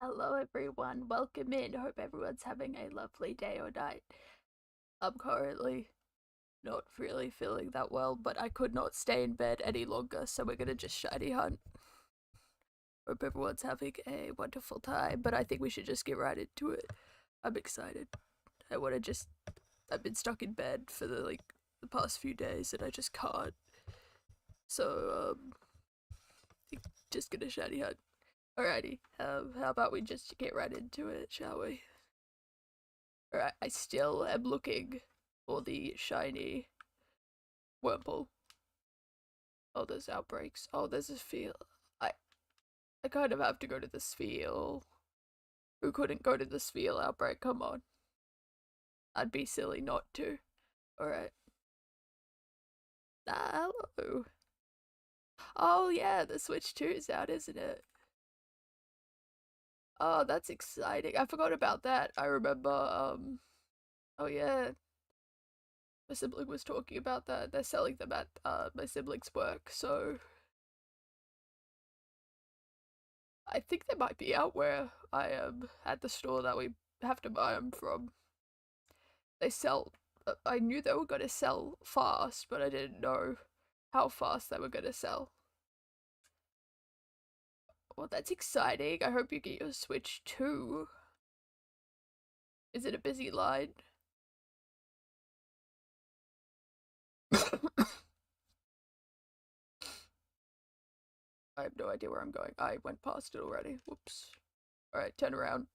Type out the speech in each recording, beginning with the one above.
Hello everyone, welcome in. Hope everyone's having a lovely day or night. I'm currently not really feeling that well, but I could not stay in bed any longer, so we're gonna just shiny hunt. Hope everyone's having a wonderful time, but I think we should just get right into it. I'm excited. I wanna just I've been stuck in bed for the past few days and I just can't. So just gonna shiny hunt. Alrighty. How about we just get right into it, shall we? Alright, I still am looking for the shiny Wurmple. Oh, there's outbreaks. Oh, there's a sphere. I I kind of have to go to the sphere. Who couldn't go to the sphere outbreak? Come on. I'd be silly not to. Alright. Ah, hello. Oh yeah, the Switch 2's out, isn't it? Oh, that's exciting. I forgot about that. I remember, oh yeah, my sibling was talking about that. They're selling them at my sibling's work, so I think they might be out where I am at the store that we have to buy them from. They sell. I knew they were going to sell fast, but I didn't know how fast they were going to sell. Well, that's exciting. I hope you get your Switch too. Is it a busy line? I have no idea where I'm going. I went past it already. Whoops. Alright, turn around.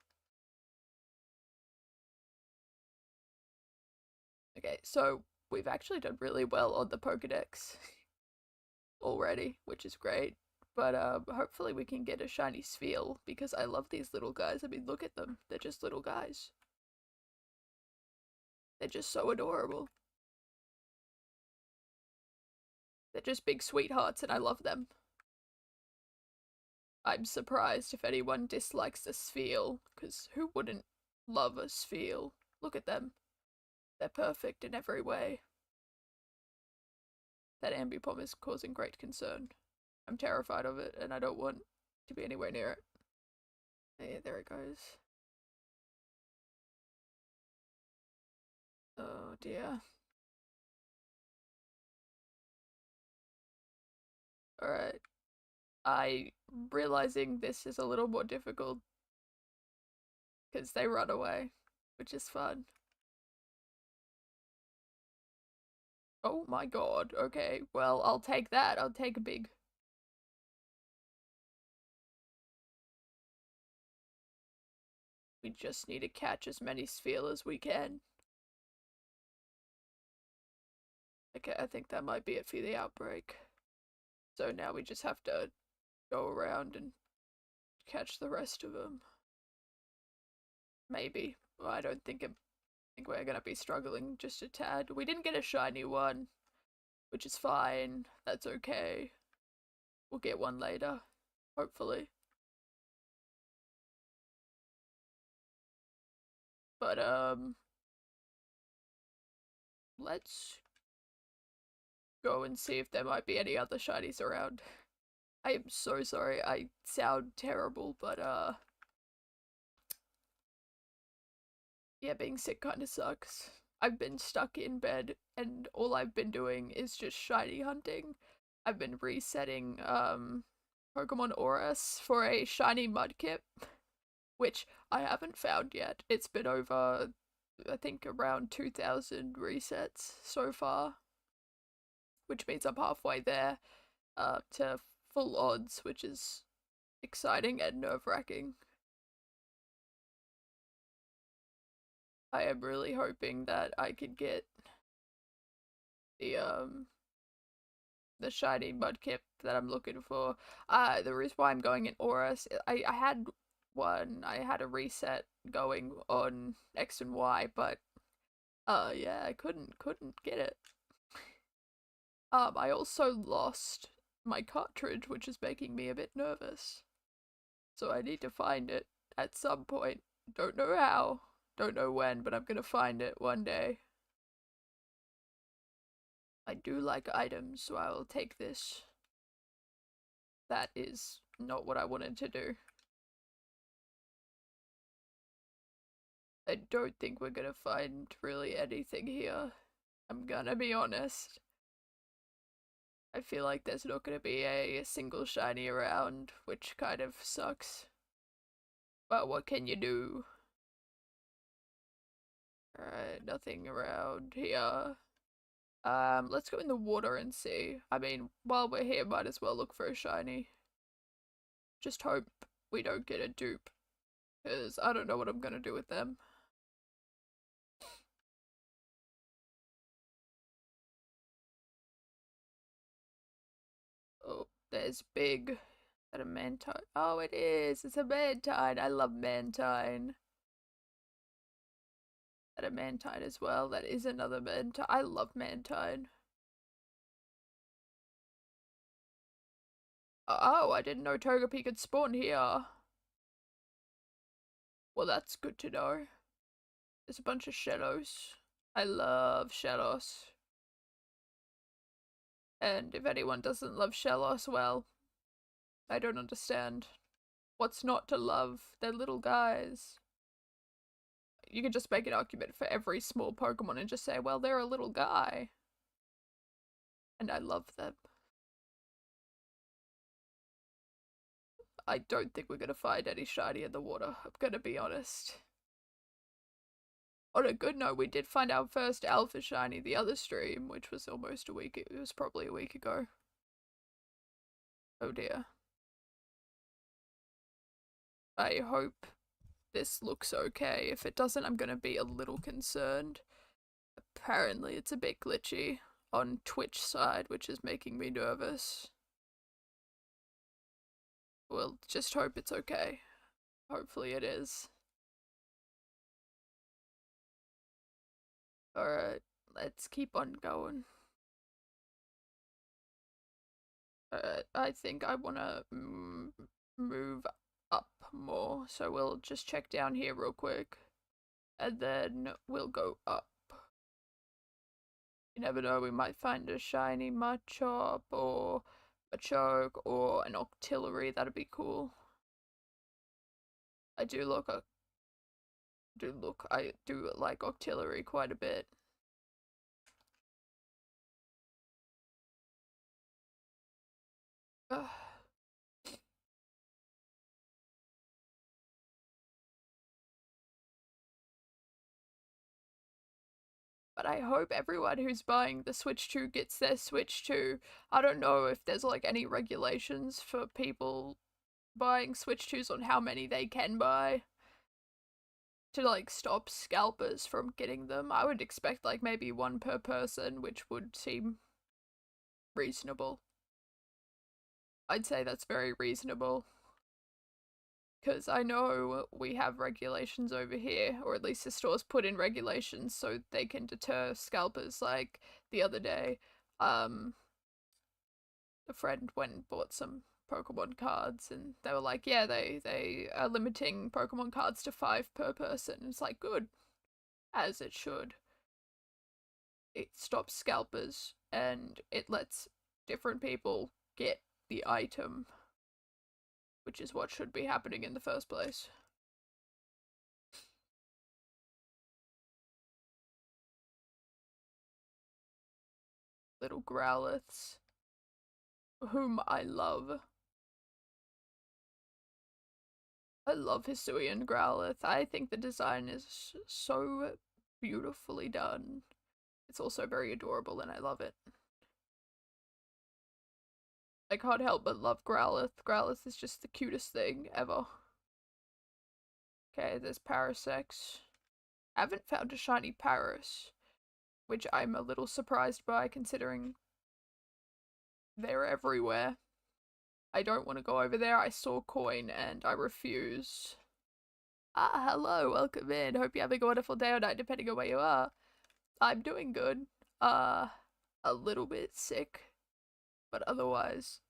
Okay, so we've actually done really well on the Pokedex already, which is great. But hopefully we can get a shiny Spheal because I love these little guys. I mean, look at them. They're just little guys. They're just so adorable. They're just big sweethearts and I love them. I'm surprised if anyone dislikes a Spheal, because who wouldn't love a Spheal? Look at them. They're perfect in every way. That Ambipom is causing great concern. I'm terrified of it and I don't want to be anywhere near it. Yeah, there it goes. Oh dear. Alright. I realizing this is a little more difficult because they run away, which is fun. Oh my god, okay. Well, I'll take that. I'll take a big. We just need to catch as many Spheal as we can. Okay, I think that might be it for the outbreak. So now we just have to go around and catch the rest of them. Maybe. Well, I don't think think we're gonna be struggling just a tad. We didn't get a shiny one, which is fine. That's okay. We'll get one later, hopefully. But let's go and see if there might be any other shinies around. I am so sorry. I sound terrible, but yeah, being sick kind of sucks. I've been stuck in bed and all I've been doing is just shiny hunting. I've been resetting Pokemon Auras for a shiny Mudkip, which I haven't found yet. It's been over I think around 2000 resets so far, which means I'm halfway there to full odds, which is exciting and nerve-wracking. I am really hoping that I can get the the shiny Mudkip that I'm looking for. The reason why I'm going in Auras, I had one, I had a reset going on X and Y, but yeah, I couldn't get it. I also lost my cartridge, which is making me a bit nervous. So I need to find it at some point. Don't know how, don't know when, but I'm gonna find it one day. I do like items, so I will take this. That is not what I wanted to do. I don't think we're gonna find really anything here. I'm gonna be honest. I feel like there's not gonna be a single shiny around, which kind of sucks. But what can you do? Alright, nothing around here. Let's go in the water and see. I mean, while we're here, might as well look for a shiny. Just hope we don't get a dupe, because I don't know what I'm gonna do with them. Oh, there's big. Is that a Mantine? Oh, it is. It's a Mantine. I love Mantine. That a Mantine as well. That is another Mantine. I love Mantine. Oh, I didn't know Togepi could spawn here. Well, that's good to know. There's a bunch of shadows. I love Shellos. And if anyone doesn't love Shellos, well, I don't understand. What's not to love? They're little guys. You could just make an argument for every small Pokemon and just say, well, they're a little guy. And I love them. I don't think we're gonna find any shiny in the water, I'm gonna be honest. On a good note, we did find our first alpha shiny the other stream, which was almost a week, it was probably a week ago. Oh dear. I hope this looks okay. If it doesn't, I'm gonna be a little concerned. Apparently it's a bit glitchy on Twitch side, which is making me nervous. We'll just hope it's okay. Hopefully it is. Alright, let's keep on going. I think I wanna move up more, so we'll just check down here real quick. And then we'll go up. You never know, we might find a shiny Machop or a Choke or an Octillery, that'd be cool. I do like Octillery quite a bit. Ugh. But I hope everyone who's buying the Switch 2 gets their Switch 2. I don't know if there's like any regulations for people buying Switch 2s on how many they can buy to like stop scalpers from getting them. I would expect like maybe one per person, which would seem reasonable. I'd say that's very reasonable. Because I know we have regulations over here, or at least the stores put in regulations so they can deter scalpers. Like the other day, a friend went and bought some Pokemon cards, and they were like, yeah, they are limiting Pokemon cards to 5 per person. It's like, good, as it should. It stops scalpers, and it lets different people get the item, which is what should be happening in the first place. Little Growliths, whom I love. I love Hisuian Growlithe. I think the design is so beautifully done. It's also very adorable and I love it. I can't help but love Growlithe. Growlithe is just the cutest thing ever. Okay, there's Parasect. I haven't found a shiny Paras, which I'm a little surprised by considering they're everywhere. I don't want to go over there. I saw Coin and I refuse. Ah, hello, welcome in. Hope you're having a wonderful day or night, depending on where you are. I'm doing good. A little bit sick, but otherwise,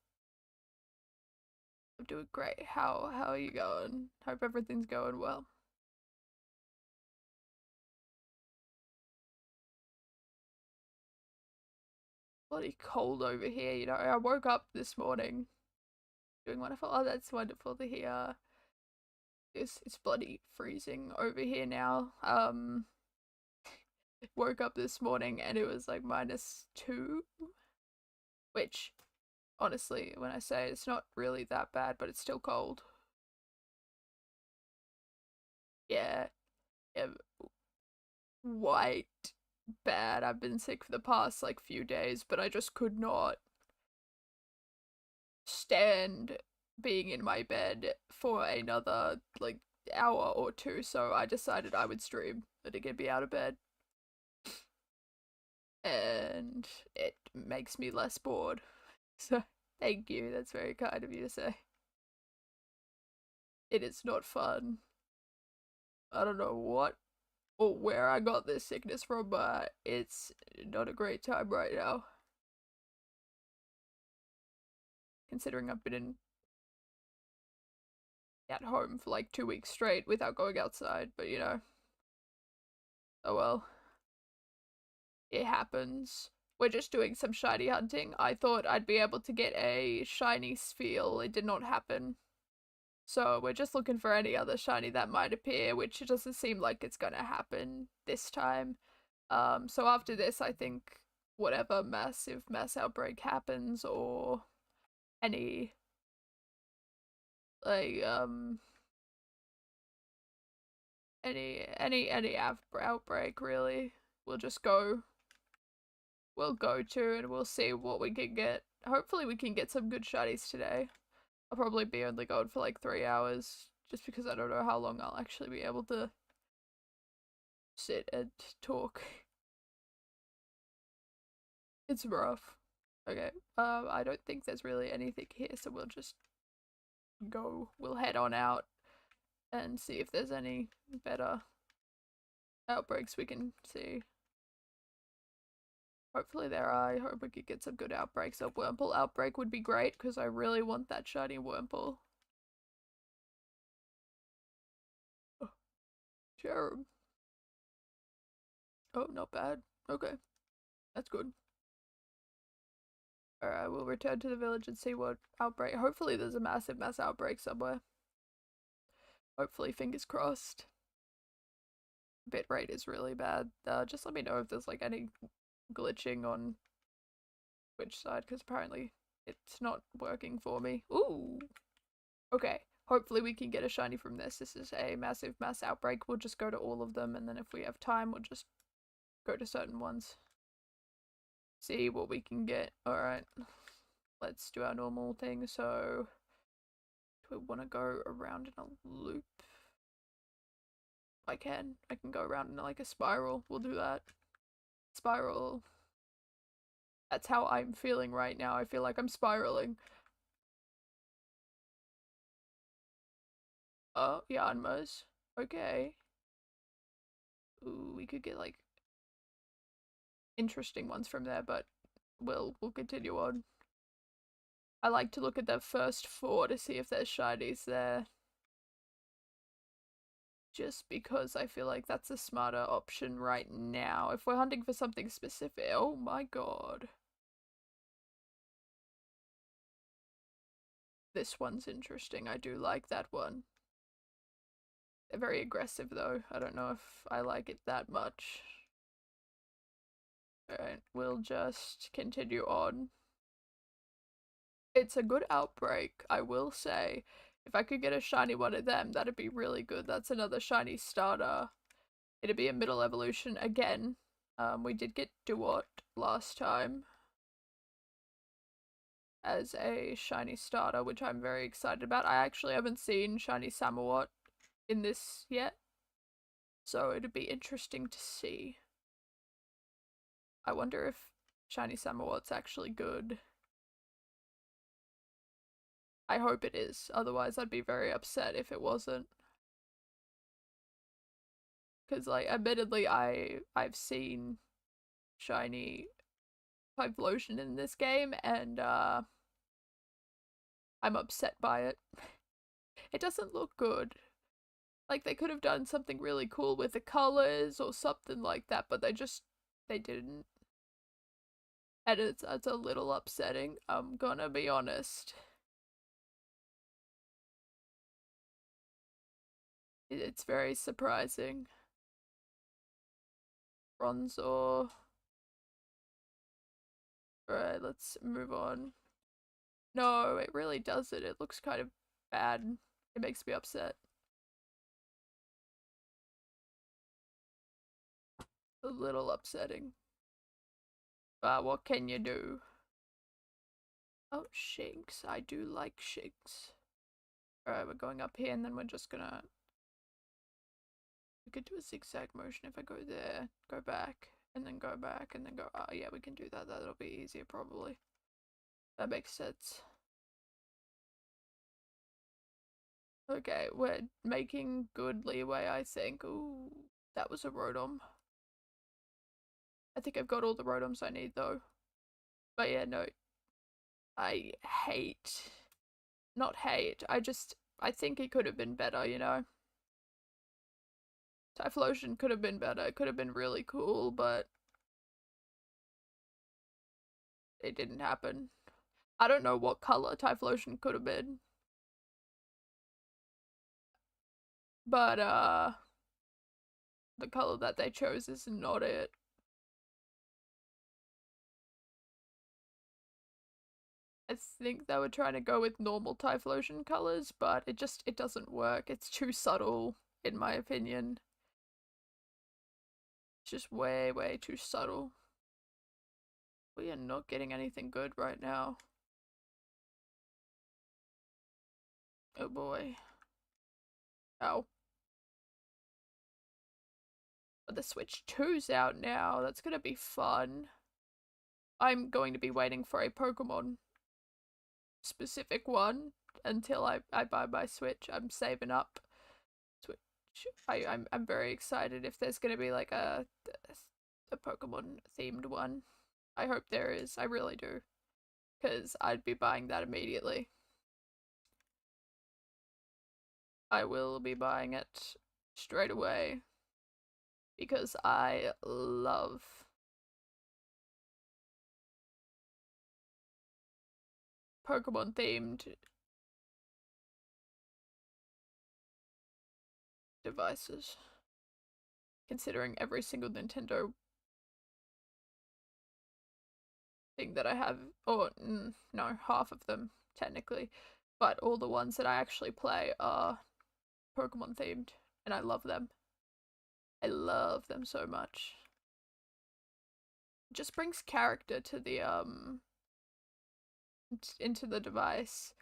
I'm doing great. How are you going? Hope everything's going well. Bloody cold over here, you know. I woke up this morning doing wonderful. Oh, that's wonderful to hear. It's bloody freezing over here now. Woke up this morning and it was like -2, which honestly, when I say it's not really that bad, but it's still cold. Yeah, yeah, white bad. I've been sick for the past like few days, but I just could not stand being in my bed for another like hour or two, so I decided I would stream to get me out of bed. And it makes me less bored. So thank you, that's very kind of you to say. It is not fun. I don't know what or where I got this sickness from, but it's not a great time right now. Considering I've been at home for like 2 weeks straight without going outside, but you know. Oh well. It happens. We're just doing some shiny hunting. I thought I'd be able to get a shiny sphere. It did not happen. So we're just looking for any other shiny that might appear, which it doesn't seem like it's gonna happen this time. So after this, I think whatever massive mass outbreak happens, or any like any outbreak really, we'll just we'll go to and we'll see what we can get. Hopefully we can get some good shinies today. I'll probably be only going for like 3 hours, just because I don't know how long I'll actually be able to sit and talk. It's rough. Okay, I don't think there's really anything here, so we'll just we'll head on out and see if there's any better outbreaks we can see. Hopefully there are. I hope we could get some good outbreaks. A Wurmple outbreak would be great, because I really want that shiny Wurmple. Oh, Cherub. Oh, not bad. Okay, that's good. Alright, we'll return to the village and see what outbreak. Hopefully there's a massive mass outbreak somewhere. Hopefully, fingers crossed. Bitrate is really bad. Just let me know if there's like any glitching on which side, because apparently it's not working for me. Ooh! Okay, hopefully we can get a shiny from this. This is a massive mass outbreak. We'll just go to all of them, and then if we have time, we'll just go to certain ones. See what we can get. Alright, let's do our normal thing. So, do we want to go around in a loop? I can go around in like a spiral. We'll do that. Spiral. That's how I'm feeling right now. I feel like I'm spiraling. Oh, Yanma's. Okay. Ooh, we could get like interesting ones from there, but we'll continue on. I like to look at the first 4 to see if there's shinies there. Just because I feel like that's a smarter option right now. If we're hunting for something specific, oh my god. This one's interesting. I do like that one. They're very aggressive though. I don't know if I like it that much. Alright, we'll just continue on. It's a good outbreak, I will say. If I could get a shiny one of them, that'd be really good. That's another shiny starter. It'd be a middle evolution again. We did get Duot last time as a shiny starter, which I'm very excited about. I actually haven't seen shiny Samawat in this yet, so it'd be interesting to see. I wonder if shiny Samawat's actually good. I hope it is, otherwise I'd be very upset if it wasn't. Because, like, admittedly, I've seen shiny Typhlosion in this game, and I'm upset by it. It doesn't look good. Like, they could have done something really cool with the colors or something like that, but they didn't. And it's a little upsetting, I'm gonna be honest. It's very surprising. Bronzor. Alright, let's move on. No, it really doesn't. It looks kind of bad. It makes me upset. A little upsetting. But what can you do? Oh, Shinx. I do like Shinx. Alright, we're going up here and then we're just gonna... We could do a zigzag motion if I go there, go back, and then go back, and then go... Oh yeah, we can do that. That'll be easier probably. That makes sense. Okay, we're making good leeway, I think. Ooh, that was a Rotom. I think I've got all the Rotoms I need though. But yeah, no. I hate... Not hate, I think it could have been better, you know? Typhlosion could have been better. It could have been really cool, but... It didn't happen. I don't know what color Typhlosion could have been. But, the color that they chose is not it. I think they were trying to go with normal Typhlosion colors, but it doesn't work. It's too subtle, in my opinion. It's just way, way too subtle. We are not getting anything good right now. Oh boy. Ow. But the Switch 2's out now. That's gonna be fun. I'm going to be waiting for a Pokemon specific one until I buy my Switch. I'm saving up. Switch. I'm very excited if there's gonna be like a Pokemon themed one. I hope there is. I really do. Because I'd be buying that immediately. I will be buying it straight away. Because I love Pokemon themed devices. Considering every single Nintendo thing that I have, or no, half of them technically, but all the ones that I actually play are Pokemon themed, and I love them. I love them so much. It just brings character to the into the device.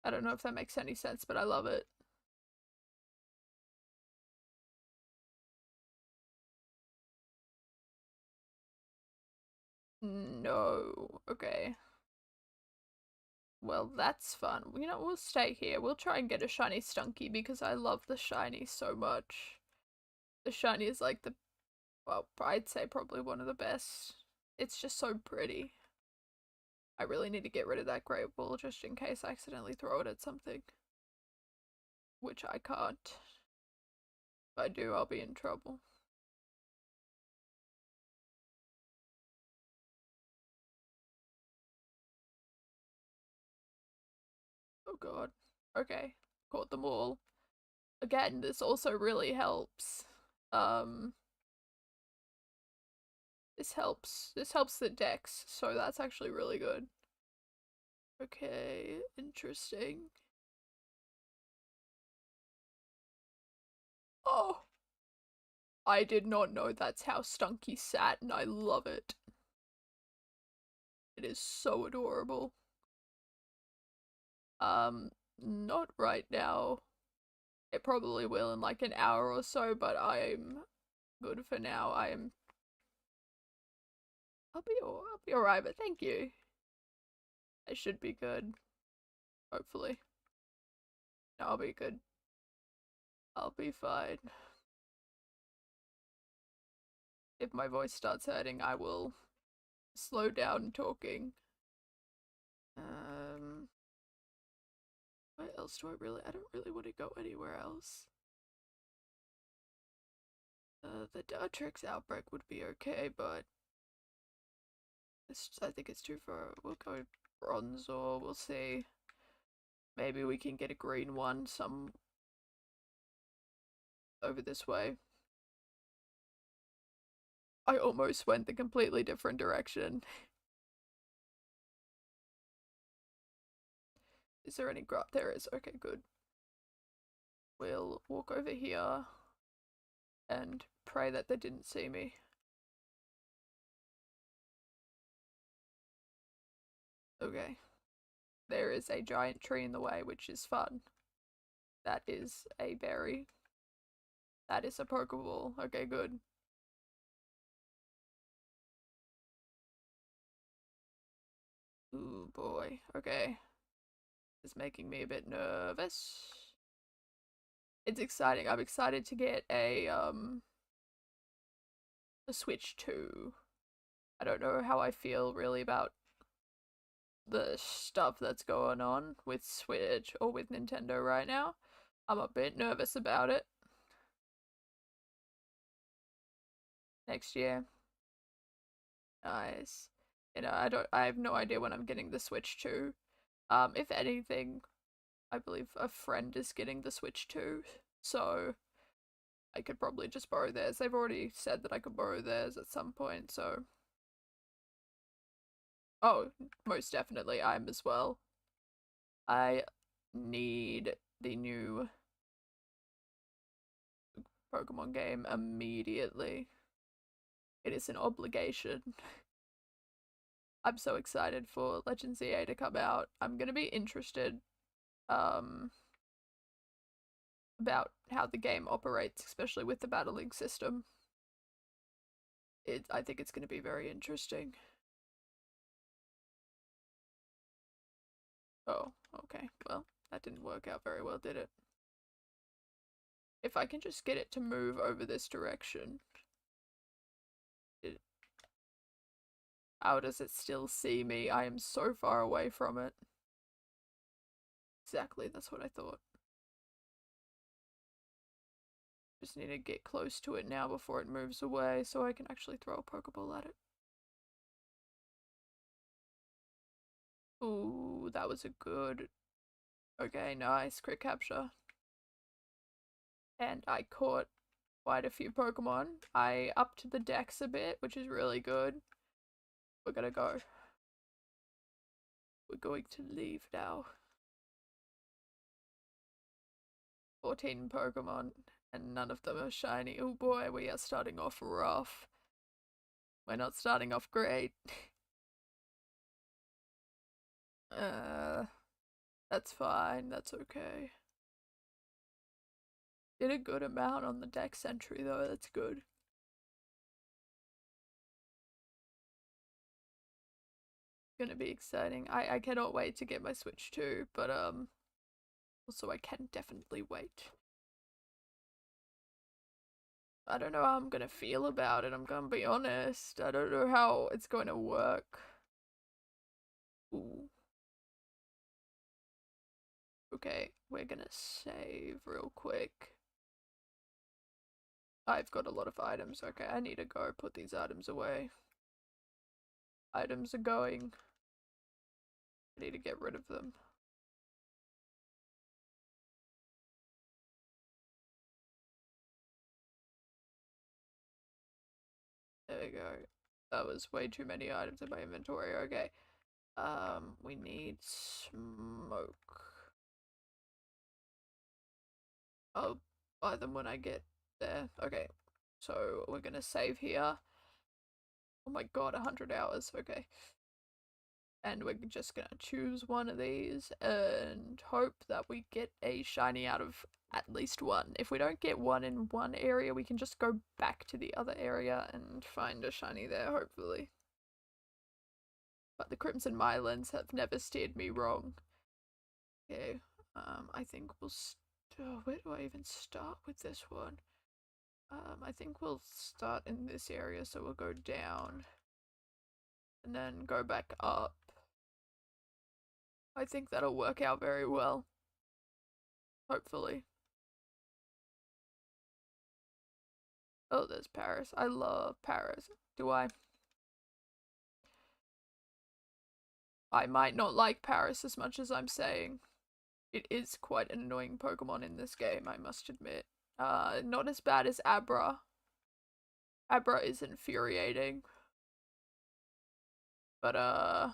I don't know if that makes any sense, but I love it. No. Okay. Well, that's fun. You know, we'll stay here. We'll try and get a shiny Stunky because I love the shiny so much. The shiny is like the, well, I'd say probably one of the best. It's just so pretty. I really need to get rid of that Great Ball just in case I accidentally throw it at something. Which I can't. If I do, I'll be in trouble. Oh god. Okay. Caught them all. Again, this also really helps. This helps the dex, so that's actually really good. Okay, interesting. Oh! I did not know that's how Stunky sat, and I love it. It is so adorable. Not right now. It probably will in like an hour or so, but I'm good for now. I'll be alright, but thank you. I should be good. Hopefully. No, I'll be good. I'll be fine. If my voice starts hurting, I will slow down talking. Where else do I don't really want to go anywhere else. The Dartrix outbreak would be okay, but I think it's too far. We'll go bronze, or we'll see. Maybe we can get a green one over this way. I almost went the completely different direction. Is there any grub? There is. Okay, good. We'll walk over here and pray that they didn't see me. Okay. There is a giant tree in the way, which is fun. That is a berry. That is a Pokeball. Okay, good. Ooh, boy. Okay. It's making me a bit nervous. It's exciting. I'm excited to get a Switch 2. I don't know how I feel really about the stuff that's going on with Switch or with Nintendo right now. I'm a bit nervous about it. Next year. Nice. You know, I have no idea when I'm getting the Switch 2. If anything, I believe a friend is getting the Switch 2, so I could probably just borrow theirs. They've already said that I could borrow theirs at some point, so. Oh, most definitely, I'm as well. I need the new Pokemon game immediately. It is an obligation. I'm so excited for Legends EA to come out. I'm gonna be interested about how the game operates, especially with the battling system. I think it's gonna be very interesting. Oh, okay. Well, that didn't work out very well, did it? If I can just get it to move over this direction. How does it still see me? I am so far away from it. Exactly, that's what I thought. Just need to get close to it now before it moves away so I can actually throw a Pokeball at it. Ooh, that was a good... Okay, nice. Crit capture. And I caught quite a few Pokemon. I upped the dex a bit, which is really good. We're gonna go. We're going to leave now. 14 Pokemon, and none of them are shiny. Oh boy, we are starting off rough. We're not starting off great. That's fine, that's okay. Did a good amount on the dex entry though, that's good. Gonna be exciting. I cannot wait to get my Switch too, but also I can definitely wait. I don't know how I'm gonna feel about it, I'm gonna be honest. I don't know how it's going to work. Ooh. Okay, we're gonna save real quick. I've got a lot of items. Okay, I need to go put these items away. Items are going. I need to get rid of them. There we go. That was way too many items in my inventory. Okay. We need smoke. I'll buy them when I get there. Okay. So we're gonna save here. Oh my god, 100 hours. Okay. And we're just gonna choose one of these and hope that we get a shiny out of at least one. If we don't get one in one area, we can just go back to the other area and find a shiny there, hopefully. But the Crimson Mylons have never steered me wrong. Okay, I think we'll where do I even start with this one? I think we'll start in this area, so we'll go down and then go back up. I think that'll work out very well. Hopefully. Oh, there's Paris. I love Paris. Do I? I might not like Paris as much as I'm saying. It is quite an annoying Pokemon in this game, I must admit. Not as bad as Abra. Abra is infuriating. But,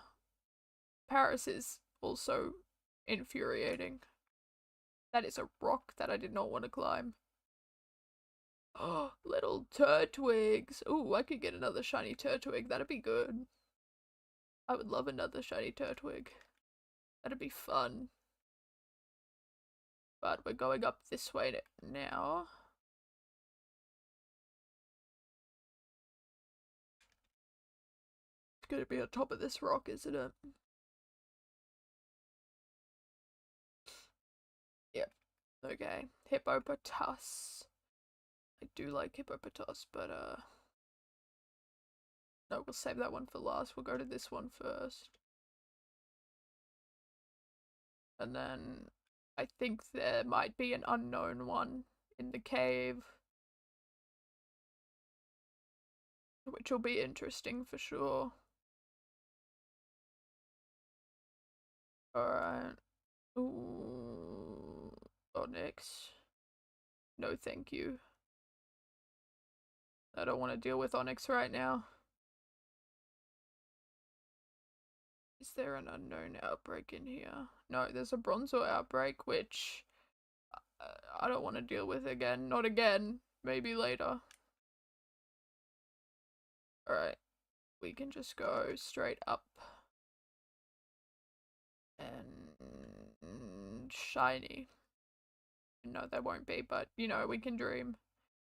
Paris is also infuriating. That is a rock that I did not want to climb. Oh, little Turtwigs. Ooh, I could get another shiny Turtwig. That'd be good. I would love another shiny Turtwig. That'd be fun. But we're going up this way now. It's gonna be on top of this rock, isn't it? Yep. Okay. Hippopotas. I do like Hippopotas, but no, we'll save that one for last. We'll go to this one first. And then I think there might be an unknown one in the cave, which will be interesting for sure. Alright. Ooh. Onyx. No thank you. I don't want to deal with Onyx right now. Is there an unknown outbreak in here? No, there's a Bronzor outbreak, which I don't want to deal with again. Not again. Maybe later. Alright. We can just go straight up. And shiny. No, there won't be, but you know, we can dream.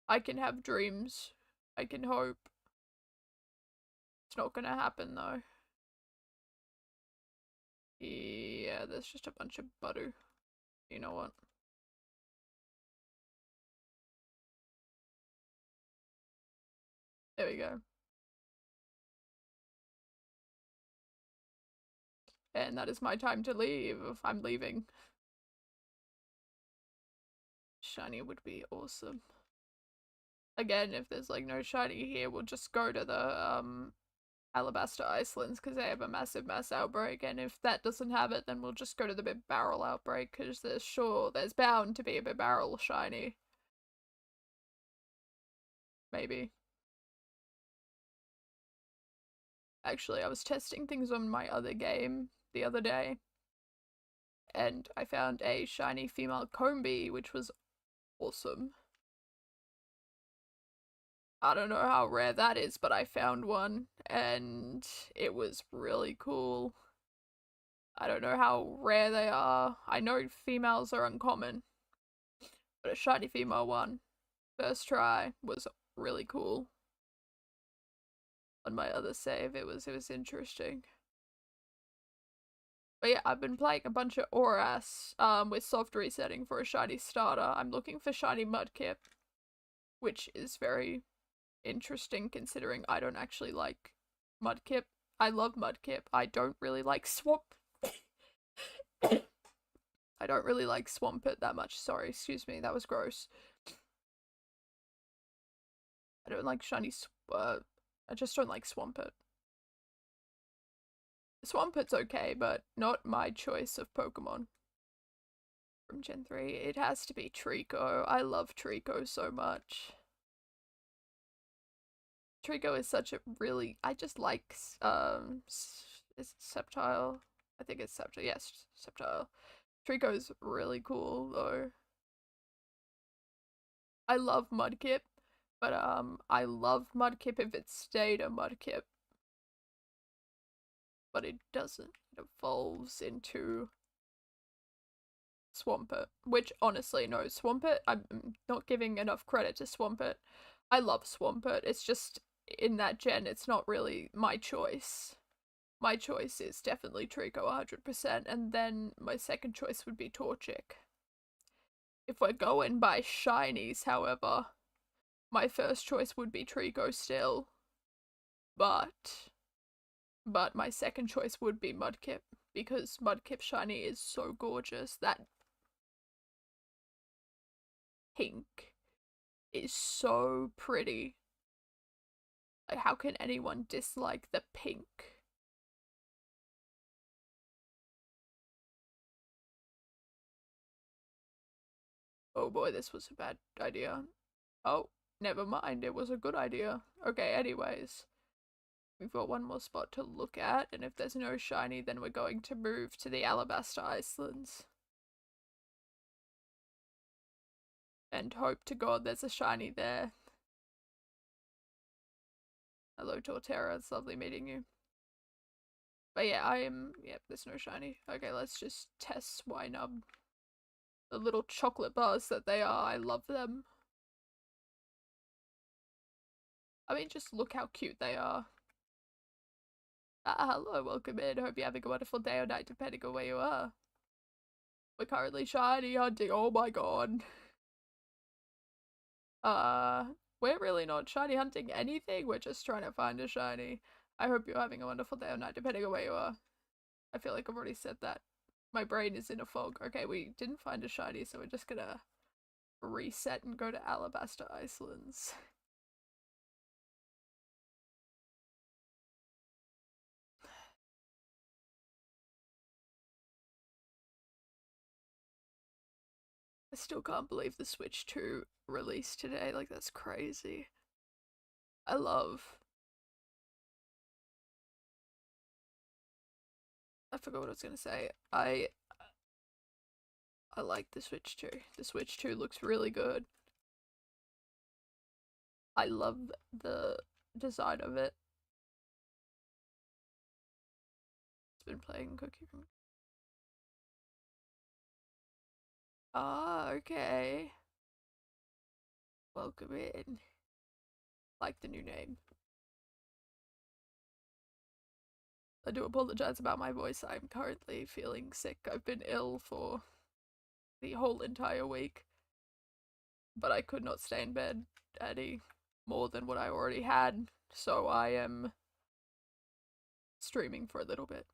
I can have dreams. I can hope. It's not gonna happen though. Yeah, there's just a bunch of butter. You know what? There we go. And that is my time to leave. I'm leaving. Shiny would be awesome. Again, if there's like no shiny here, we'll just go to the Alabaster Icelands because they have a massive mass outbreak, and if that doesn't have it, then we'll just go to the Big Barrel outbreak because there's bound to be a Big Barrel shiny. Maybe. Actually, I was testing things on my other game the other day, and I found a shiny female Combee, which was awesome. I don't know how rare that is, but I found one, and it was really cool. I don't know how rare they are. I know females are uncommon, but a shiny female one, first try, was really cool. On my other save, it was interesting. But yeah, I've been playing a bunch of Oras, with soft resetting for a shiny starter. I'm looking for shiny Mudkip, which is very interesting considering I don't actually like Mudkip. I love Mudkip. I don't really like Swamp. I don't really like Swampert that much. Sorry, excuse me, that was gross. I don't like shiny I just don't like Swampert. Swampert's okay, but not my choice of Pokemon. From Gen 3, it has to be Trico. I love Trico so much. Trico is such a really, I just like, is it Sceptile? I think it's Sceptile, yes, Sceptile. Trico's really cool, though. I love Mudkip, but, I love Mudkip if it stayed a Mudkip. But it doesn't. It evolves into Swampert, which honestly, no, Swampert, I'm not giving enough credit to Swampert. I love Swampert, it's just, in that gen, it's not really my choice. My choice is definitely Trico 100%, and then my second choice would be Torchic. If we're going by shinies, however, my first choice would be Trico still. But my second choice would be Mudkip, because Mudkip shiny is so gorgeous. That pink is so pretty. Like, how can anyone dislike the pink? Oh boy, this was a bad idea. Oh, never mind, it was a good idea. Okay, anyways. We've got one more spot to look at, and if there's no shiny, then we're going to move to the Alabaster Islands. And hope to God there's a shiny there. Hello, Torterra, it's lovely meeting you. But yeah, yep, there's no shiny. Okay, let's just test Swinub. The little chocolate bars that they are, I love them. I mean, just look how cute they are. Hello, welcome in. Hope you're having a wonderful day or night, depending on where you are. We're currently shiny hunting. Oh my god. We're really not shiny hunting anything. We're just trying to find a shiny. I hope you're having a wonderful day or night, depending on where you are. I feel like I've already said that. My brain is in a fog. Okay, we didn't find a shiny, so we're just gonna reset and go to Alabaster Islands. I still can't believe the Switch 2 released today. Like, that's crazy. I forgot what I was gonna say. I like the Switch 2. The Switch 2 looks really good. I love the design of it. It's been playing Cookie Run. Ah, okay. Welcome in. Like the new name. I do apologize about my voice. I'm currently feeling sick. I've been ill for the whole entire week. But I could not stay in bed any more than what I already had. So I am streaming for a little bit.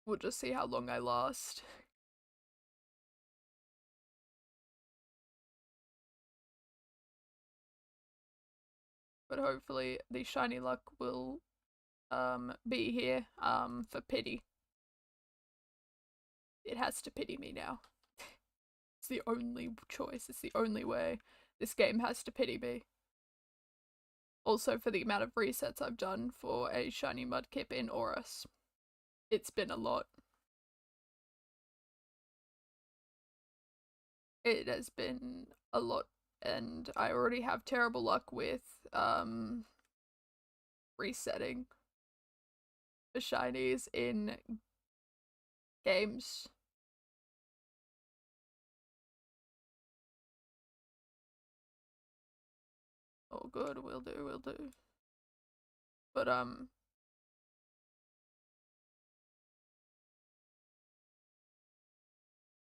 We'll just see how long I last. But hopefully the shiny luck will be here for pity. It has to pity me now. It's the only choice, it's the only way. This game has to pity me. Also for the amount of resets I've done for a shiny Mudkip in Aurus. It's been a lot. It has been a lot, and I already have terrible luck with resetting the shinies in games. Oh good, will do. But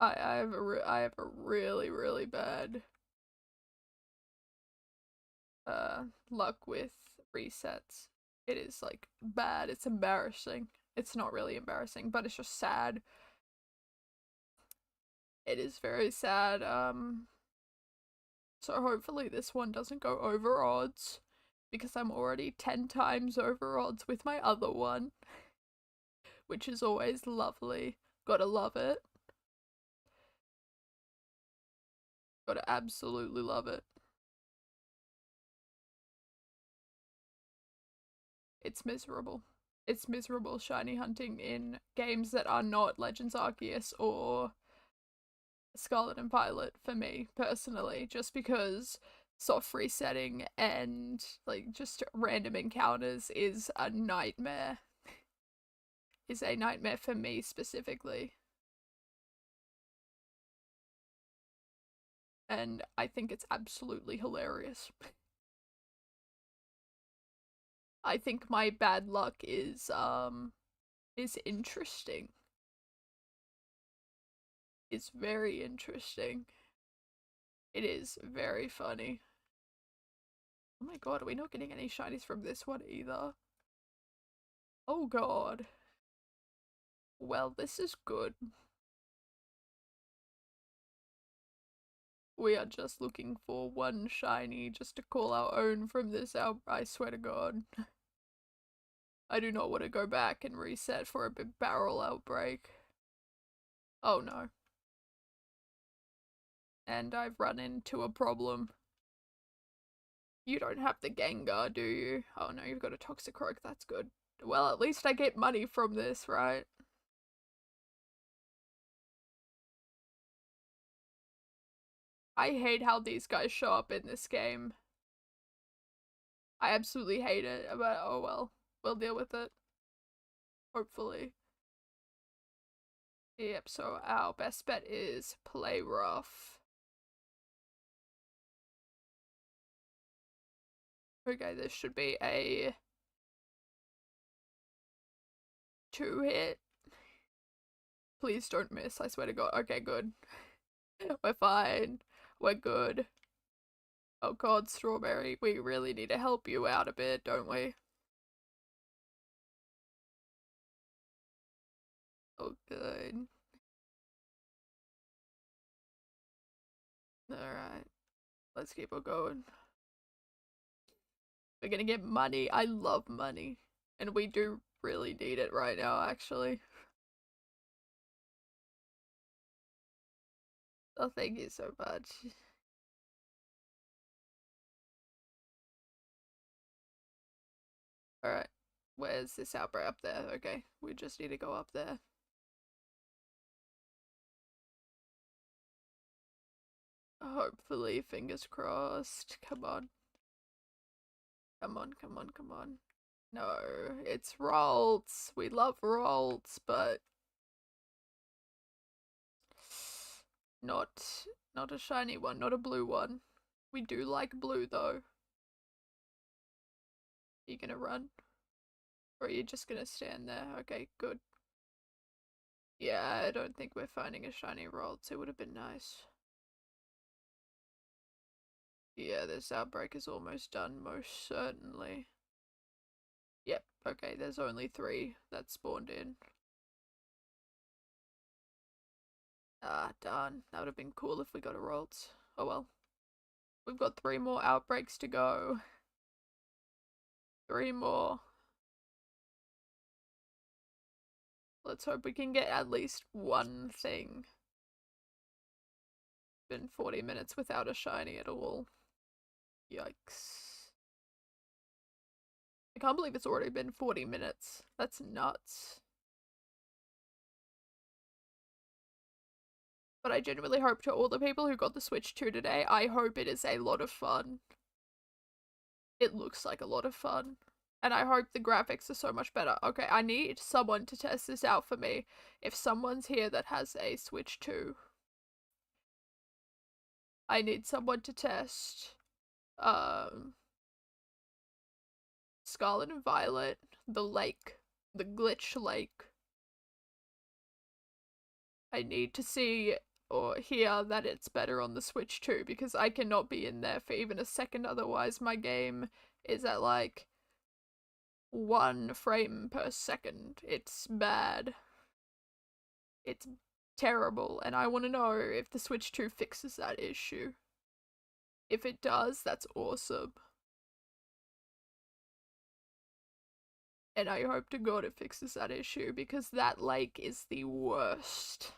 I have a really bad luck with resets. It is like bad. It's embarrassing. It's not really embarrassing, but it's just sad. It is very sad. So hopefully this one doesn't go over odds because I'm already 10 times over odds with my other one, which is always lovely. Gotta love it. Gotta absolutely love it. It's miserable. It's miserable shiny hunting in games that are not Legends Arceus or Scarlet and Violet for me personally, just because soft resetting and like just random encounters is a nightmare. Is a nightmare for me specifically. And I think it's absolutely hilarious. I think my bad luck is interesting. It's very interesting. It is very funny. Oh my god, are we not getting any shinies from this one either? Oh god. Well, this is good. We are just looking for one shiny just to call our own from this I swear to god. I do not want to go back and reset for a big barrel outbreak. Oh no. and I've run into a problem. You don't have the Gengar, do you? Oh no, you've got a Toxicroak, that's good. Well, at least I get money from this, right? I hate how these guys show up in this game. I absolutely hate it, but oh well. We'll deal with it. Hopefully. Yep, so our best bet is play rough. Okay, this should be a 2-hit. Please don't miss, I swear to God. Okay, good. We're fine. We're good. Oh God, Strawberry, we really need to help you out a bit, don't we? Oh, good. Alright. Let's keep it going. We're gonna get money. I love money. And we do really need it right now, actually. Oh, thank you so much. Alright. Where's this outbreak? Up there. Okay. We just need to go up there. Hopefully, fingers crossed. Come on. Come on, come on, come on. No, it's Rolts. We love Rolts, but not a shiny one, not a blue one. We do like blue though. Are you gonna run? Or are you just gonna stand there? Okay, good. Yeah, I don't think we're finding a shiny Rolts. It would have been nice. Yeah, this outbreak is almost done, most certainly. Yep, okay, there's only 3 that spawned in. Ah, darn. That would have been cool if we got a Rolts. Oh well. We've got 3 more outbreaks to go. 3 more. Let's hope we can get at least one thing. Been 40 minutes without a shiny at all. Yikes. I can't believe it's already been 40 minutes. That's nuts. But I genuinely hope to all the people who got the Switch 2 today, I hope it is a lot of fun. It looks like a lot of fun. And I hope the graphics are so much better. Okay, I need someone to test this out for me. If someone's here that has a Switch 2, I need someone to test Scarlet and Violet, the lake, the glitch lake. I need to see or hear that it's better on the Switch 2 because I cannot be in there for even a second, otherwise my game is at like 1 frame per second. It's bad. It's terrible, and I want to know if the Switch 2 fixes that issue. If it does, that's awesome. And I hope to God it fixes that issue because that lake is the worst.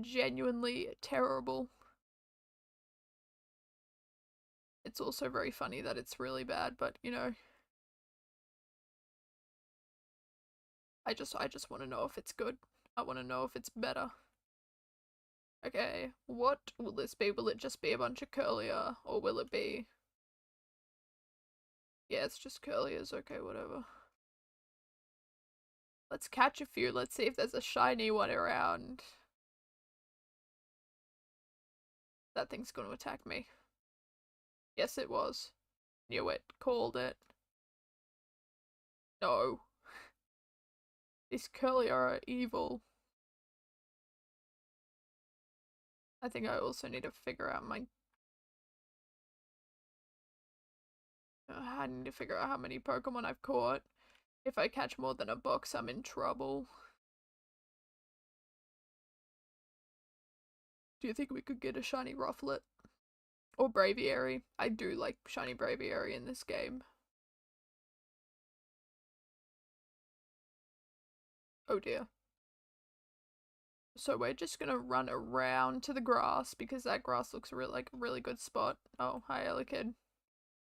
Genuinely terrible. It's also very funny that it's really bad, but you know, I just want to know if it's good. I want to know if it's better. Okay, what will this be? Will it just be a bunch of Curlier, or will it be... Yeah, it's just Curliers, okay, whatever. Let's catch a few, let's see if there's a shiny one around. That thing's gonna attack me. Yes, it was. Knew it. Called it. No. These Curlier are evil. I think I also need to figure out my... I need to figure out how many Pokemon I've caught. If I catch more than a box, I'm in trouble. Do you think we could get a shiny Rufflet? Or Braviary? I do like shiny Braviary in this game. Oh dear. So we're just gonna run around to the grass because that grass looks like a really good spot. Oh, hi, Elekid.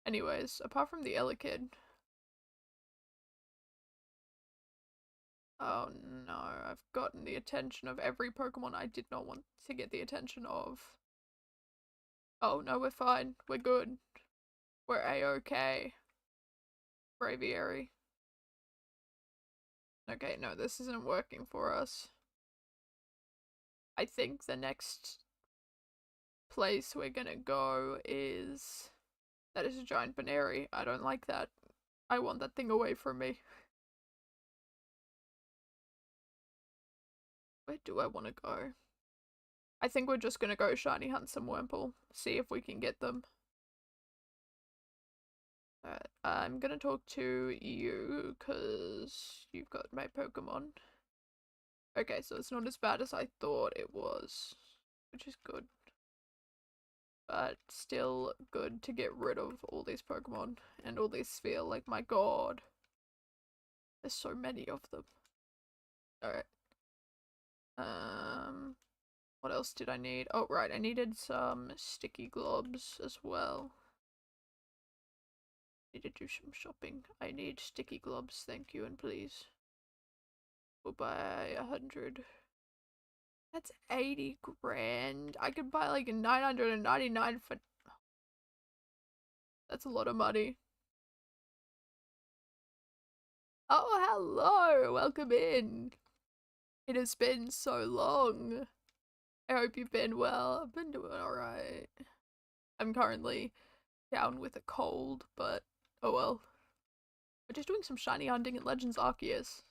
Anyways, apart from the Elekid. Oh no, I've gotten the attention of every Pokemon I did not want to get the attention of. Oh no, we're fine. We're good. We're A-okay. Braviary. Okay, no, this isn't working for us. I think the next place we're gonna go is... That is a giant Baneri. I don't like that. I want that thing away from me. Where do I want to go? I think we're just gonna go shiny hunt some Wurmple. See if we can get them. Alright, I'm gonna talk to you, because you've got my Pokemon. Okay, so it's not as bad as I thought it was, which is good. But still good to get rid of all these Pokemon and all these Sphere. Like, my god. There's so many of them. Alright. What else did I need? Oh, right, I needed some sticky globs as well. Need to do some shopping. I need sticky globs, thank you and please. We'll buy 100. That's 80 grand. I could buy like 999 for... That's a lot of money. Oh, hello! Welcome in. It has been so long. I hope you've been well. I've been doing alright. I'm currently down with a cold, but oh well. We're just doing some shiny hunting at Legends Arceus.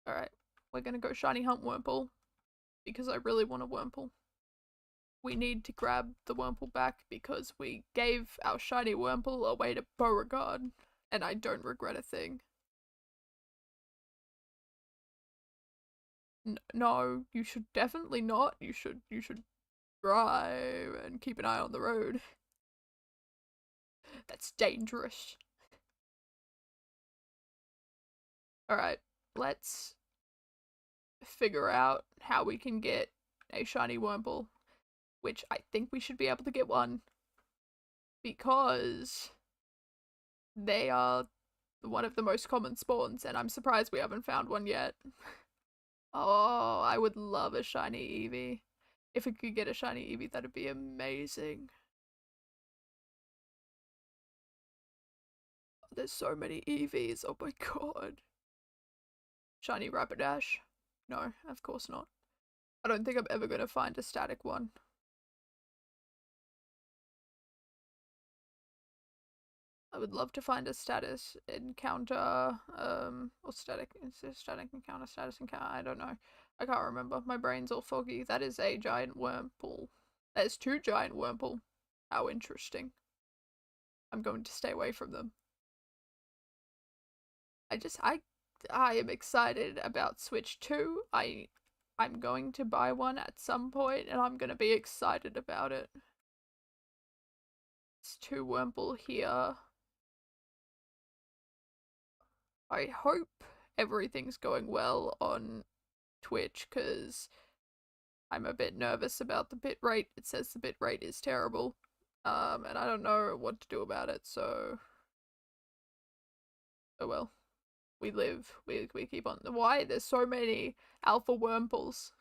Alright, we're gonna go shiny hunt Wurmple, because I really want a Wurmple. We need to grab the Wurmple back because we gave our shiny Wurmple away to Beauregard, and I don't regret a thing. No, you should definitely not. You should drive and keep an eye on the road. That's dangerous. Alright, let's figure out how we can get a shiny Wurmple, which I think we should be able to get one, because they are one of the most common spawns, and I'm surprised we haven't found one yet. Oh, I would love a shiny Eevee. If we could get a shiny Eevee, that'd be amazing. There's so many Eevees, oh my god. Shiny Rapidash? No, of course not. I don't think I'm ever gonna find a static one. I would love to find a status encounter, or static encounter, status encounter, I don't know. I can't remember. My brain's all foggy. That is a giant Wurmple. There's two giant Wurmple. How interesting. I'm going to stay away from them. I am excited about Switch 2. I'm going to buy one at some point, and I'm gonna be excited about it. It's two Wurmple here. I hope everything's going well on Twitch, because I'm a bit nervous about the bitrate. It says the bitrate is terrible, and I don't know what to do about it, so... Oh well. We live. We keep on. Why? There's so many alpha Wurmples.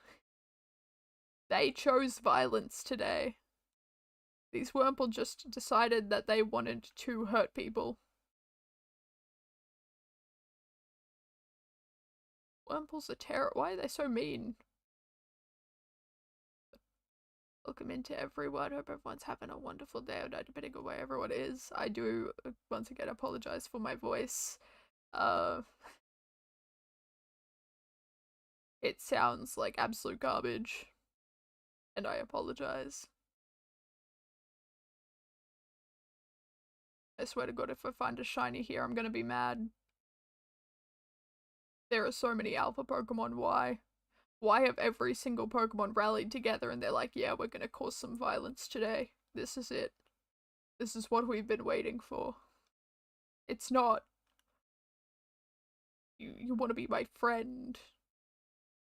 They chose violence today. These Wurmple just decided that they wanted to hurt people. Wurmples are terrible. Why are they so mean? Welcome into everyone. Hope everyone's having a wonderful day or night, depending on where everyone is. I do, once again, apologize for my voice. It sounds like absolute garbage, and I apologize. I swear to god, if I find a shiny here, I'm gonna be mad. There are so many alpha Pokemon, why? Why have every single Pokemon rallied together and they're like, yeah, we're gonna cause some violence today. This is it. This is what we've been waiting for. It's not. You want to be my friend.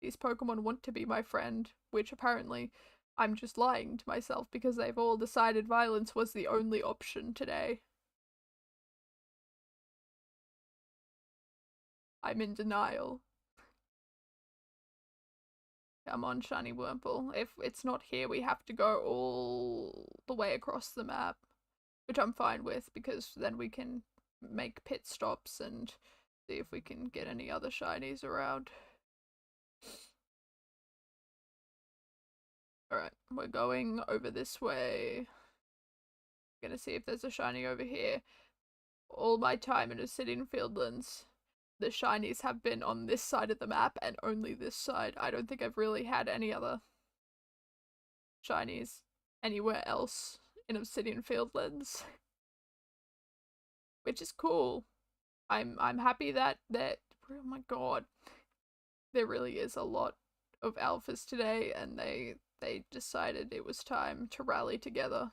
These Pokemon want to be my friend, which apparently I'm just lying to myself because they've all decided violence was the only option today. I'm in denial. Come on, Shiny Wurmple. If it's not here, we have to go all the way across the map, which I'm fine with because then we can make pit stops and see if we can get any other shinies around. Alright, we're going over this way. Gonna see if there's a shiny over here. All my time in Obsidian Fieldlands, the shinies have been on this side of the map and only this side. I don't think I've really had any other shinies anywhere else in Obsidian Fieldlands. Which is cool. I'm happy that oh my god. There really is a lot of alphas today and they decided it was time to rally together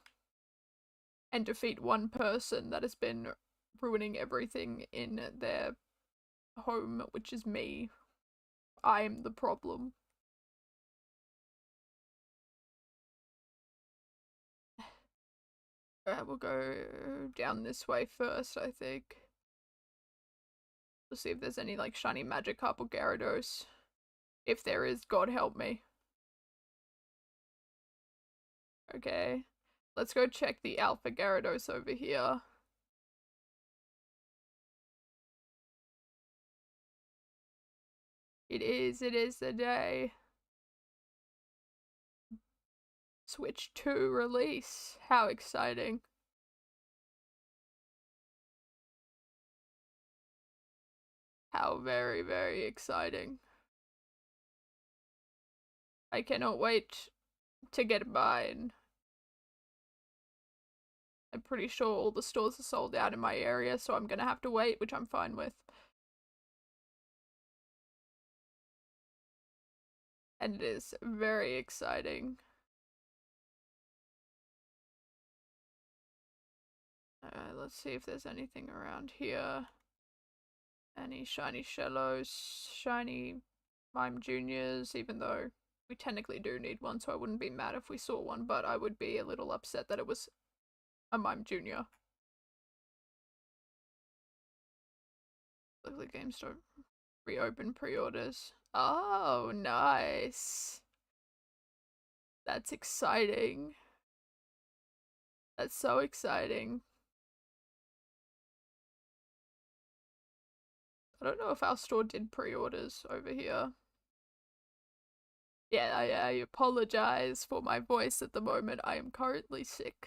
and defeat one person that has been ruining everything in their home, which is me. I'm the problem. We'll go down this way first, I think. We'll see if there's any, like, shiny Magikarp or Gyarados. If there is, God help me. Okay. Let's go check the Alpha Gyarados over here. It is the day. Switch 2 release. How exciting. How very, very exciting. I cannot wait to get mine. I'm pretty sure all the stores are sold out in my area, so I'm gonna have to wait, which I'm fine with. And it is very exciting. Let's see if there's anything around here. Any shiny Shellos, shiny Mime Juniors, even though we technically do need one, so I wouldn't be mad if we saw one, but I would be a little upset that it was a Mime Junior. Luckily games don't reopen pre-orders. Oh, nice. That's exciting. That's so exciting. I don't know if our store did pre-orders over here. Yeah, I apologize for my voice at the moment. I am currently sick.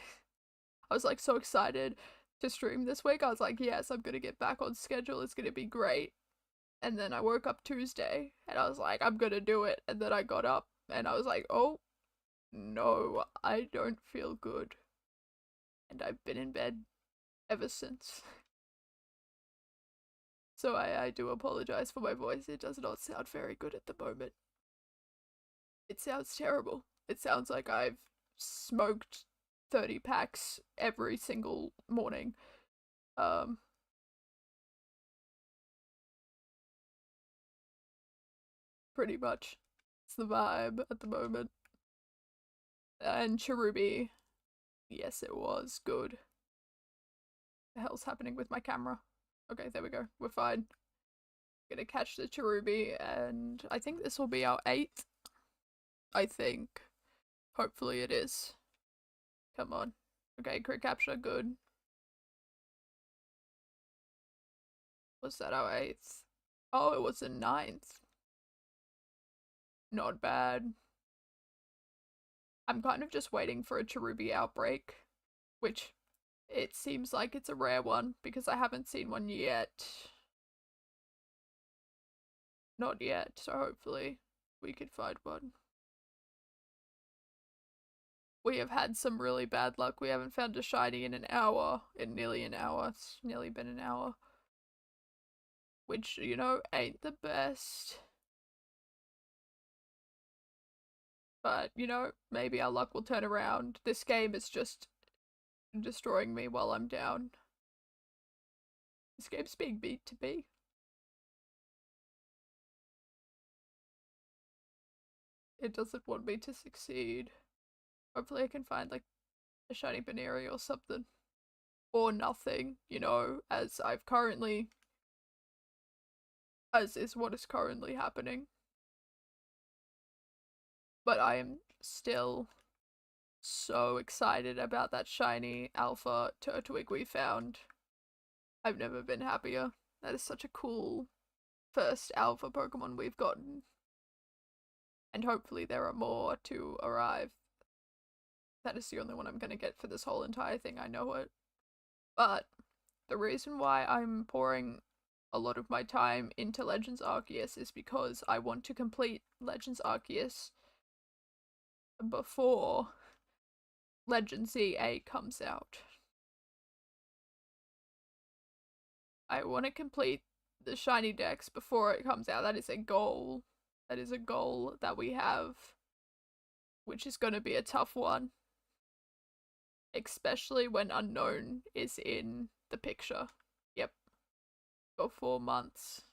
I was like so excited to stream this week. I was like, yes, I'm gonna get back on schedule. It's gonna be great. And then I woke up Tuesday and I was like, I'm gonna do it. And then I got up and I was like, oh no, I don't feel good. And I've been in bed ever since. So I do apologize for my voice. It does not sound very good at the moment. It sounds terrible. It sounds like I've smoked 30 packs every single morning. Pretty much. It's the vibe at the moment. And Cherubi. Yes, it was good. The hell's happening with my camera? Okay, there we go. We're fine. Gonna catch the Cherubi, and I think this will be our 8th. I think. Hopefully it is. Come on. Okay, crit capture, good. Was that our 8th? Oh, it was the 9th. Not bad. I'm kind of just waiting for a Cherubi outbreak, which it seems like it's a rare one because I haven't seen one yet. Not yet, so hopefully we could find one. We have had some really bad luck. We haven't found a shiny in an hour. In nearly an hour. It's nearly been an hour. Which, you know, ain't the best. But, you know, maybe our luck will turn around. This game is just destroying me while I'm down. This game's being mean to me. it doesn't want me to succeed. Hopefully I can find like a shiny Baneri or something. Or nothing, you know, as is what is currently happening. But I am still so excited about that shiny alpha Turtwig we found. I've never been happier. That is such a cool first alpha Pokemon we've gotten. And hopefully there are more to arrive. That is the only one I'm gonna get for this whole entire thing, I know it. But the reason why I'm pouring a lot of my time into Legends Arceus is because I want to complete Legends Arceus before Legends EA comes out. I want to complete the Shinydex before it comes out. That is a goal. That is a goal that we have, which is going to be a tough one. Especially when Unknown is in the picture. Yep. For 4 months.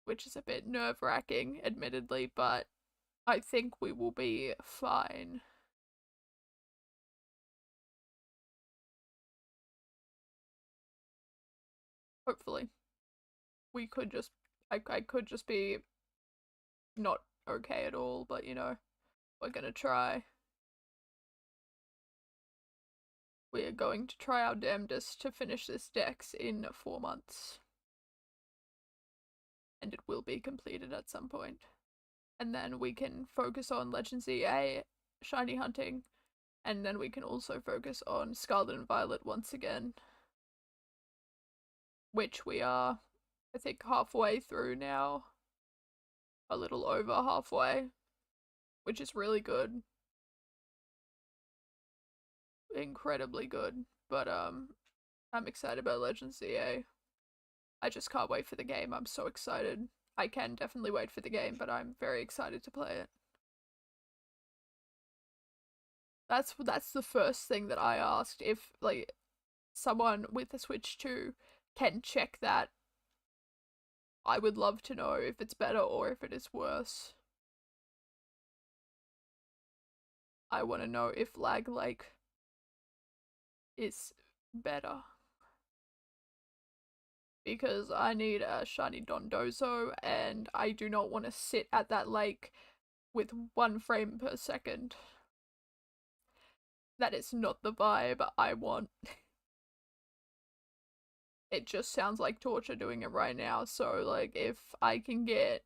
Which is a bit nerve-wracking, admittedly, but I think we will be fine. Hopefully. I could just be not okay at all, but you know, we're gonna try. We are going to try our damnedest to finish this dex in 4 months. And it will be completed at some point. And then we can focus on Legends EA, shiny hunting, and then we can also focus on Scarlet and Violet once again. Which we are, I think, halfway through now. A little over halfway. Which is really good. Incredibly good. But, I'm excited about Legends EA. I just can't wait for the game. I'm so excited. I can definitely wait for the game, but I'm very excited to play it. That's the first thing that I asked, if like someone with a Switch 2 can check that. I would love to know if it's better or if it is worse. I want to know if Lag Lake is better. Because I need a shiny Dondozo and I do not want to sit at that lake with 1 frame per second. That is not the vibe I want. It just sounds like torture doing it right now, so like if I can get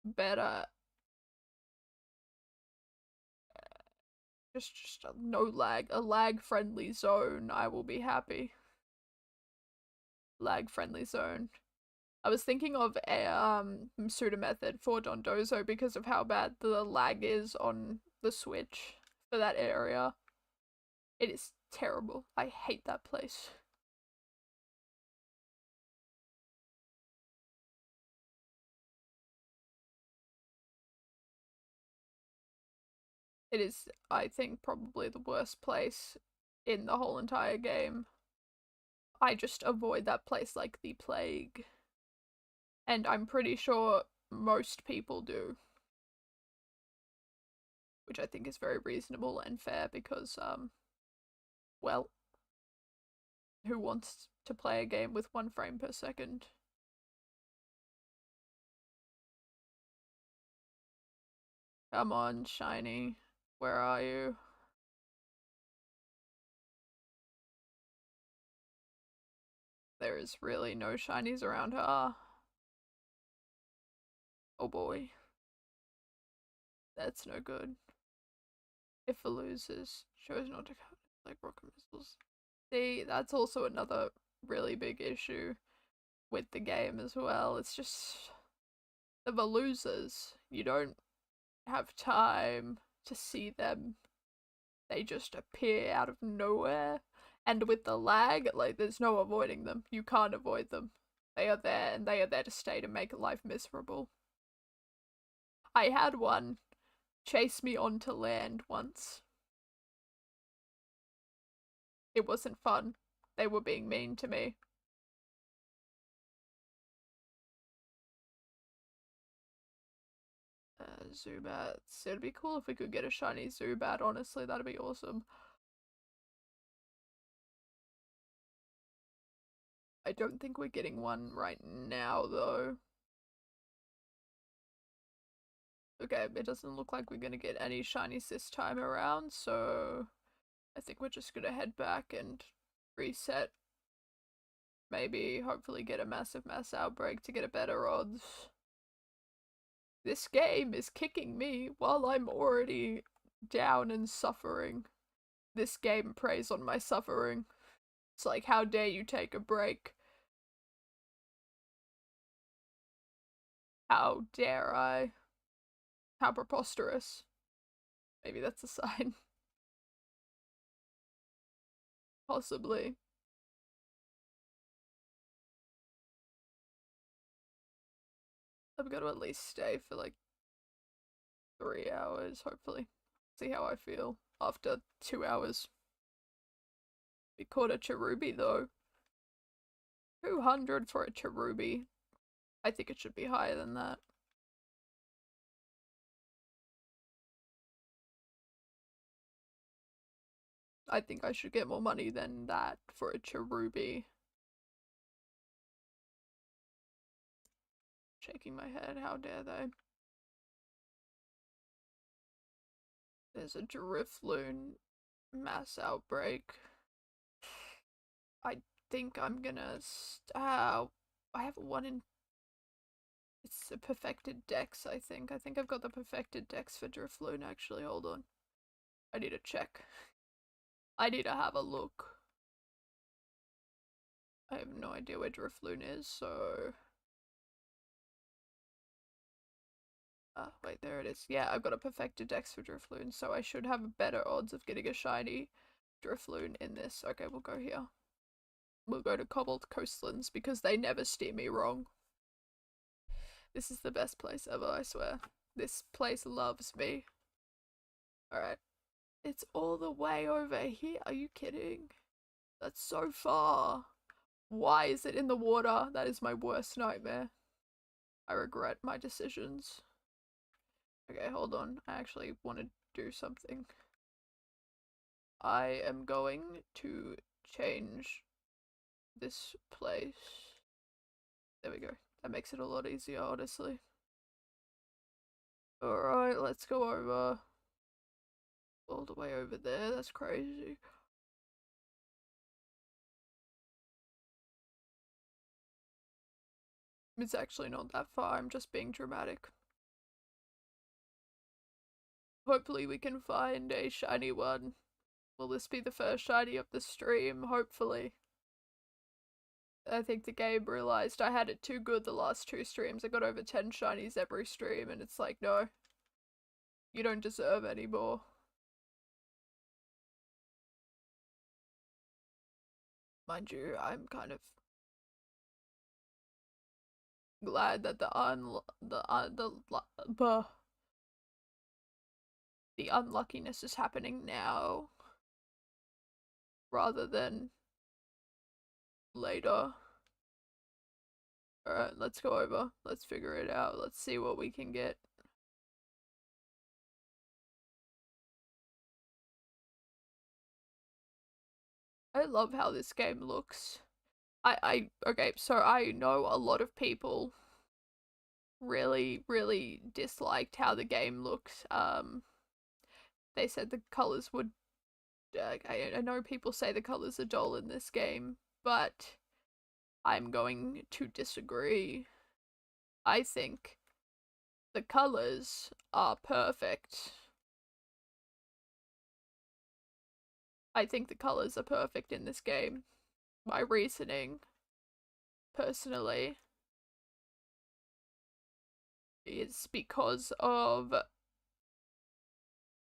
better, just no lag, a lag friendly zone, I will be happy. Lag friendly zone. I was thinking of a pseudo method for Dondozo because of how bad the lag is on the Switch for that area. It is terrible. I hate that place. It is, I think, probably the worst place in the whole entire game. I just avoid that place like the plague. And I'm pretty sure most people do. Which I think is very reasonable and fair because, well, who wants to play a game with 1 frame per second? Come on, shiny. Where are you? There is really no shinies around her. Oh boy. That's no good. If it loses, chose not to cut like rocket missiles. See, that's also another really big issue with the game as well. It's just the Veloozers. You don't have time to see them. They just appear out of nowhere. And with the lag, like, there's no avoiding them. You can't avoid them. They are there, and they are there to stay to make life miserable. I had one chase me onto land once. It wasn't fun. They were being mean to me. Zubats. It'd be cool if we could get a shiny Zubat, honestly, that'd be awesome. I don't think we're getting one right now, though. Okay, it doesn't look like we're gonna get any shinies this time around, so I think we're just gonna head back and reset. Maybe, hopefully get a massive mass outbreak to get a better odds. This game is kicking me while I'm already down and suffering. This game preys on my suffering. It's like, how dare you take a break? How dare I? How preposterous. Maybe that's a sign. Possibly. I'm gonna at least stay for like 3 hours, hopefully. See how I feel after 2 hours. We caught a Cherubi though. 200 for a Cherubi. I think it should be higher than that. I think I should get more money than that for a Cherubi. Shaking my head, how dare they? There's a Drifloon mass outbreak. I think I'm gonna I have one in, it's a perfected dex, I think. I think I've got the perfected dex for Drifloon, actually. Hold on. I need to check. I need to have a look. I have no idea where Drifloon is, so... wait, there it is. Yeah, I've got a perfected dex for Drifloon, so I should have better odds of getting a shiny Drifloon in this. Okay, we'll go here. We'll go to Cobalt Coastlands, because they never steer me wrong. This is the best place ever, I swear. This place loves me. Alright. It's all the way over here. Are you kidding? That's so far. Why is it in the water? That is my worst nightmare. I regret my decisions. Okay, hold on. I actually want to do something. I am going to change this place. There we go. That makes it a lot easier, honestly. Alright, let's go over. All the way over there, that's crazy. It's actually not that far, I'm just being dramatic. Hopefully we can find a shiny one. Will this be the first shiny of the stream? Hopefully. I think the game realized I had it too good the last 2 streams. I got over 10 shinies every stream, and it's like, no. You don't deserve any more. Mind you, I'm kind of glad that the unluckiness is happening now rather than later. Alright, let's go over. Let's figure it out. Let's see what we can get. I love how this game looks. Okay, so I know a lot of people really disliked how the game looks. They said the colors would, I know people say the colors are dull in this game, but I'm going to disagree. I think the colors are perfect. I think the colors are perfect in this game. My reasoning, personally, is because of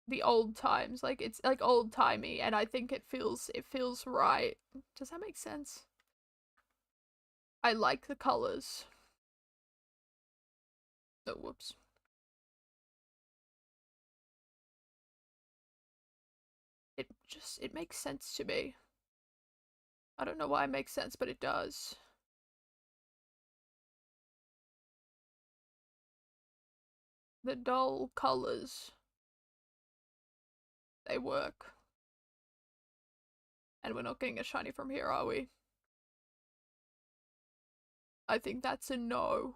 the old times. Like, it's like old-timey, and I think it feels right. Does that make sense? I like the colors. Oh, whoops. It makes sense to me. I don't know why it makes sense, but it does. The dull colors, they work. And we're not getting a shiny from here, are we? I think that's a no.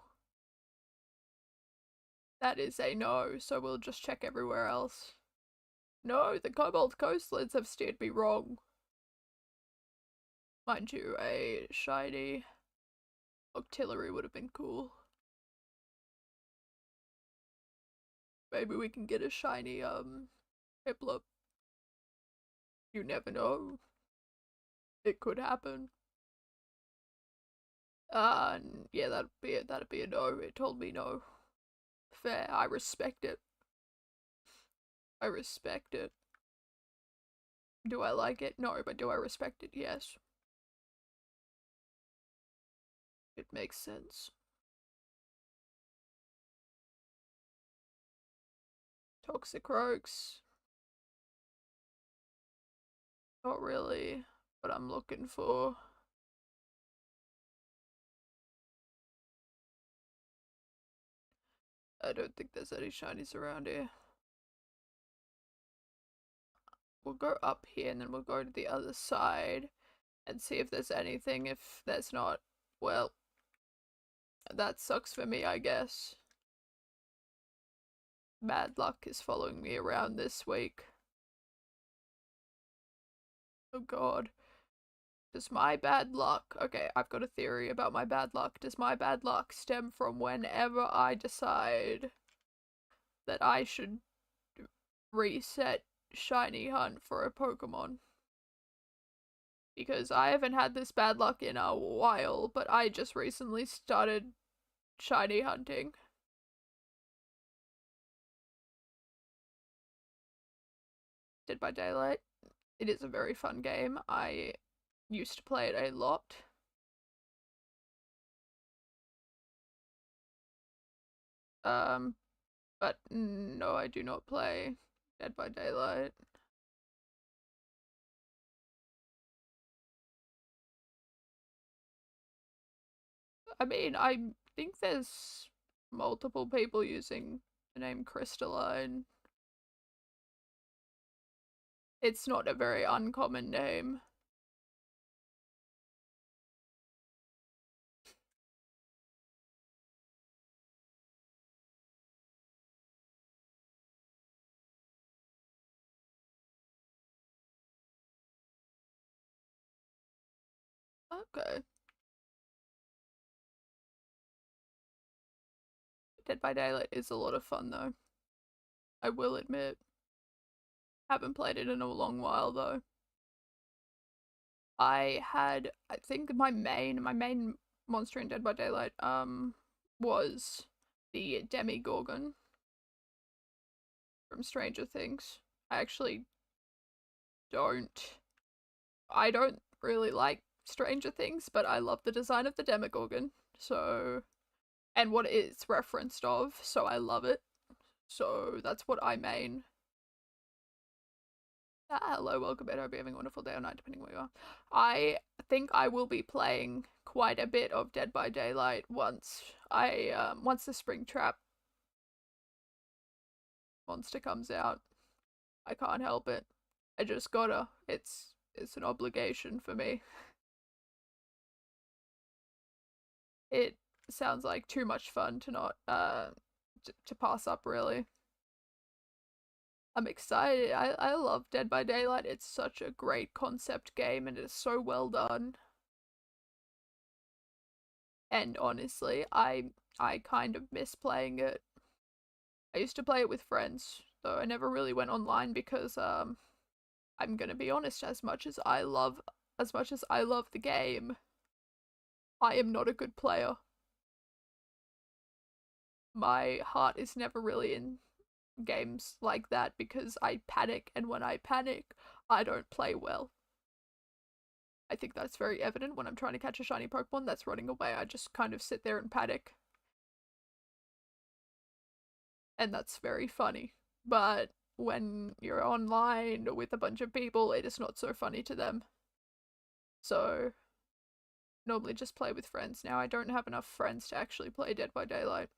That is a no, so we'll just check everywhere else. No, the Cobalt Coastlands have steered me wrong. Mind you, a shiny Octillery would have been cool. Maybe we can get a shiny, Piplup. You never know. It could happen. Yeah, that'd be a no. It told me no. Fair, I respect it. I respect it. Do I like it? No, but do I respect it? Yes. It makes sense. Toxicroaks. Not really what I'm looking for. I don't think there's any shinies around here. We'll go up here and then we'll go to the other side and see if there's anything. If there's not, well, that sucks for me, I guess. Bad luck is following me around this week. Oh god. Does my bad luck... Okay, I've got a theory about my bad luck. Does my bad luck stem from whenever I decide that I should reset Shiny Hunt for a Pokemon? Because I haven't had this bad luck in a while, but I just recently started shiny hunting. Dead by Daylight. It is a very fun game. I used to play it a lot. But no, I do not play Dead by Daylight. I mean, I think there's multiple people using the name Crystalline. It's not a very uncommon name. Okay. Dead by Daylight is a lot of fun though. I will admit. Haven't played it in a long while though. I think my main monster in Dead by Daylight was the Demigorgon from Stranger Things. I actually I don't really like Stranger Things, but I love the design of the Demigorgon. So, and what it's referenced of, so I love it. So that's what I main. Hello, welcome back. I hope you're having a wonderful day or night, depending where you are. I think I will be playing quite a bit of Dead by Daylight once once the Springtrap monster comes out. I can't help it. I just gotta. It's an obligation for me. It sounds like too much fun to not to pass up, really. I'm excited. I love Dead by Daylight. It's such a great concept game and it's so well done. And honestly, I kind of miss playing it. I used to play it with friends, though I never really went online because I'm gonna be honest, as much as I love the game, I am not a good player. My heart is never really in games like that because I panic, and when I panic, I don't play well. I think that's very evident when I'm trying to catch a shiny Pokemon that's running away. I just kind of sit there and panic. And that's very funny. But when you're online with a bunch of people, it is not so funny to them. So, normally just play with friends. Now, I don't have enough friends to actually play Dead by Daylight.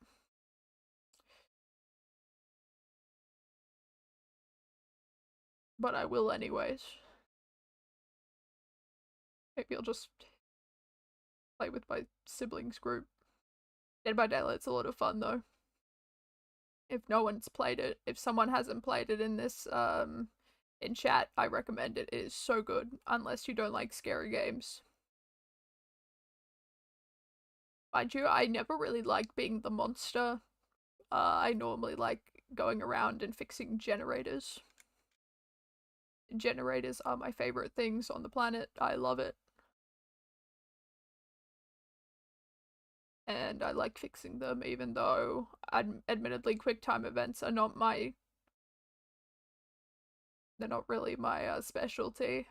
but I will anyways. Maybe I'll just play with my siblings group. Dead by Daylight's a lot of fun though. If no one's played it, if someone hasn't played it in this in chat, I recommend it. It is so good, unless you don't like scary games. Mind you, I never really like being the monster. I normally like going around and fixing generators. Generators are my favorite things on the planet. I love it. And I like fixing them, even though, admittedly, quick time events are not my... They're not really my specialty.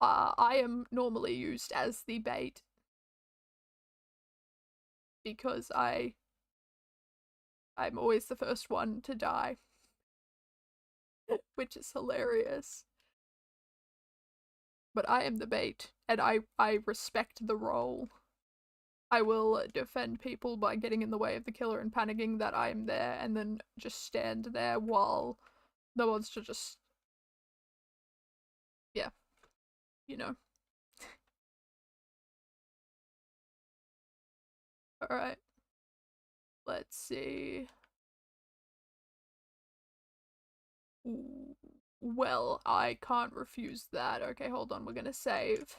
I am normally used as the bait. Because I'm always the first one to die. Which is hilarious. But I am the bait, and I respect the role. I will defend people by getting in the way of the killer and panicking that I am there, and then just stand there while the monster just... Yeah. You know. Alright. Let's see. Ooh. Well, I can't refuse that. Okay, hold on, we're gonna save.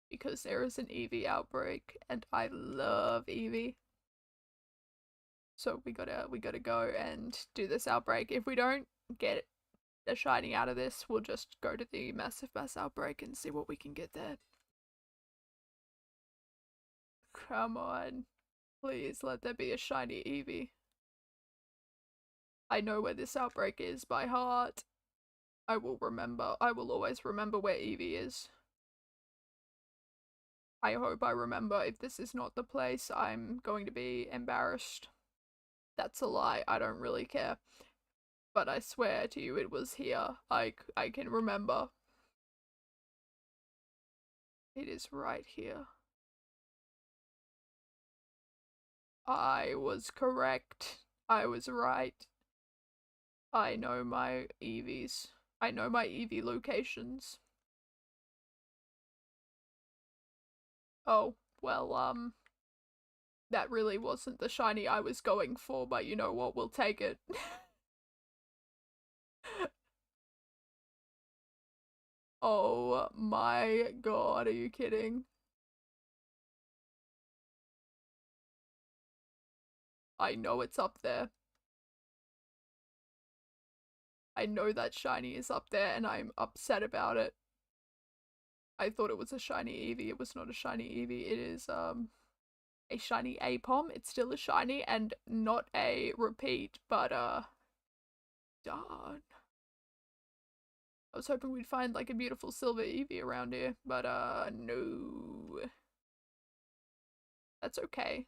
Because there is an Eevee outbreak, and I love Eevee. So we gotta go and do this outbreak. If we don't get a shiny out of this, we'll just go to the massive mass outbreak and see what we can get there. Come on. Please let there be a shiny Eevee. I know where this outbreak is by heart. I will remember. I will always remember where Eevee is. I hope I remember. If this is not the place, I'm going to be embarrassed. That's a lie. I don't really care. But I swear to you it was here. I can remember. It is right here. I was correct. I was right. I know my Eevees. I know my Eevee locations. Oh, well, that really wasn't the shiny I was going for, but you know what, we'll take it. Oh my god, are you kidding? I know it's up there. I know that shiny is up there and I'm upset about it. I thought it was a shiny Eevee. It was not a shiny Eevee. It is, a shiny Apom. It's still a shiny and not a repeat, but, darn. I was hoping we'd find, like, a beautiful silver Eevee around here, but, no. That's okay.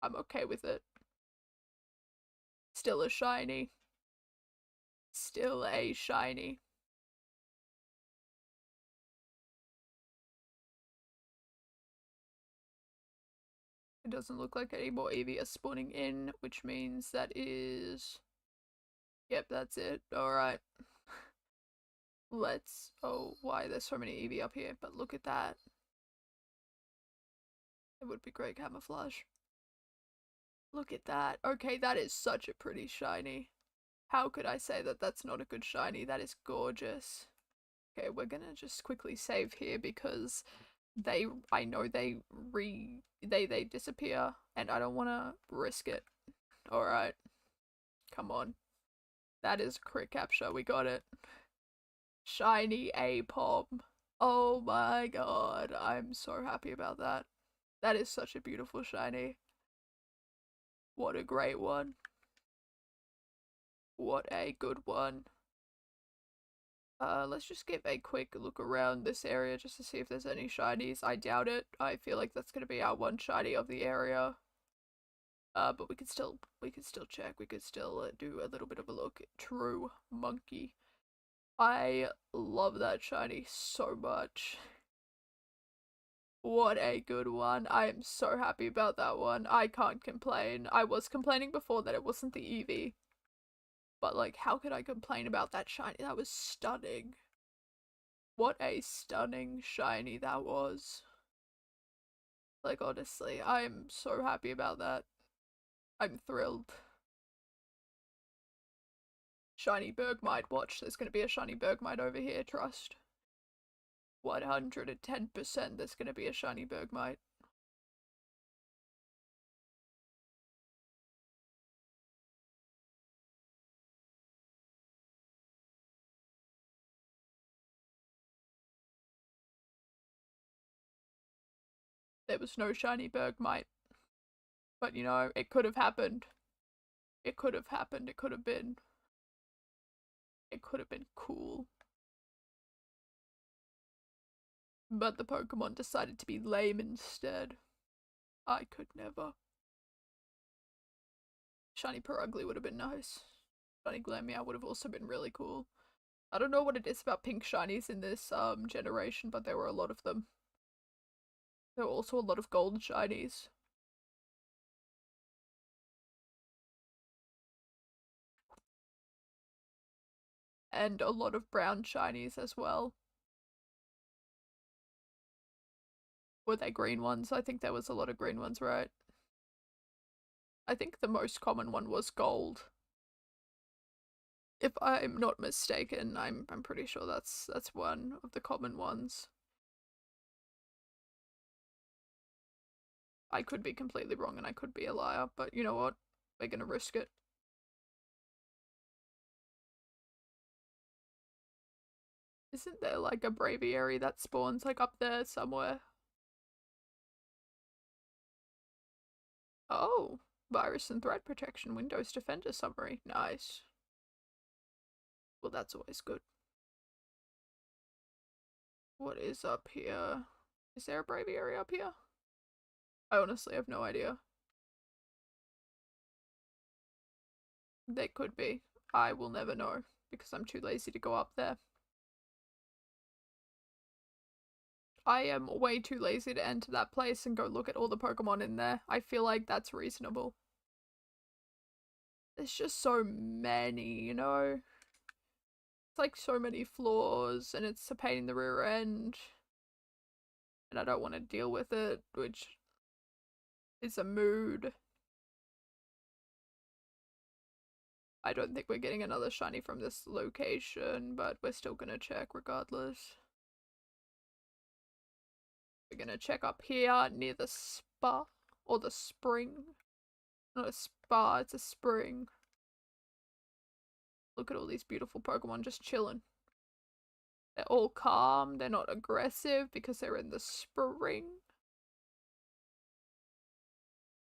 I'm okay with it. Still a shiny. Still a shiny. It doesn't look like any more Eevee are spawning in, which means that is... Yep, that's it. Alright. Let's... Oh, why there's so many Eevee up here, but look at that. It would be great camouflage. Look at that. Okay, that is such a pretty shiny. How could I say that that's not a good shiny? That is gorgeous. Okay, we're gonna just quickly save here because I know they disappear and I don't want to risk it. Alright. Come on. That is a crit capture. We got it. Shiny Apom. Oh my god. I'm so happy about that. That is such a beautiful shiny. What a great one. What a good one. Let's just give a quick look around this area just to see if there's any shinies. I doubt it. I feel like that's gonna be our one shiny of the area. But we could still check. We could still do a little bit of a look. True monkey. I love that shiny so much. What a good one. I am so happy about that one. I can't complain. I was complaining before that it wasn't the Eevee. But, like, how could I complain about that shiny? That was stunning. What a stunning shiny that was. Like, honestly, I'm so happy about that. I'm thrilled. Shiny Bergmite, watch. There's gonna be a shiny Bergmite over here, trust. 110% there's gonna be a shiny Bergmite. There was no shiny Bergmite. But, you know, it could have happened. It could have happened. It could have been. It could have been cool. But the Pokemon decided to be lame instead. I could never. Shiny Perugly would have been nice. Shiny Glameow would have also been really cool. I don't know what it is about pink shinies in this generation, but there were a lot of them. There were also a lot of gold shinies. And a lot of brown shinies as well. Were they green ones? I think there was a lot of green ones, right? I think the most common one was gold. If I'm not mistaken, I'm pretty sure that's one of the common ones. I could be completely wrong and I could be a liar, but you know what? We're gonna risk it. Isn't there like a braviary that spawns like up there somewhere? Oh, virus and threat protection, Windows Defender summary. Nice. Well, that's always good. What is up here? Is there a braviary up here? I honestly have no idea. There could be. I will never know because I'm too lazy to go up there. I am way too lazy to enter that place and go look at all the Pokemon in there. I feel like that's reasonable. There's just so many, you know? It's like so many floors and it's a pain in the rear end. And I don't want to deal with it, which is a mood. I don't think we're getting another shiny from this location, but we're still gonna check regardless. We're gonna check up here near the spa or the spring. Not a spa, it's a spring. Look at all these beautiful Pokemon just chilling. They're all calm, they're not aggressive because they're in the spring.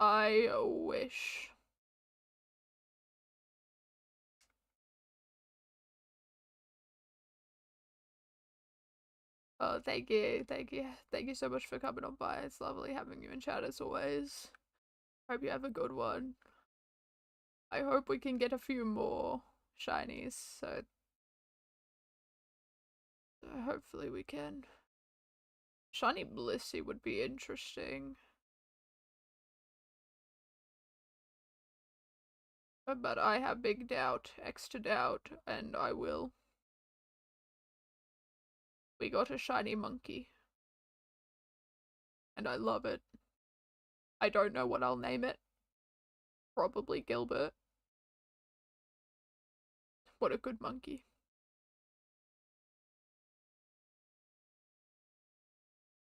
I wish. Oh, thank you, thank you. Thank you so much for coming on by. It's lovely having you in chat as always. Hope you have a good one. I hope we can get a few more shinies, so hopefully we can. Shiny Blissey would be interesting. But I have big doubt, extra doubt, and I will. We got a shiny monkey. And I love it. I don't know what I'll name it. Probably Gilbert. What a good monkey.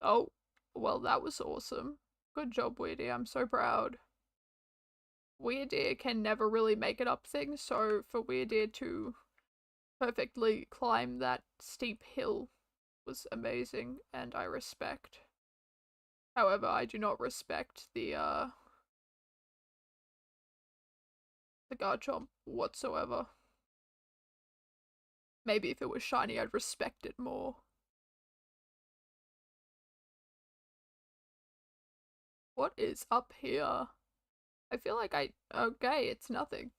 Oh, well that was awesome. Good job, Weirdy. I'm so proud. Weirdeer can never really make it up things, so for Weirdeer to perfectly climb that steep hill was amazing, and I respect. However, I do not respect the Garchomp whatsoever. Maybe if it was shiny, I'd respect it more. What is up here? I feel like okay, it's nothing.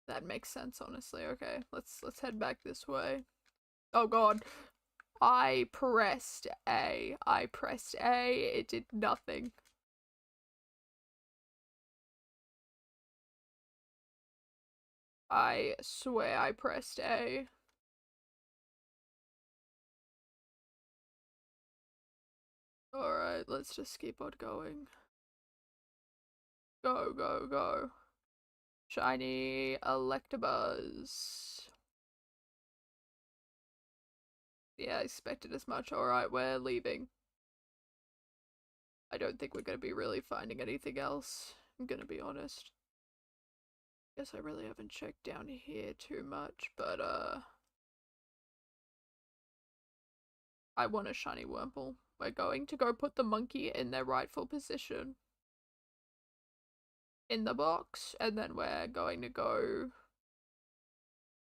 That makes sense, honestly. Okay, let's head back this way. Oh god. I pressed A. I pressed A. It did nothing. I swear I pressed A. Alright, let's just keep on going. Go, go, go. Shiny Electabuzz. Yeah, I expected as much. Alright, we're leaving. I don't think we're gonna be really finding anything else. I'm gonna be honest. Guess I really haven't checked down here too much, but I want a shiny Wurmple. We're going to go put the monkey in their rightful position in the box, and then we're going to go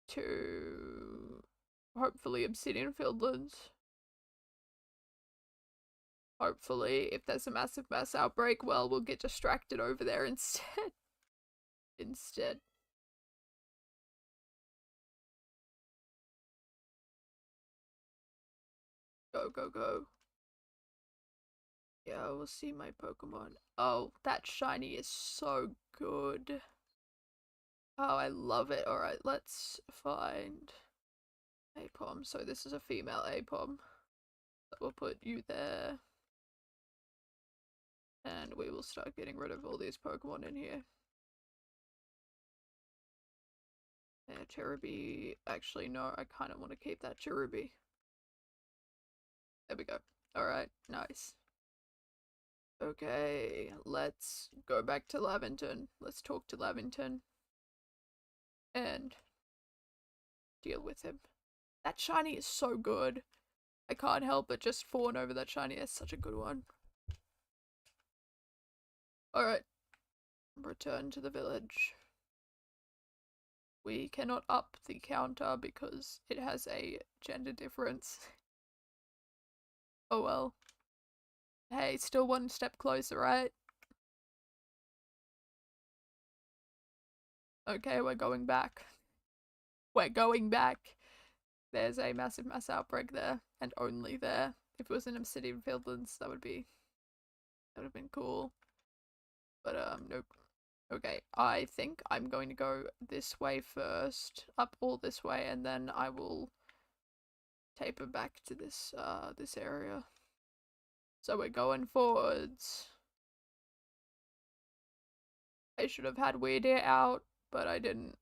to hopefully Obsidian Fieldlands. Hopefully, if there's a massive mass outbreak, well, we'll get distracted over there instead. Go, go, go. Yeah, we'll see my Pokemon. Oh, that shiny is so good. Oh, I love it. Alright, let's find Apom. So this is a female Apom. So we'll put you there. And we will start getting rid of all these Pokemon in here. Yeah, Cherubi. Actually, no, I kind of want to keep that Cherubi. There we go. Alright, nice. Okay, let's go back to Lavington. Let's talk to Lavington. And deal with him. That shiny is so good. I can't help but just fawn over that shiny. It's such a good one. Alright. Return to the village. We cannot up the counter because it has a gender difference. Oh well. Hey, still one step closer, right? Okay, we're going back. We're going back. There's a massive mass outbreak there, and only there. If it was in Obsidian Fieldlands, that would have been cool. But nope. Okay, I think I'm going to go this way first, up all this way, and then I will taper back to this this area. So we're going forwards. I should have had Weird Ear out, but I didn't.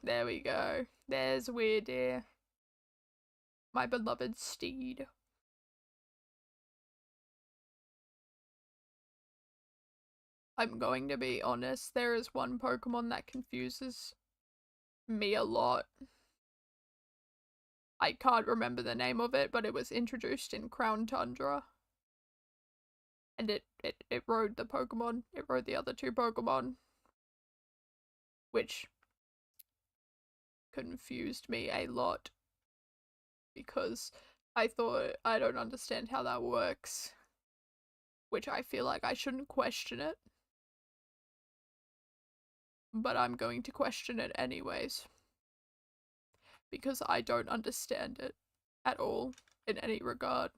There we go. There's Weird Ear. My beloved steed. I'm going to be honest, there is one Pokemon that confuses me a lot. I can't remember the name of it, but it was introduced in Crown Tundra. And it rode the Pokemon. It rode the other two Pokemon. Which confused me a lot. Because I thought, I don't understand how that works. Which I feel like I shouldn't question it. But I'm going to question it anyways. Because I don't understand it at all in any regard.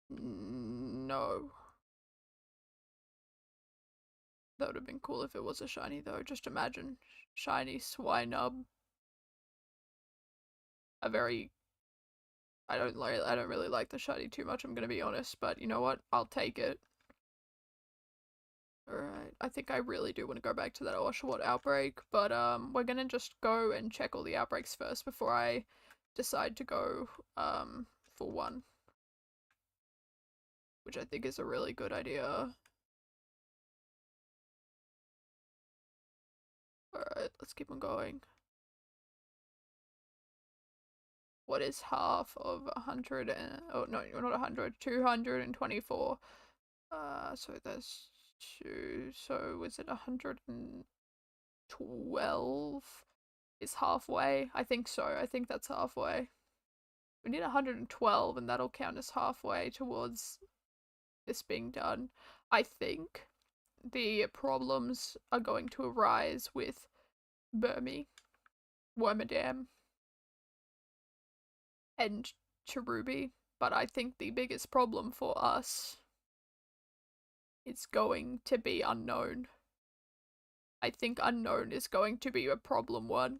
No. That would have been cool if it was a shiny though. Just imagine shiny Swinub. A very I don't really like the shiny too much, I'm gonna be honest, but you know what? I'll take it. Alright, I think I really do want to go back to that Oshawott outbreak, but we're gonna just go and check all the outbreaks first before I decide to go for one. Which I think is a really good idea. Alright, let's keep on going. What is half of 100 and, oh no, not 100, 224. So there's 2, so was it 112 is halfway? I think so, I think that's halfway. We need 112 and that'll count as halfway towards this being done. I think the problems are going to arise with Burmy. Wormadam, and Cherubi. But I think the biggest problem for us is going to be unknown. I think unknown is going to be a problem one.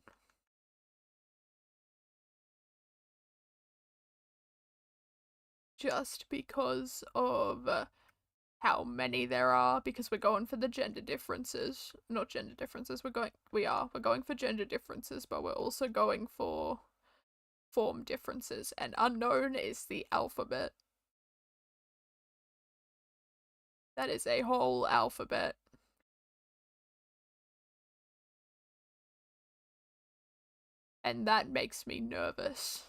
Just because of how many there are, because we're going for the gender differences. Not gender differences, we're going for gender differences, but we're also going for form differences, and unknown is the alphabet. That is a whole alphabet. And that makes me nervous.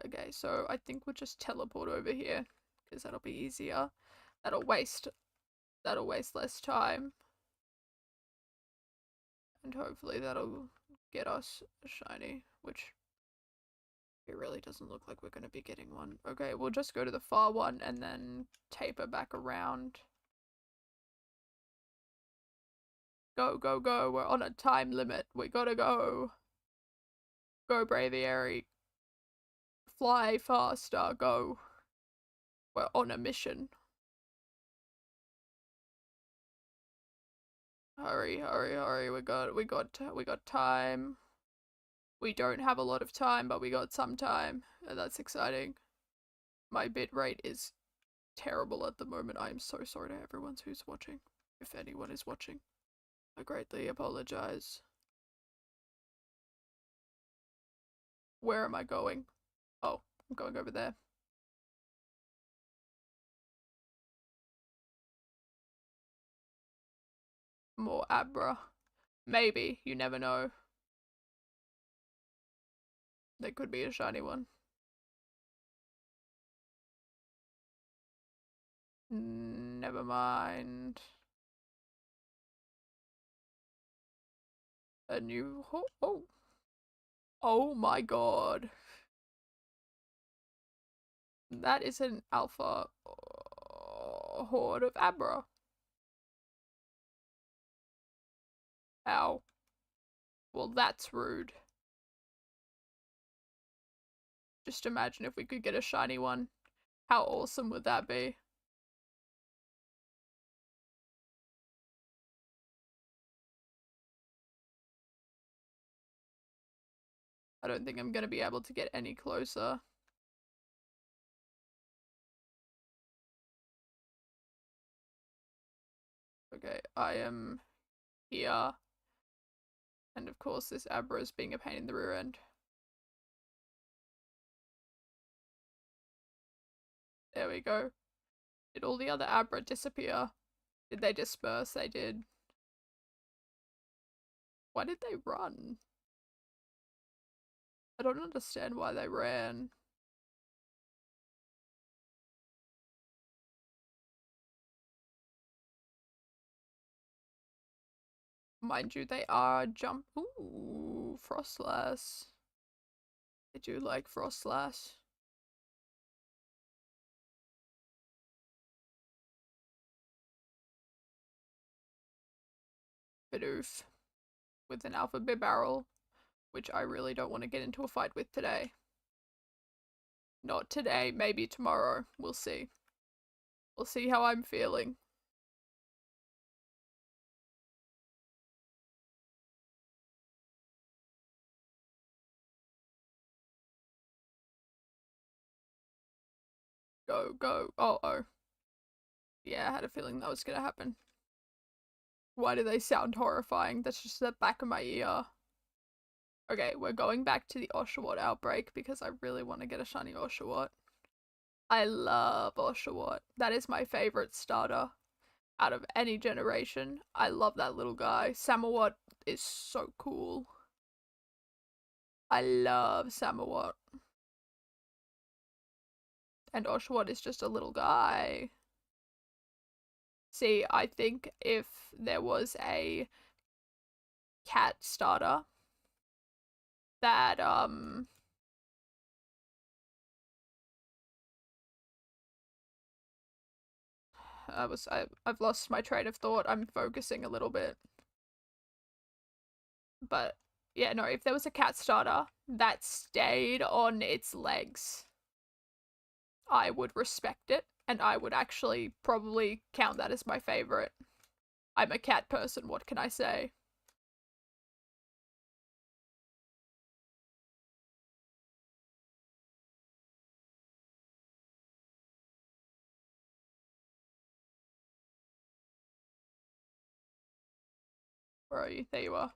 Okay, so I think we'll just teleport over here, because that'll be easier. That'll waste less time. And hopefully that'll get us a shiny, which it really doesn't look like we're going to be getting one. Okay, we'll just go to the far one and then taper back around. Go, go, go. We're on a time limit. We gotta go. Go, Braviary. Fly faster. Go. We're on a mission. Hurry, hurry, hurry. We got time. We don't have a lot of time, but we got some time. And that's exciting. My bitrate is terrible at the moment. I am so sorry to everyone who's watching. If anyone is watching. I greatly apologize. Where am I going? Oh, I'm going over there. More Abra. Maybe. You never know. There could be a shiny one. Never mind. A new oh. Oh my god. That is an alpha horde of Abra. Ow. Well, that's rude. Just imagine if we could get a shiny one. How awesome would that be? I don't think I'm gonna be able to get any closer. Okay, I am here. And of course this Abra is being a pain in the rear end. There we go. Did all the other Abra disappear? Did they disperse? They did. Why did they run? I don't understand why they ran. Mind you, they are jump. Ooh, Frostlass. I do like Frostlass. Bidoof. With an Alpha Barrel, which I really don't want to get into a fight with today. Not today, maybe tomorrow. We'll see. We'll see how I'm feeling. Go, go. Oh. Yeah, I had a feeling that was gonna happen. Why do they sound horrifying? That's just the back of my ear. Okay, we're going back to the Oshawott outbreak because I really want to get a shiny Oshawott. I love Oshawott. That is my favorite starter out of any generation. I love that little guy. Samawat is so cool. I love Samawat. And Oshawott is just a little guy. See, I think if there was a cat starter that I've lost my train of thought. I'm focusing a little bit. But yeah, no, if there was a cat starter that stayed on its legs, I would respect it, and I would actually probably count that as my favorite. I'm a cat person, what can I say? Where are you? There you are.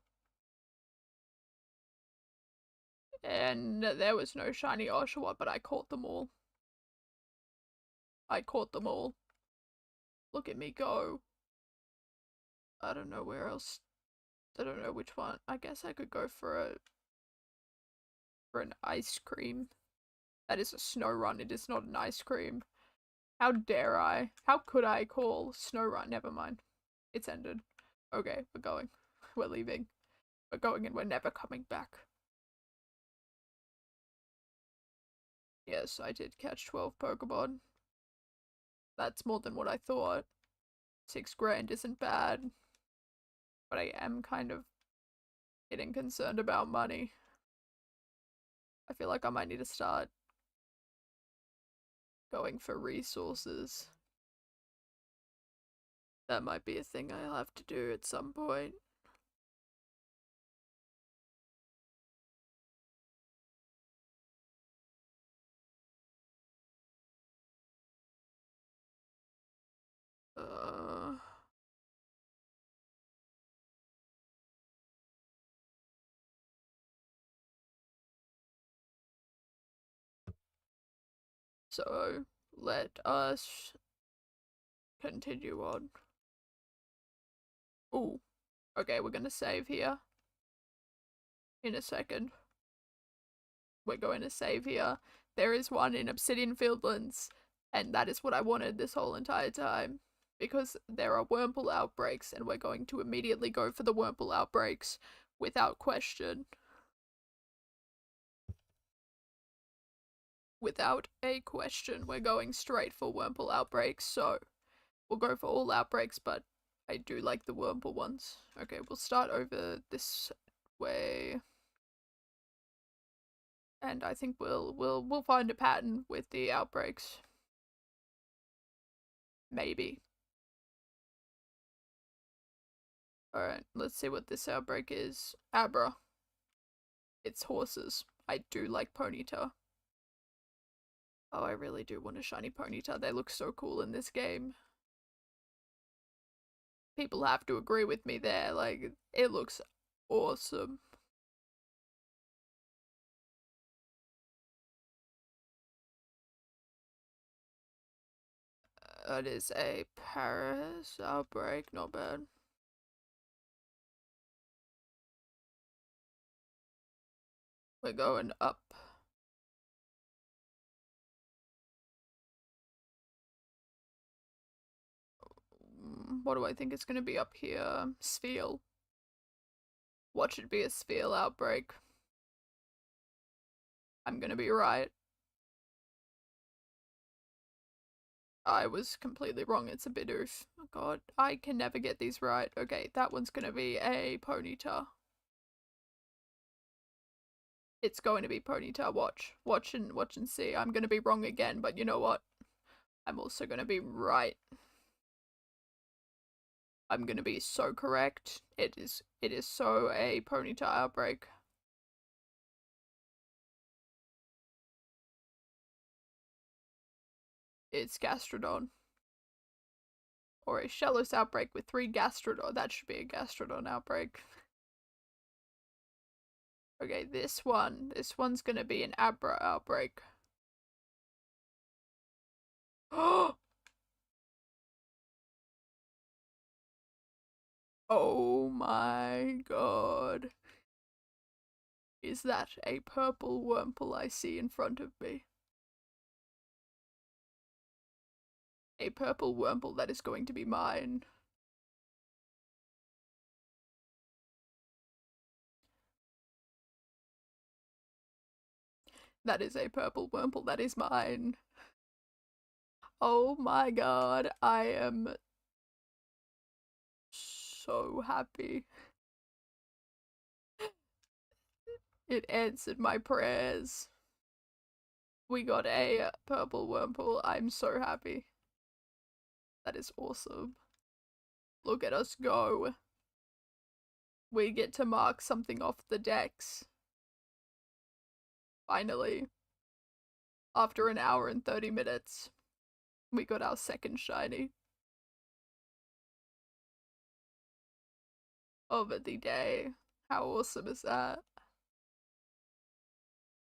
And there was no shiny Oshawott, but I caught them all. I caught them all. Look at me go. I don't know where else. I don't know which one. I guess I could go for an ice cream. That is a snow run. It is not an ice cream. How dare I? How could I call snow run? Never mind. It's ended. Okay, we're going. We're leaving. We're going and we're never coming back. Yes, I did catch 12 Pokemon. That's more than what I thought. 6 grand isn't bad. But I am kind of getting concerned about money. I feel like I might need to start going for resources. That might be a thing I'll have to do at some point. Uh, so let us continue on. Ooh, okay, we're gonna save here in a second. We're going to save here. There is one in Obsidian Fieldlands, and that is what I wanted this whole entire time. Because there are Wurmple outbreaks, and we're going to immediately go for the Wurmple outbreaks without question. Without a question, we're going straight for Wurmple outbreaks, so we'll go for all outbreaks, but I do like the Wurmple ones. Okay, we'll start over this way. And I think we'll find a pattern with the outbreaks. Maybe. Alright, let's see what this outbreak is. Abra. It's horses. I do like Ponyta. Oh, I really do want a shiny Ponyta. They look so cool in this game. People have to agree with me there. Like, it looks awesome. It is a Paris outbreak. Not bad. We're going up. What do I think it's going to be up here? Sphere. What should be a Sphere outbreak? I'm going to be right. I was completely wrong. It's a Bidoof. Oh god, I can never get these right. Okay, that one's going to be a Ponyta. It's going to be Ponyta. Watch and see. I'm going to be wrong again, but you know what? I'm also going to be right. I'm going to be so correct. It is so a Ponyta outbreak. It's Gastrodon. Or a Shellos outbreak with 3 Gastrodon. That should be a Gastrodon outbreak. Okay, this one's going to be an Abra outbreak. Oh my god. Is that a purple Wurmple I see in front of me? A purple Wurmple that is going to be mine. That is a purple Wurmple that is mine. Oh my god, I am so happy. It answered my prayers. We got a purple Wurmple. I'm so happy. That is awesome. Look at us go. We get to mark something off the decks. Finally. After an hour and 30 minutes, we got our second shiny of the day. How awesome is that?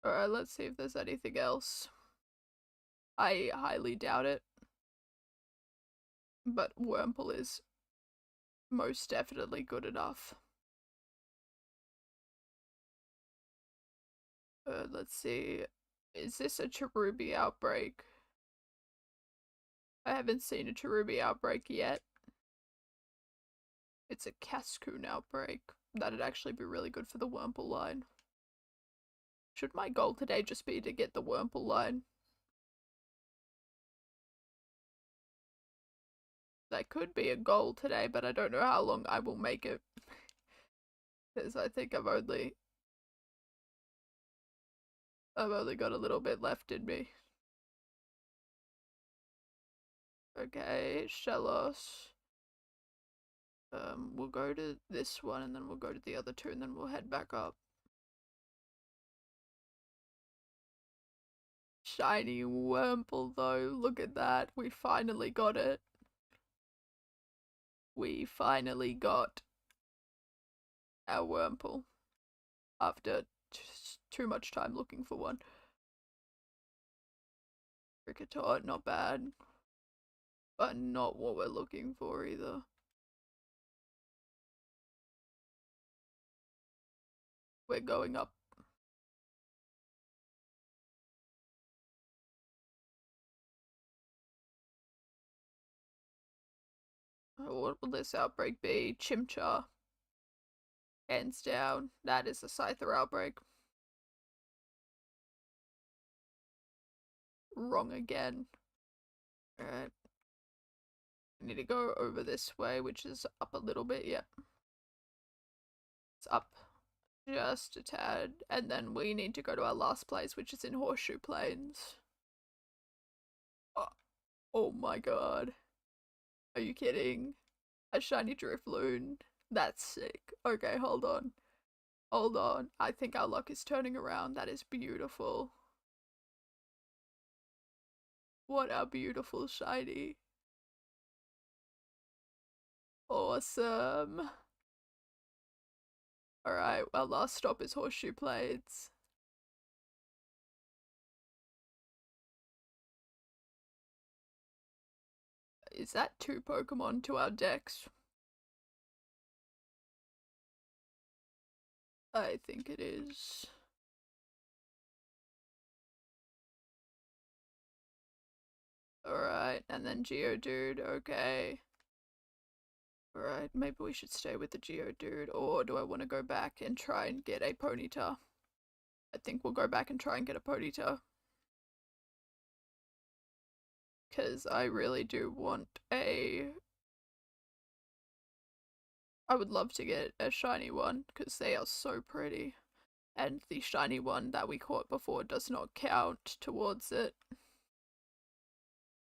Alright, let's see if there's anything else. I highly doubt it. But Wurmple is most definitely good enough. Let's see. Is this a Cherubi outbreak? I haven't seen a Cherubi outbreak yet. It's a Cascoon outbreak. That'd actually be really good for the Wurmple line. Should my goal today just be to get the Wurmple line? That could be a goal today, but I don't know how long I will make it. Because I think I've only got a little bit left in me. Okay, Shellos. We'll go to this one and then we'll go to the other two and then we'll head back up. Shiny Wurmple though, look at that. We finally got it. We finally got our Wurmple. After too much time looking for one. Kricketot, not bad. But not what we're looking for either. We're going up. What will this outbreak be? Chimchar. Hands down. That is a Scyther outbreak. Wrong again. Alright. I need to go over this way, which is up a little bit, yep. It's up just a tad. And then we need to go to our last place, which is in Horseshoe Plains. Oh my god. Are you kidding? A shiny Drifloon. That's sick. Okay, hold on. Hold on. I think our luck is turning around. That is beautiful. What a beautiful shiny. Awesome. Alright, our last stop is Horseshoe Plains. Is that 2 Pokemon to our decks? I think it is. Alright, and then Geodude, okay. Alright, maybe we should stay with the Geodude, or do I want to go back and try and get a Ponyta? I think we'll go back and try and get a Ponyta. Because I really do want a... I would love to get a shiny one, because they are so pretty. And the shiny one that we caught before does not count towards it.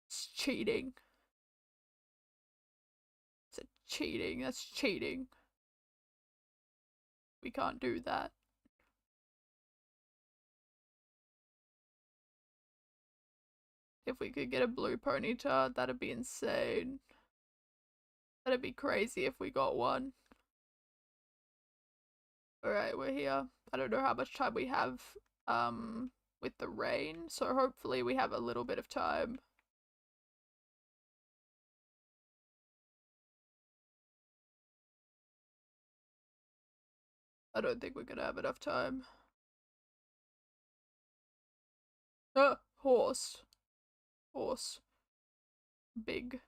It's cheating. It's cheating, that's cheating. We can't do that. If we could get a blue Ponyta, that'd be insane. That'd be crazy if we got one. Alright, we're here. I don't know how much time we have with the rain, so hopefully we have a little bit of time. I don't think we're gonna have enough time. Horse. Horse. Big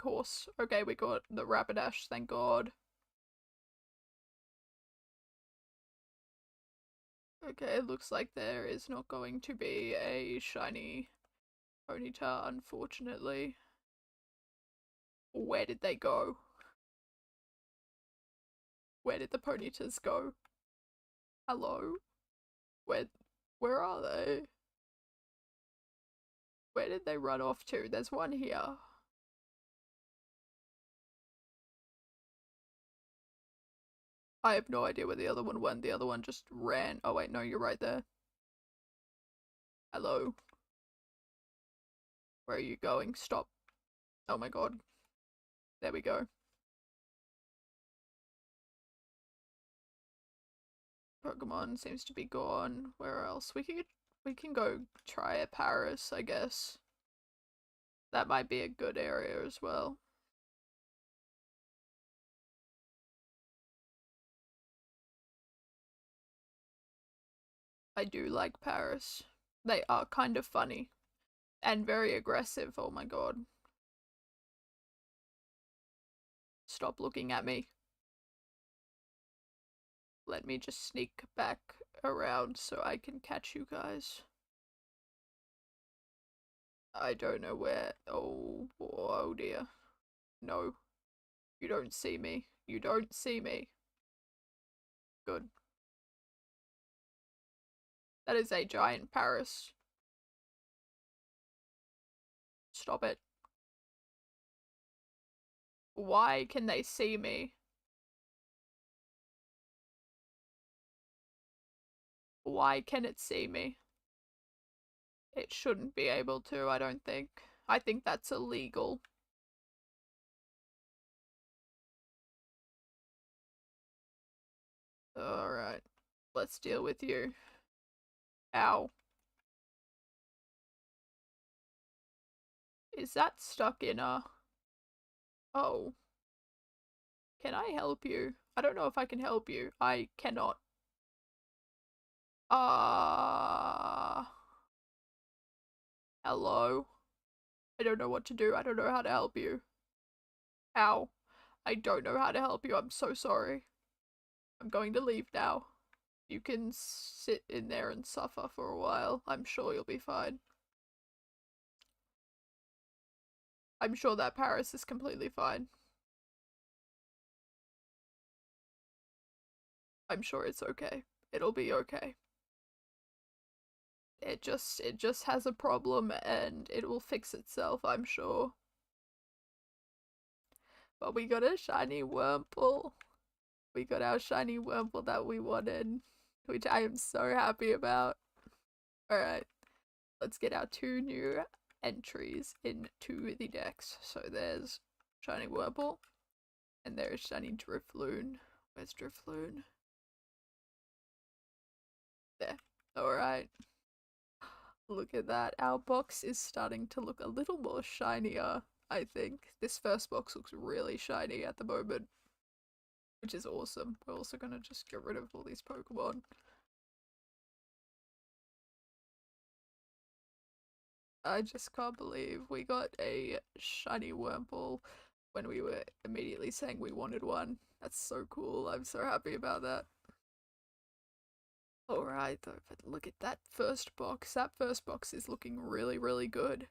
horse. Okay, we got the Rapidash, thank god. Okay, it looks like there is not going to be a shiny Ponyta, unfortunately. Where did they go? Where did the Ponytas go? Hello? Where, where are they? Where did they run off to? There's one here. I have no idea where the other one went. The other one just ran. Oh wait, no, you're right there. Hello. Where are you going? Stop. Oh my god. There we go. Pokemon seems to be gone. Where else? We can go try a Paris, I guess. That might be a good area as well. I do like Paris. They are kind of funny. And very aggressive, oh my god. Stop looking at me. Let me just sneak back around so I can catch you guys. I don't know where. Oh, oh dear. No. You don't see me. You don't see me. Good. That is a giant Paris. Stop it. Why can they see me? Why can it see me? It shouldn't be able to, I don't think. I think that's illegal. Alright. Let's deal with you. Ow. Is that stuck in a... Oh. Can I help you? I don't know if I can help you. I cannot. Hello? I don't know what to do. I don't know how to help you. Ow. I don't know how to help you. I'm so sorry. I'm going to leave now. You can sit in there and suffer for a while. I'm sure you'll be fine. I'm sure that Paris is completely fine. I'm sure it's okay. It'll be okay. It just has a problem and it will fix itself, I'm sure. But we got a shiny Wurmple. We got our shiny Wurmple that we wanted, which I am so happy about. Alright, let's get our 2 new entries into the decks. So there's shiny Wurmple, and there's shiny Drifloon. Where's Drifloon? There. Alright. Look at that. Our box is starting to look a little more shinier, I think. This first box looks really shiny at the moment, which is awesome. We're also gonna just get rid of all these Pokemon. I just can't believe we got a shiny Wurmple when we were immediately saying we wanted one. That's so cool. I'm so happy about that. Alright though, but look at that first box. That first box is looking really, really good.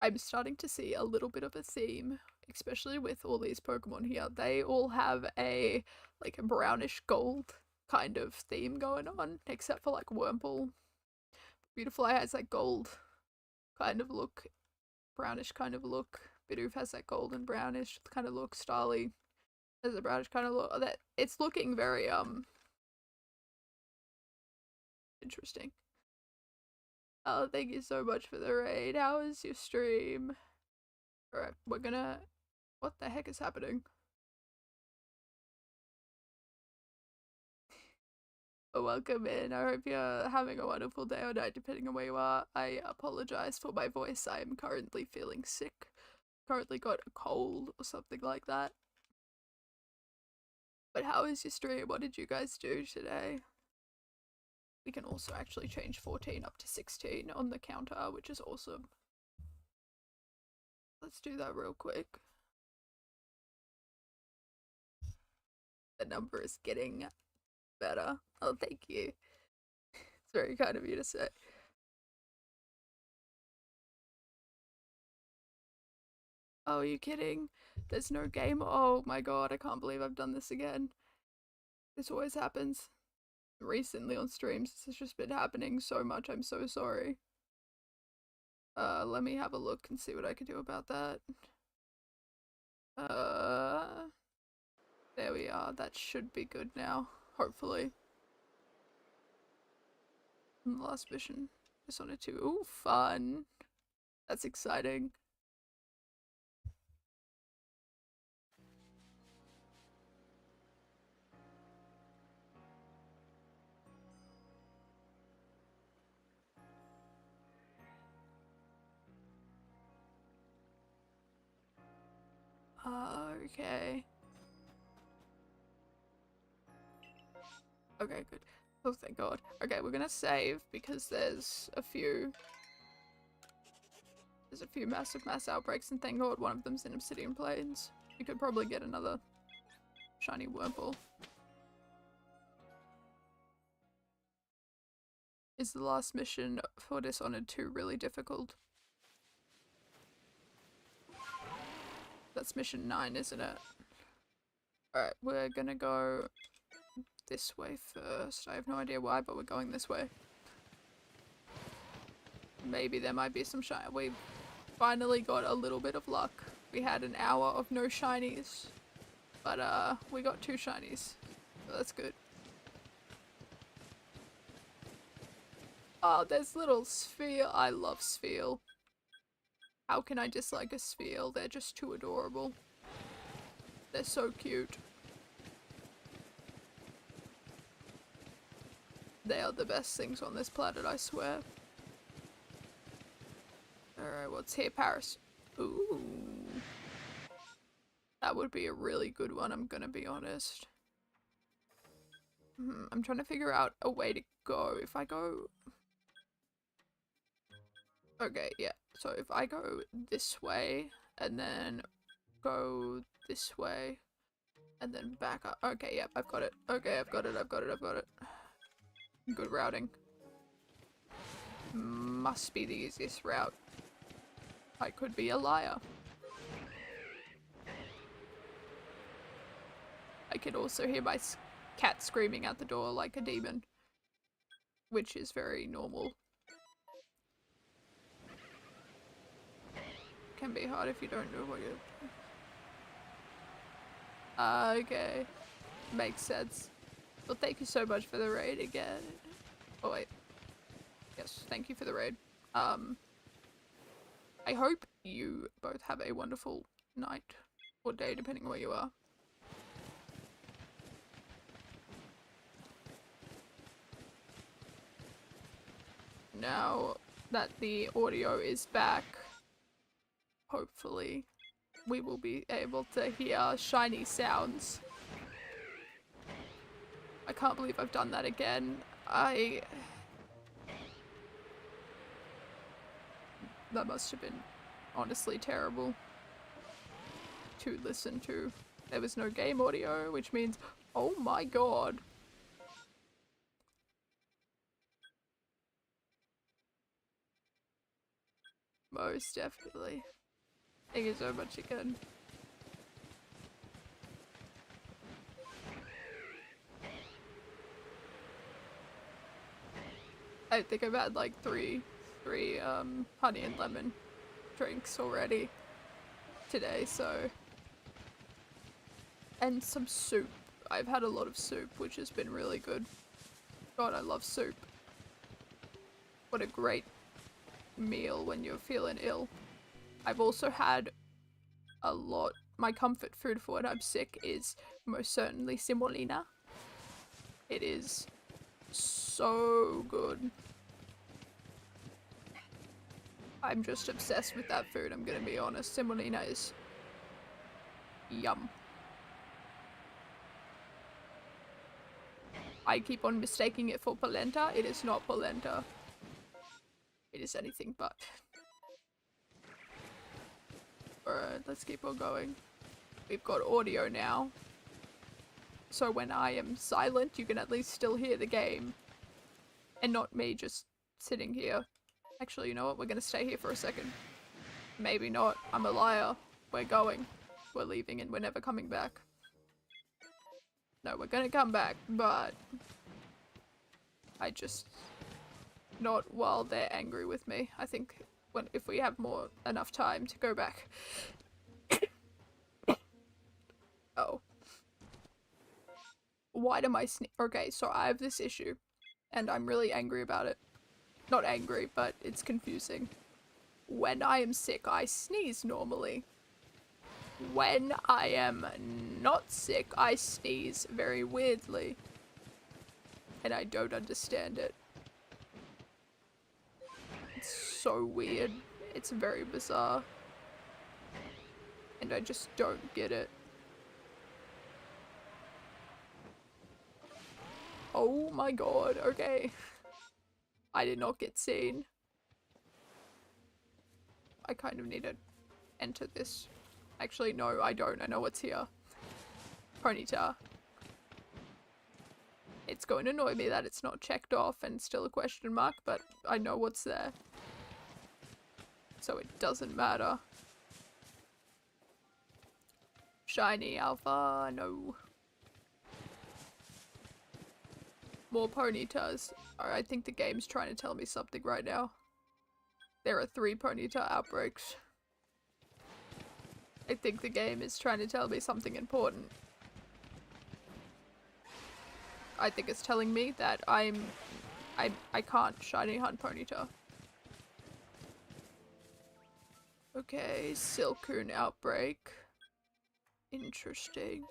I'm starting to see a little bit of a theme, especially with all these Pokemon here. They all have a like a brownish gold kind of theme going on, except for like Wurmple. Beautifly has that gold kind of look, brownish kind of look. Bidoof has that gold and brownish kind of look. Starly has a brownish kind of look. That it's looking very interesting. Oh, thank you so much for the raid. How is your stream? Alright, we're gonna... What the heck is happening? Welcome in. I hope you're having a wonderful day or night, depending on where you are. I apologize for my voice. I am currently feeling sick. Currently got a cold or something like that. But how is your stream? What did you guys do today? We can also actually change 14 up to 16 on the counter, which is awesome. Let's do that real quick. The number is getting better. Oh, thank you. It's very kind of you to say. Oh, are you kidding? There's no game. Oh my god, I can't believe I've done this again. This always happens. recently on streams. This has just been happening so much. I'm so sorry. Let me have a look and see what I can do about that. There we are. That should be good now, hopefully. Last mission. Dishonored 2. Ooh, fun. That's exciting. Okay. Okay, good. Oh, thank God. Okay, we're gonna save because there's a few mass outbreaks, and thank God one of them's in Obsidian Plains. You could probably get another shiny Wurmple. Is the last mission for Dishonored 2 really difficult? That's mission 9, isn't it? Alright, we're gonna go this way first. I have no idea why, but we're going this way. Maybe there might be some shiny. We finally got a little bit of luck. We had an hour of no shinies, but we got 2 shinies, so that's good. Oh, there's little Sphere. I love Sphere. How can I dislike a Sphere? They're just too adorable. They're so cute. They are the best things on this planet, I swear. Alright, what's here? Paris. Ooh. That would be a really good one, I'm gonna be honest. I'm trying to figure out a way to go. If I go... Okay, yeah. So if I go this way, and then go this way, and then back up. Okay, yep, I've got it. Okay, I've got it. Good routing. Must be the easiest route. I could be a liar. I can also hear my cat screaming out the door like a demon, which is very normal. Can be hard if you don't know what you're doing. Okay. Makes sense. Well, thank you so much for the raid again. Oh wait. Yes, thank you for the raid. I hope you both have a wonderful night or day, depending on where you are. Now that the audio is back, hopefully we will be able to hear shiny sounds. I can't believe I've done that again. That must have been honestly terrible to listen to. There was no game audio, which means, oh my God. Most definitely. Thank you so much again. I think I've had like three honey and lemon drinks already today, so. And some soup. I've had a lot of soup, which has been really good. God, I love soup. What a great meal when you're feeling ill. I've also had a lot. My comfort food for when I'm sick is most certainly semolina. It is so good. I'm just obsessed with that food, I'm gonna be honest. Semolina is yum. I keep on mistaking it for polenta. It is not polenta. It is anything but. Alright, let's keep on going. We've got audio now. So when I am silent, you can at least still hear the game. And not me just sitting here. Actually, you know what? We're gonna stay here for a second. Maybe not. I'm a liar. We're going. We're leaving and we're never coming back. No, we're gonna come back, but I just... Not while they're angry with me. I think if we have enough time to go back. Oh. Why do my okay, so I have this issue. And I'm really angry about it. Not angry, but it's confusing. When I am sick, I sneeze normally. When I am not sick, I sneeze very weirdly. And I don't understand it. It's so weird. It's very bizarre. And I just don't get it. Oh my god, okay. I did not get seen. I kind of need to enter this. Actually, no, I don't. I know what's here. Ponyta. It's going to annoy me that it's not checked off and still a question mark, but I know what's there. So it doesn't matter. Shiny Alpha, no. More Ponytas. I think the game's trying to tell me something right now. There are 3 Ponyta outbreaks. I think the game is trying to tell me something important. I think it's telling me that I can't shiny hunt Ponyta. Okay, Silcoon outbreak. Interesting.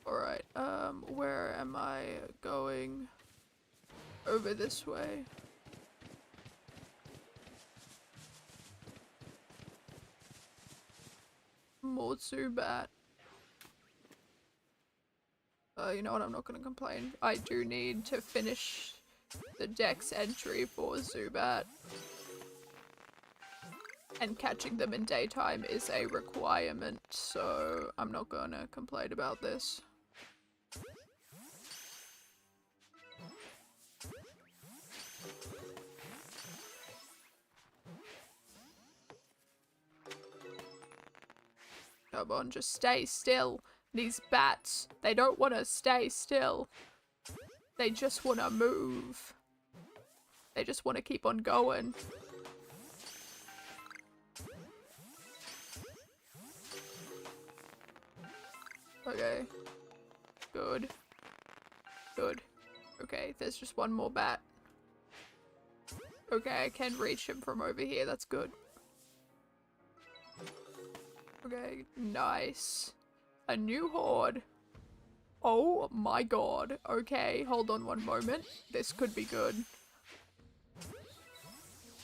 Alright, where am I going? Over this way. More Zubat. You know what, I'm not gonna complain. I do need to finish the Dex entry for Zubat. And catching them in daytime is a requirement, so I'm not gonna complain about this. Come on, just stay still. These bats, they don't want to stay still. They just want to move. They just want to keep on going. Okay. Good. Good. Okay, there's just one more bat. Okay, I can reach him from over here, that's good. Okay, nice. A new horde. Oh my god. Okay, hold on one moment. This could be good.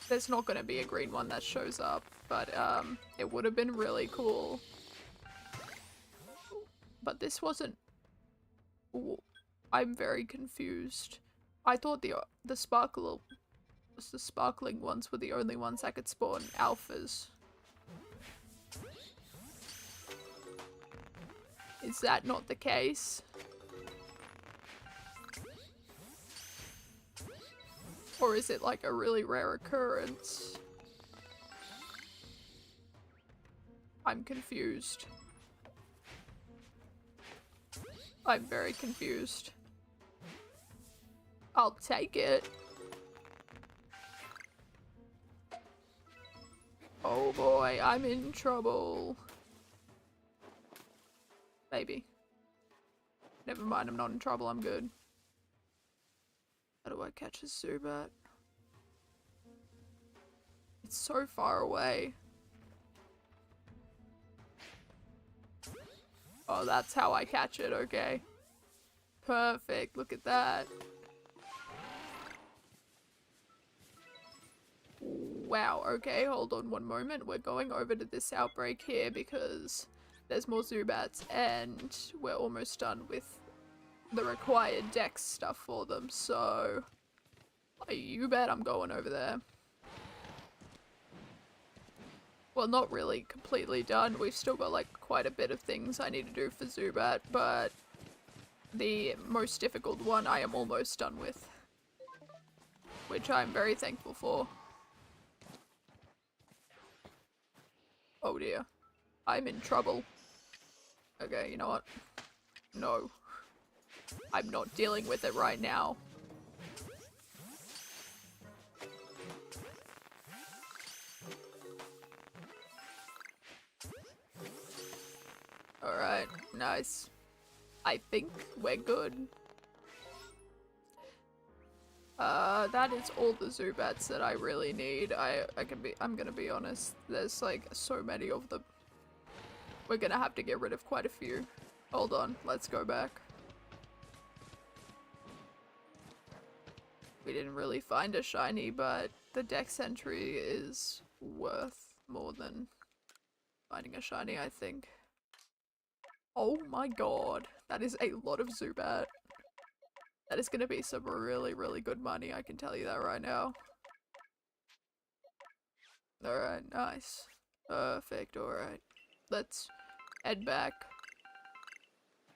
There's not gonna be a green one that shows up, but it would have been really cool. But this wasn't... Ooh, I'm very confused. I thought the sparkling ones were the only ones that could spawn alphas. Is that not the case? Or is it like a really rare occurrence? I'm confused. I'm very confused. I'll take it. Oh boy, I'm in trouble. Maybe. Never mind, I'm not in trouble, I'm good. How do I catch a Zubat? It's so far away. Oh, that's how I catch it, okay. Perfect, look at that. Wow, okay, hold on one moment. We're going over to this outbreak here because there's more Zubats and we're almost done with the required Dex stuff for them, so you bet I'm going over there. Well, not really completely done. We've still got like quite a bit of things I need to do for Zubat, but the most difficult one I am almost done with, which I'm very thankful for. Oh dear. I'm in trouble. Okay, you know what? No. I'm not dealing with it right now. Alright, nice. I think we're good. That is all the Zubats that I really need. I'm gonna be honest. There's like so many of them. We're gonna have to get rid of quite a few. Hold on, let's go back. We didn't really find a shiny, but the Dex entry is worth more than finding a shiny, I think. Oh my god, that is a lot of Zubat. That is gonna be some really, really good money, I can tell you that right now. Alright, nice. Perfect, alright. Let's head back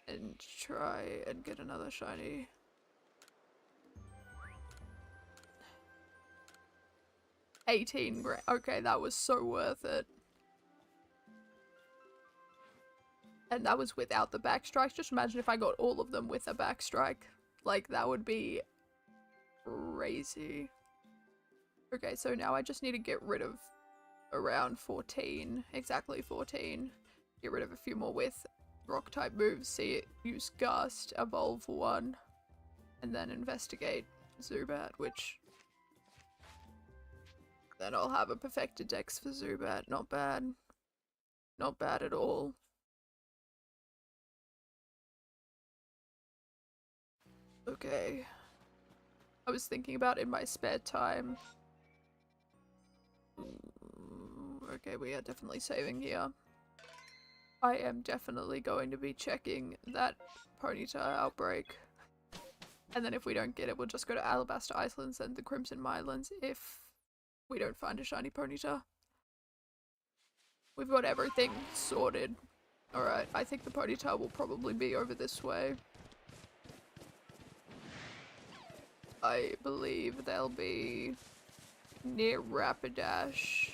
and try and get another shiny. $18 grand. Okay, that was so worth it. And that was without the backstrike. Just imagine if I got all of them with a backstrike. Like, that would be crazy. Okay, so now I just need to get rid of around 14. Exactly 14. Get rid of a few more with rock type moves. See it, use Gust, evolve one, and then investigate Zubat, which then I'll have a perfected dex for Zubat. Not bad. Not bad at all. Okay. I was thinking about in my spare time. Okay, we are definitely saving here. I am definitely going to be checking that Ponyta outbreak. And then if we don't get it, we'll just go to Alabaster Islands and the Crimson Islands if we don't find a shiny Ponyta. We've got everything sorted. Alright, I think the Ponyta will probably be over this way. I believe they'll be near Rapidash.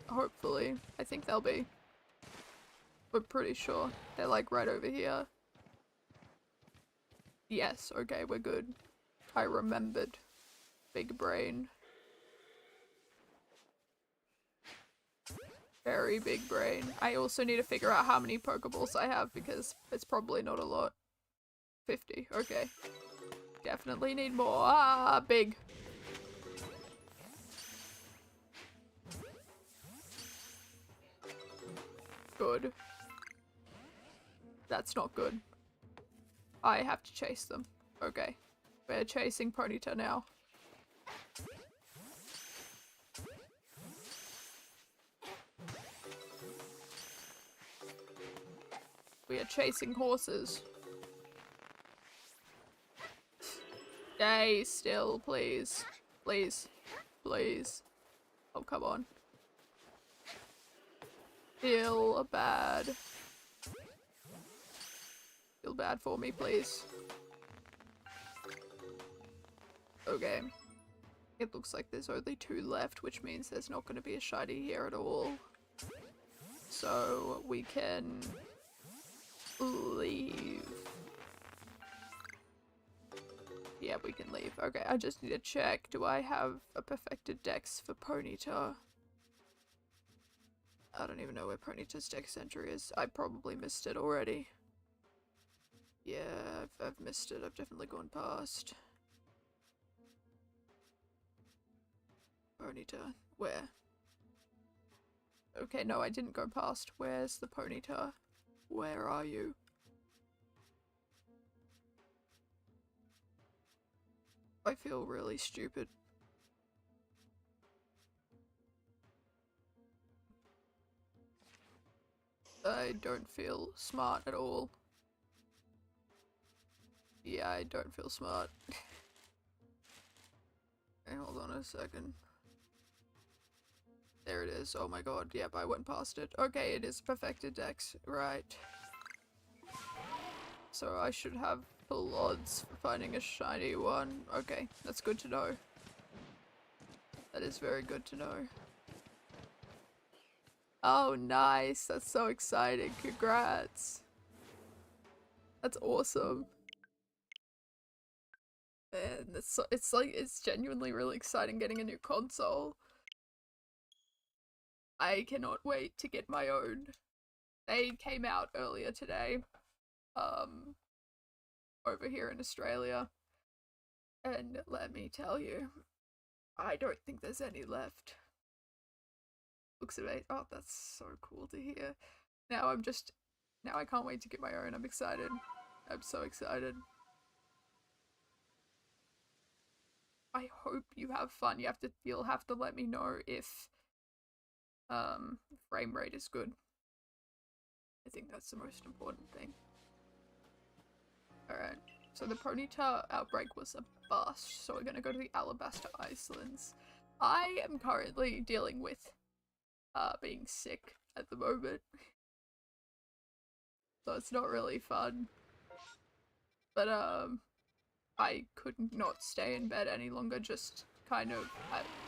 Hopefully. I think they'll be. We're pretty sure. They're like right over here. Yes, okay, we're good. I remembered. Big brain. Very big brain. I also need to figure out how many Pokeballs I have because it's probably not a lot. 50, okay. Definitely need more. Ah, big. Good. That's not good. I have to chase them. Okay. We're chasing Ponyta now. We are chasing horses. Stay still, please. Please. Please. Oh, come on. Feel bad. Feel bad for me, please. Okay. It looks like there's only 2 left, which means there's not going to be a shiny here at all. So we can leave. Yeah, we can leave. Okay, I just need to check. Do I have a perfected dex for Ponyta? I don't even know where Ponyta's dex entry is. I probably missed it already. Yeah, I've missed it. I've definitely gone past. Ponyta. Where? Okay, no, I didn't go past. Where's the Ponyta? Where are you? I feel really stupid. I don't feel smart at all. Yeah, I don't feel smart. Okay, hold on a second. There it is. Oh my god. Yep, I went past it. Okay, it is perfected dex. Right. So I should have full odds for finding a shiny one. Okay, that's good to know. That is very good to know. Oh, nice. That's so exciting. Congrats. That's awesome. And it's genuinely really exciting getting a new console. I cannot wait to get my own. They came out earlier today, over here in Australia. And let me tell you, I don't think there's any left. Looks amazing. Oh, that's so cool to hear. Now I can't wait to get my own. I'm excited. I'm so excited. I hope you have fun. You'll have to let me know if frame rate is good. I think that's the most important thing. Alright, so the Ponyta outbreak was a bust, so we're gonna go to the Alabaster Islands. I am currently dealing with being sick at the moment, so it's not really fun. But I could not stay in bed any longer, just kind of...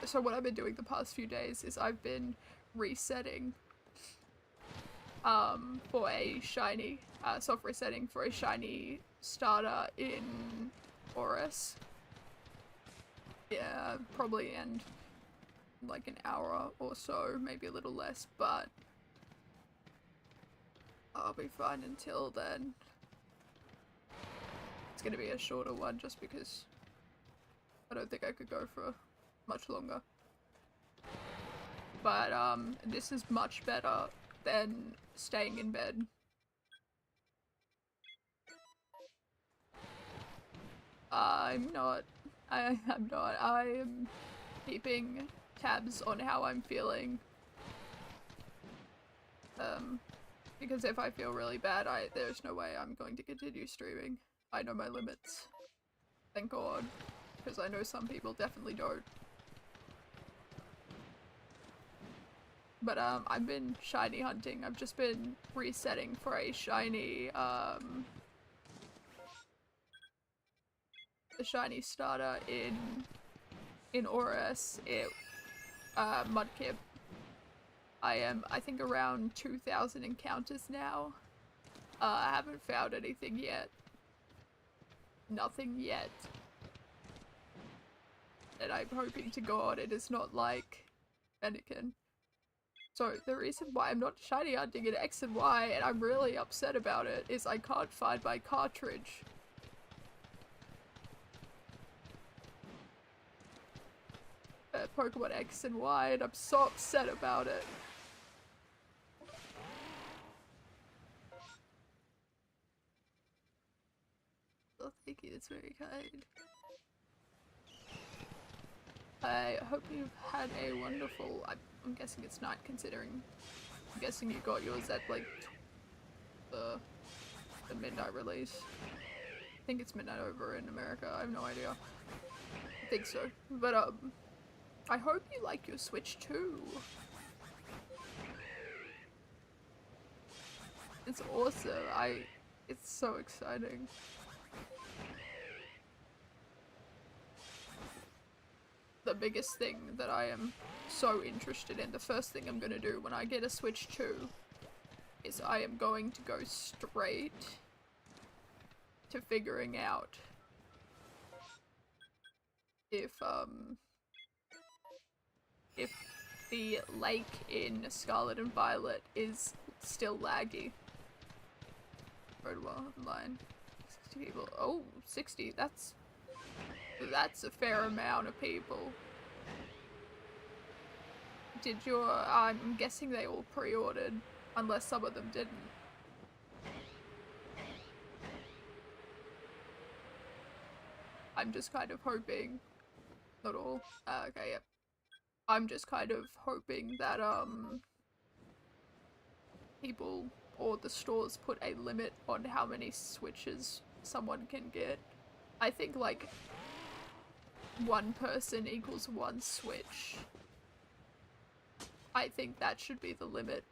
so what I've been doing the past few days is I've been resetting for a shiny, soft resetting for a shiny starter in Oris. Yeah, probably end like an hour or so, maybe a little less, but I'll be fine until then. It's gonna be a shorter one just because I don't think I could go for much longer. But this is much better than staying in bed. I'm not. I'm not. I am keeping tabs on how I'm feeling. Because if I feel really bad, there's no way I'm going to continue streaming. I know my limits. Thank God. Because I know some people definitely don't. But I've been shiny hunting. I've just been resetting for a shiny starter in Oris. Mudkip. I am, I think, around 2,000 encounters now. I haven't found anything yet. Nothing yet. And I'm hoping to God it is not like Fennekin. So the reason why I'm not shiny hunting in X and Y, and I'm really upset about it, is I can't find my cartridge. Pokemon X and Y, and I'm so upset about it. Oh, thank you, that's very kind. I hope you've had a wonderful... I'm guessing it's night, considering... I'm guessing you got yours at, like, the midnight release. I think it's midnight over in America, I have no idea. I think so. But, I hope you like your Switch too. It's awesome. It's so exciting. The biggest thing that I am so interested in, the first thing I'm gonna do when I get a Switch 2 is I am going to go straight to figuring out if the lake in Scarlet and Violet is still laggy. Rodwell online. 60 people. Oh, 60. That's a fair amount of people. Did your... I'm guessing they all pre-ordered, unless some of them didn't. I'm just kind of hoping... Not all. Okay, yep. I'm just kind of hoping that, people or the stores put a limit on how many Switches someone can get. I think, like, one person equals one Switch. I think that should be the limit.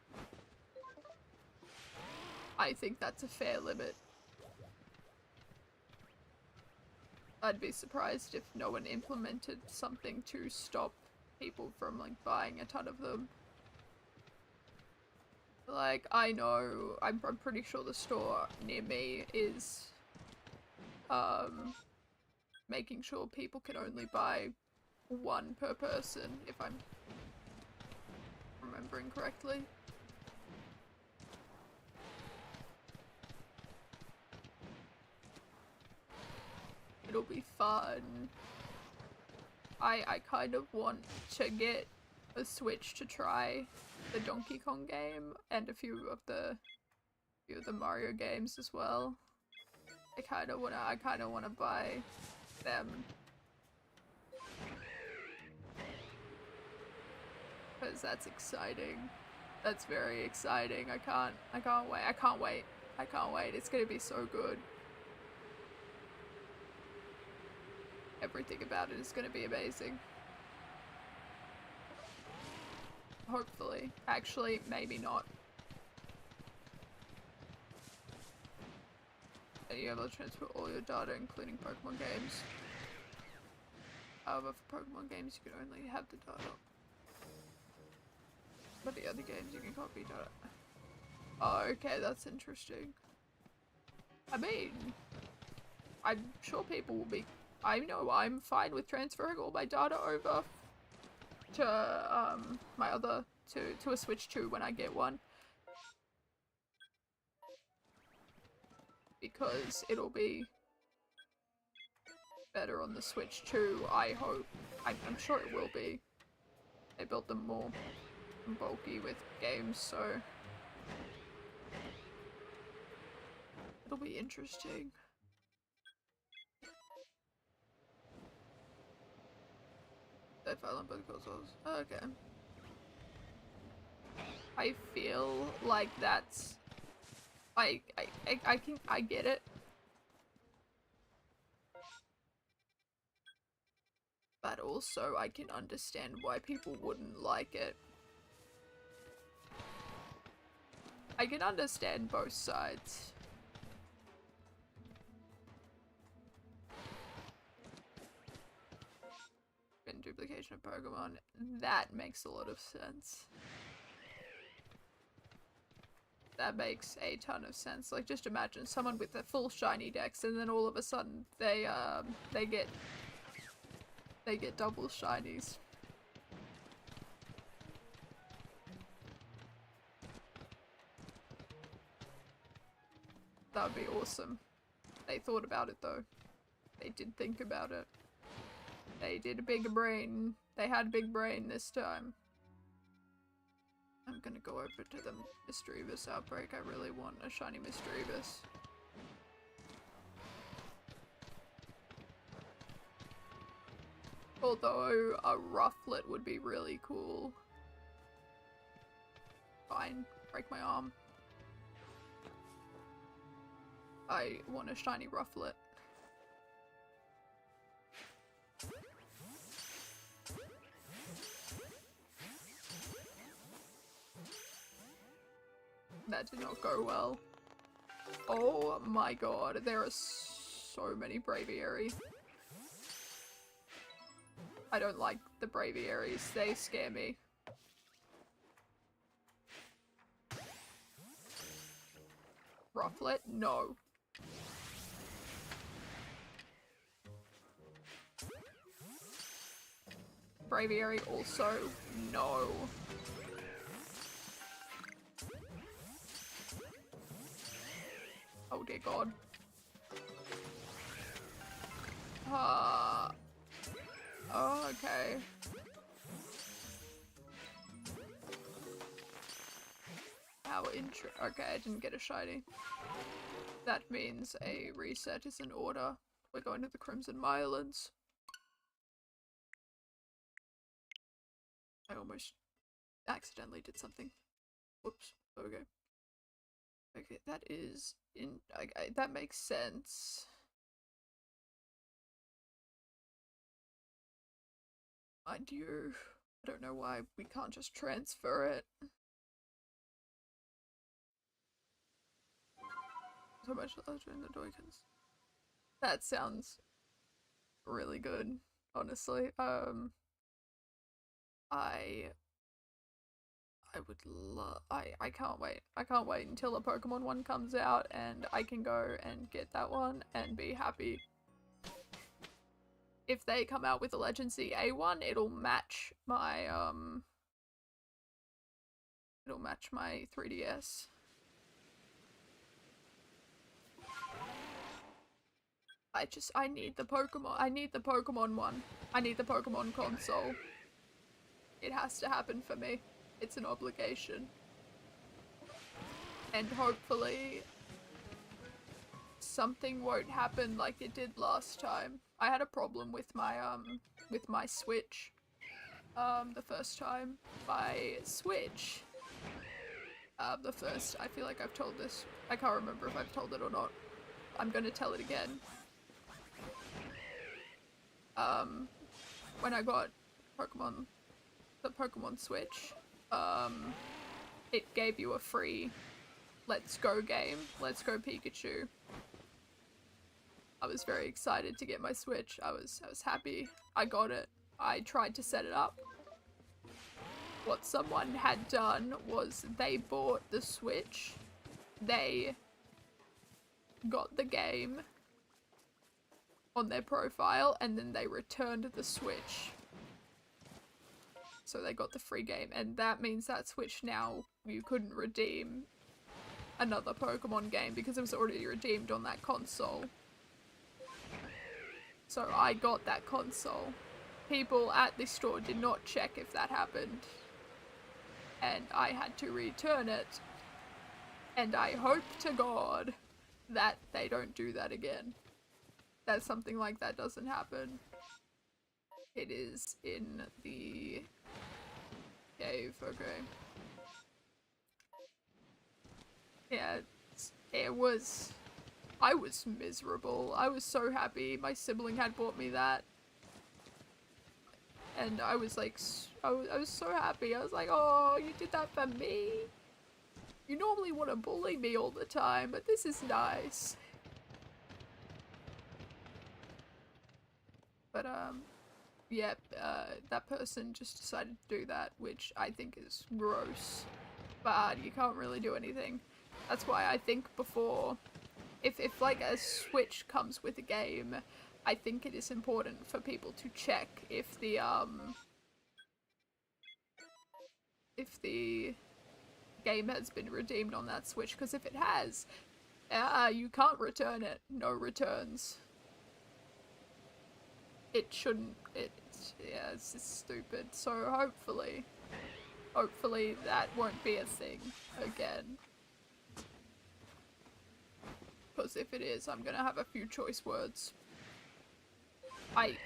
I think that's a fair limit. I'd be surprised if no one implemented something to stop people from, like, buying a ton of them. Like, I know, I'm pretty sure the store near me is, making sure people can only buy one per person, if I'm remembering correctly. It'll be fun. I kind of want to get a Switch to try the Donkey Kong game and a few of the Mario games as well. I kind of wanna buy them. Because that's exciting. That's very exciting. I can't wait. It's gonna be so good. Everything about it is gonna be amazing. Hopefully. Actually, maybe not. Are you able to transfer all your data, including Pokemon games? However, for Pokemon games, you can only have the data. But the other games, you can copy data. Oh, okay, that's interesting. I mean, I'm sure people will be... I know I'm fine with transferring all my data over to, my other... to a Switch 2 when I get one. Because it'll be better on the Switch 2, I hope. I'm sure it will be. They built them more bulky with games, so it'll be interesting. They fell on both consoles. Oh, okay. I feel like that's... I get it. But also, I can understand why people wouldn't like it. I can understand both sides. And duplication of Pokemon, that makes a lot of sense. That makes a ton of sense. Like, just imagine someone with a full Shinydex and then all of a sudden they get double shinies. That would be awesome. They thought about it though. They did think about it. They did a big brain. They had a big brain this time. I'm gonna go over to the Misdreavus outbreak. I really want a shiny Misdreavus. Although a Rufflet would be really cool. Fine, break my arm. I want a shiny Rufflet. That did not go well. Oh my god, there are so many Braviary. I don't like the Braviaries, they scare me. Rufflet? No. Braviary also? No. Oh dear god. Oh, okay. How okay, I didn't get a shiny. That means a reset is in order. We're going to the Crimson Mylands. I almost accidentally did something. Whoops. Okay. Okay, that is that makes sense. Mind you, I don't know why we can't just transfer it. So much larger in the Doikens. That sounds really good, honestly. I would love. I can't wait. I can't wait until a Pokemon one comes out and I can go and get that one and be happy. If they come out with a Legend CA one, it'll match my 3DS. I need the Pokemon one. I need the Pokemon console. It has to happen for me. It's an obligation. And hopefully something won't happen like it did last time. I had a problem with my Switch. The first time. My Switch. I feel like I've told this. I can't remember if I've told it or not. I'm gonna tell it again. When I got the Pokemon Switch, it gave you a free Let's Go game, Let's Go Pikachu. I was very excited to get my Switch. I was happy. I got it. I tried to set it up. What someone had done was they bought the Switch, they got the game on their profile, and then they returned the Switch. So they got the free game, and that means that Switch now you couldn't redeem another Pokemon game because it was already redeemed on that console. So I got that console. People at the store did not check if that happened. And I had to return it. And I hope to God that they don't do that again. That something like that doesn't happen. It is in the cave, okay. Yeah, I was miserable. I was so happy my sibling had bought me that. And I was like, I was so happy. I was like, oh, you did that for me? You normally want to bully me all the time, but this is nice. But, yeah, that person just decided to do that, which I think is gross. But you can't really do anything. That's why I think before, if like a Switch comes with a game, I think it is important for people to check if the game has been redeemed on that Switch, because if it has, you can't return it. No returns. It shouldn't, yeah, it's just stupid. So hopefully that won't be a thing again. Because if it is, I'm gonna have a few choice words. I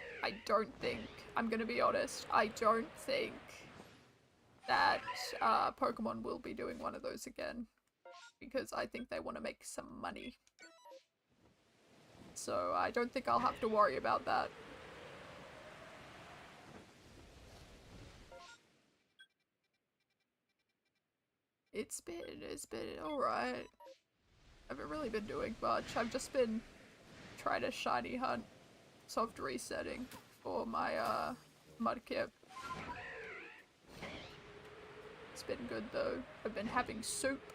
don't think, I'm gonna be honest, I don't think that Pokemon will be doing one of those again. Because I think they want to make some money. So I don't think I'll have to worry about that. It's been alright. I haven't really been doing much. I've just been trying to shiny hunt soft resetting for my Mudkip. It's been good though. I've been having soup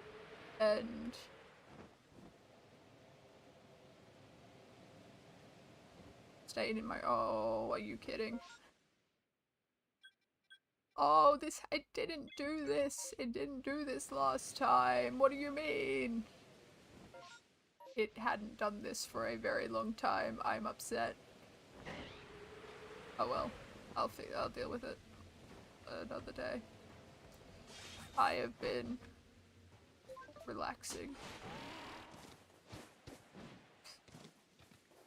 and staying in my, oh, are you kidding? Oh, it didn't do this. It didn't do this last time. What do you mean? It hadn't done this for a very long time. I'm upset. Oh well. I'll deal with it another day. I have been relaxing.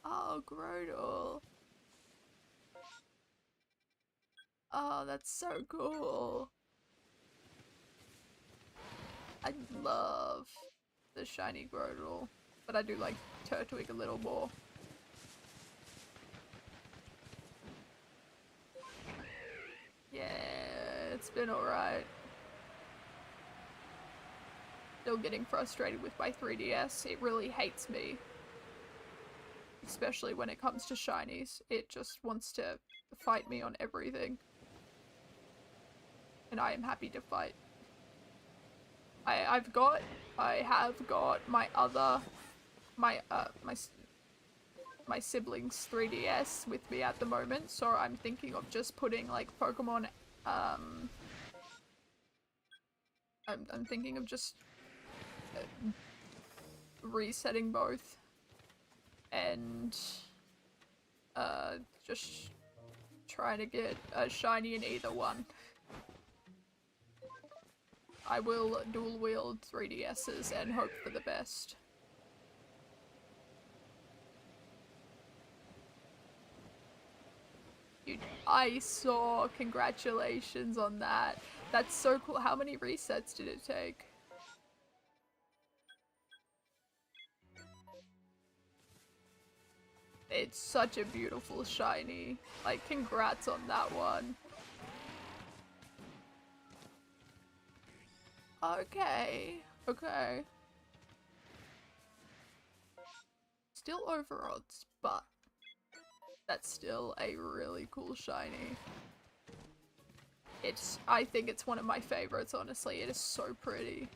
Oh, Grodel. Oh, that's so cool. I love the shiny Grodel, but I do like Turtwig a little more. Yeah, it's been alright. Still getting frustrated with my 3DS. It really hates me. Especially when it comes to shinies. It just wants to fight me on everything. And I am happy to fight. I have got my other, my siblings' 3DS with me at the moment, so I'm thinking of just putting like Pokemon, I'm thinking of just resetting both and just trying to get a shiny in either one. I will dual wield 3DSs and hope for the best. I saw, congratulations on that. That's so cool. How many resets did it take? It's such a beautiful shiny. Like, congrats on that one. Okay. Okay. Still over odds, but that's still a really cool shiny. I think it's one of my favorites, honestly. It is so pretty.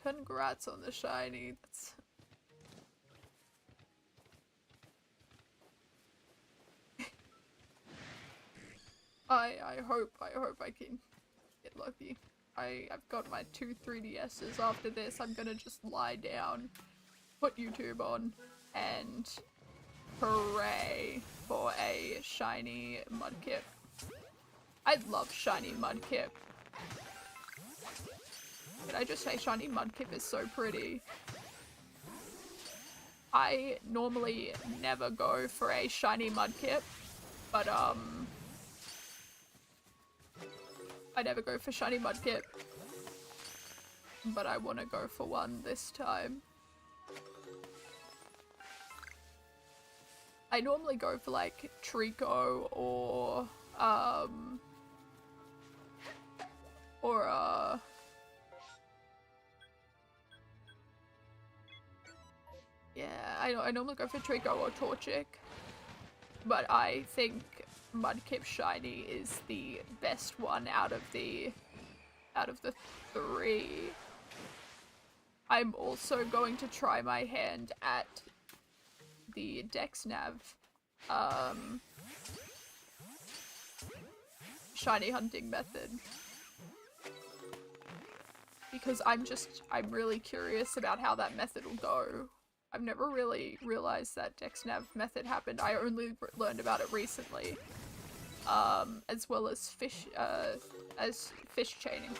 Congrats on the shiny. That's... I hope I can get lucky. I've got my 2 3DSs. After this, I'm gonna just lie down, put YouTube on, and hooray for a shiny Mudkip. I love shiny Mudkip. Did I just say shiny Mudkip is so pretty? I normally never go for a shiny Mudkip, but I never go for shiny Mudkip, but I want to go for one this time. I normally go for like Trico or yeah, I normally go for Trico or Torchic, but I think Mudkip shiny is the best one out of the 3. I'm also going to try my hand at the DexNav shiny hunting method, because I'm really curious about how that method will go. I've never really realized that DexNav method happened. I only learned about it recently. As well as fish chaining.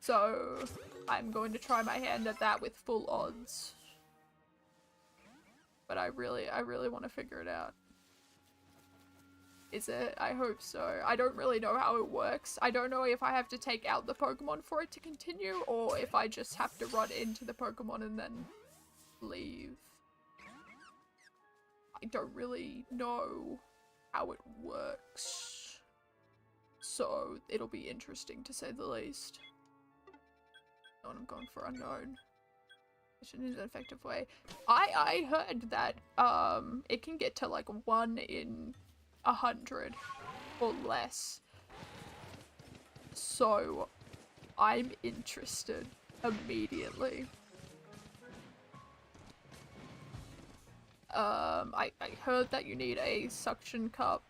So, I'm going to try my hand at that with full odds. But I really want to figure it out. Is it? I hope so. I don't really know how it works. I don't know if I have to take out the Pokemon for it to continue, or if I just have to run into the Pokemon and then leave. I don't really know how it works. So, it'll be interesting to say the least. Oh, I'm going for unknown. Which is an effective way. I heard that, it can get to like 1 in 100 or less. So, I'm interested immediately. I heard that you need a suction cup,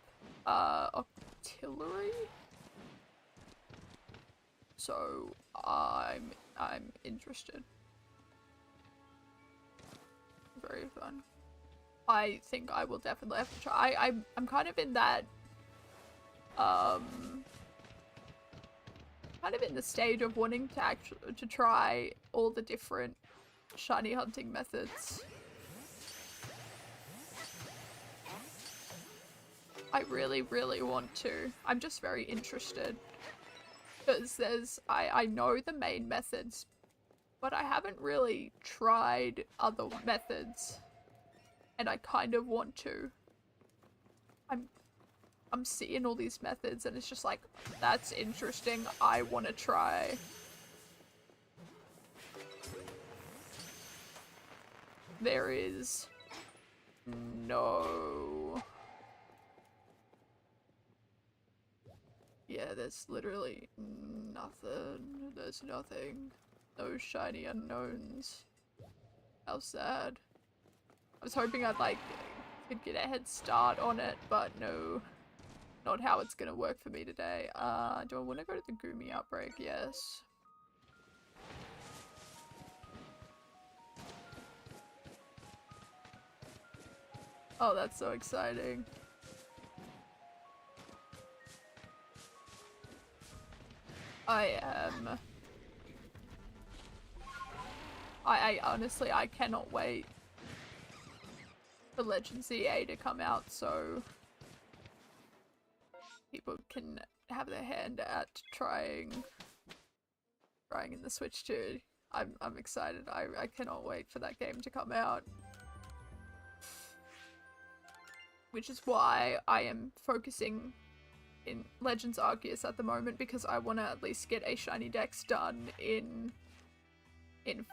artillery. So, I'm interested. Very fun. I think I will definitely have to try. I'm kind of in that, kind of in the stage of wanting to try all the different shiny hunting methods. I really want to. I'm just very interested. Because I know the main methods, but I haven't really tried other methods. And I kind of want to. I'm seeing all these methods and it's just like, that's interesting, I want to try. There is no Yeah, there's literally nothing. There's nothing. No shiny unknowns. How sad. I was hoping I'd like could get a head start on it, but no. Not how it's gonna work for me today. Do I want to go to the Gumi outbreak? Yes. Oh, that's so exciting. I am... I honestly, I cannot wait for Legends EA to come out so people can have their hand at trying in the Switch too. I'm excited. I cannot wait for that game to come out. Which is why I am focusing in Legends Arceus at the moment, because I want to at least get a Shinydex done in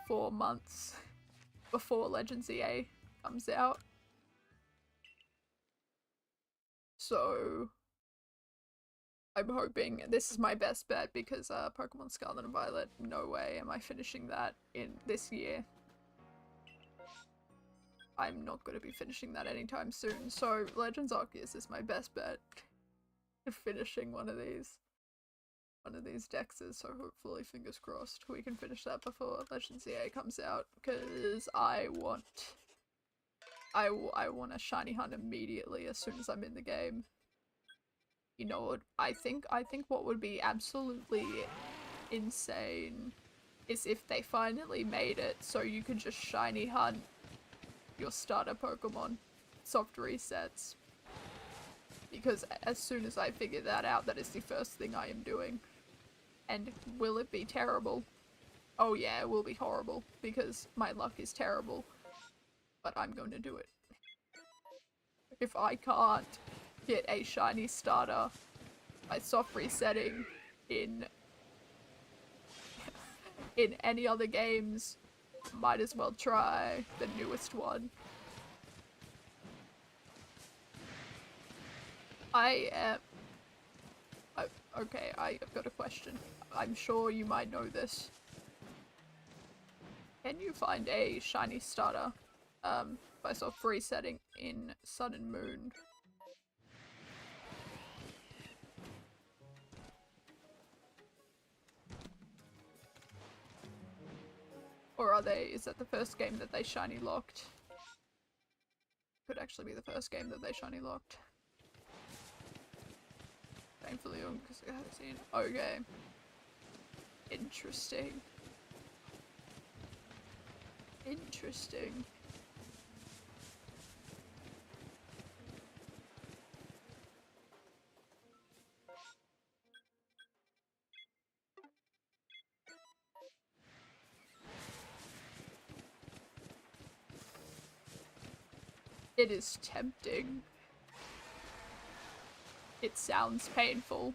4 months before Legends EA comes out. So I'm hoping this is my best bet, because Pokemon Scarlet and Violet, no way am I finishing that in this year. I'm not going to be finishing that anytime soon, so Legends Arceus is my best bet at finishing one of these dexes, so hopefully, fingers crossed, we can finish that before Legends EA comes out, because I want a shiny hunt immediately as soon as I'm in the game. You know what, I think what would be absolutely insane is if they finally made it so you could just shiny hunt your starter Pokemon, soft resets. Because as soon as I figure that out, that is the first thing I am doing. And will it be terrible? Oh yeah, it will be horrible, because my luck is terrible. But I'm going to do it. If I can't get a shiny starter by soft resetting in any other games, might as well try the newest one. Okay, I've got a question. I'm sure you might know this. Can you find a shiny starter by soft resetting in Sun and Moon? Or is that the first game that they shiny locked? Could actually be the first game that they shiny locked. Thankfully, because I haven't seen. Okay. Interesting. Interesting. It is tempting. It sounds painful.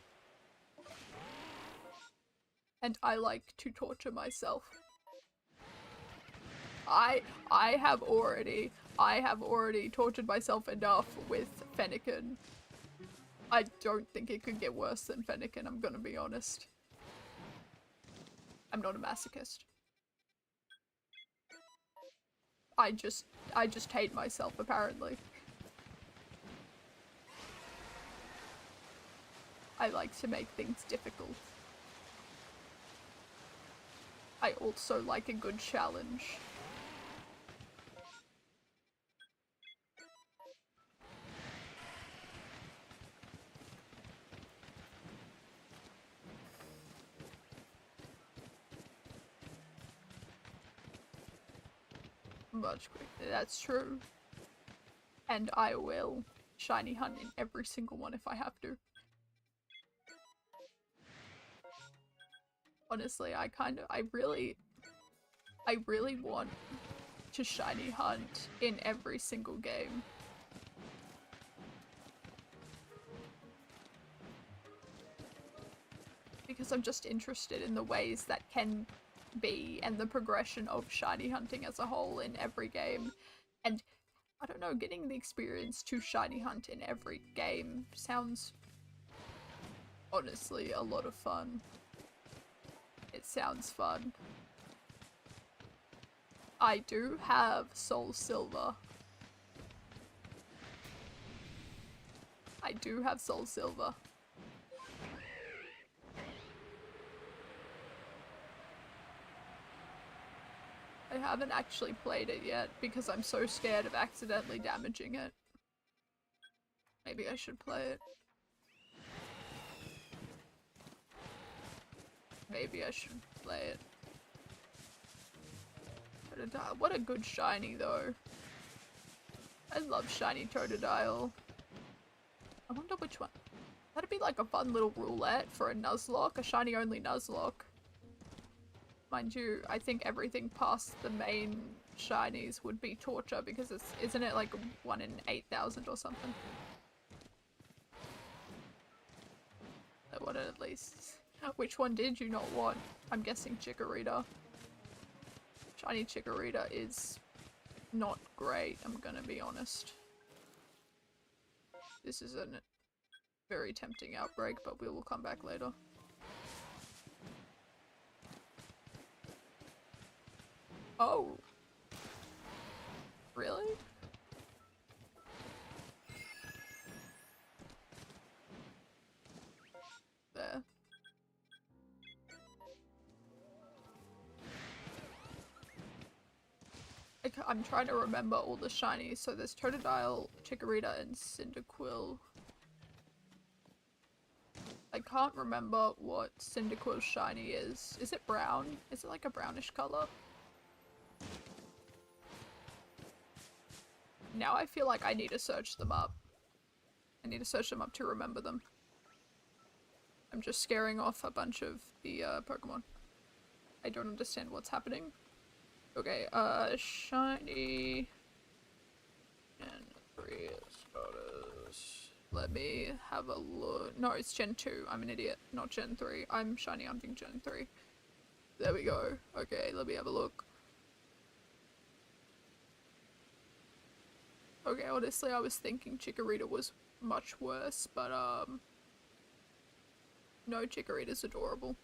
And I like to torture myself. I have already tortured myself enough with Fennekin. I don't think it could get worse than Fennekin, I'm gonna be honest. I'm not a masochist. I just hate myself, apparently. I like to make things difficult. I also like a good challenge. Much quicker, that's true. And I will shiny hunt in every single one if I have to. Honestly, I really want to shiny hunt in every single game. Because I'm just interested in the ways that can be and the progression of shiny hunting as a whole in every game. And I don't know, getting the experience to shiny hunt in every game sounds honestly a lot of fun. It sounds fun. I do have Soul Silver. I do have Soul Silver. I haven't actually played it yet because I'm so scared of accidentally damaging it. Maybe I should play it. Maybe I should play it. Totodile. What a good shiny though. I love shiny Totodile. I wonder which one. That'd be like a fun little roulette for a Nuzlocke, a shiny only Nuzlocke. Mind you, I think everything past the main shinies would be torture because isn't it like 1 in 8,000 or something? I want it at least. Which one did you not want? I'm guessing Chikorita. Shiny Chikorita is not great, I'm gonna be honest. This is a very tempting outbreak, but we will come back later. Oh. Really? There. I'm trying to remember all the shinies. So there's Totodile, Chikorita, and Cyndaquil. I can't remember what Cyndaquil's shiny is. Is it brown? Is it like a brownish color? Now I feel like I need to search them up. I need to search them up to remember them. I'm just scaring off a bunch of the Pokemon. I don't understand what's happening. Okay, shiny and 3 starters. Let me have a look. No, it's Gen 2. I'm an idiot. Not Gen 3. I'm shiny hunting Gen 3. There we go. Okay, let me have a look. Okay, honestly, I was thinking Chikorita was much worse, but, no, Chikorita's adorable.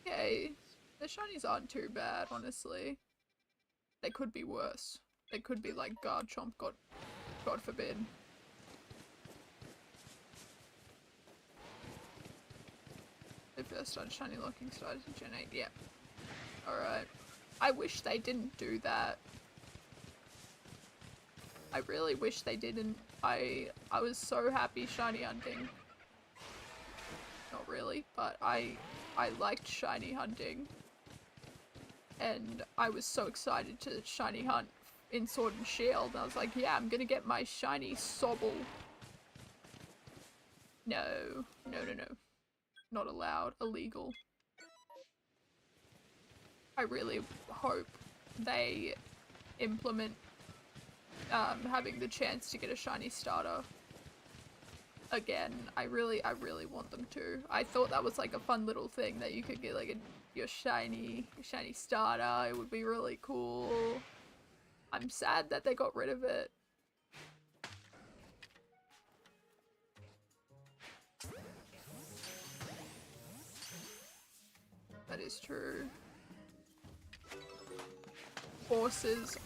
Okay, the shinies aren't too bad, honestly. They could be worse. They could be like Garchomp, God forbid. The first started shiny locking started in Gen 8, yeah. Alright. I wish they didn't do that. I really wish they didn't. I was so happy shiny hunting. Not really, but I liked shiny hunting. And I was so excited to shiny hunt in Sword and Shield. I was like, yeah, I'm gonna get my shiny Sobble. No. No, no, no. Not allowed. Illegal. I really hope they implement having the chance to get a shiny starter again. I really want them to. I thought that was like a fun little thing that you could get like your shiny starter. It would be really cool. I'm sad that they got rid of it. That is true. Horses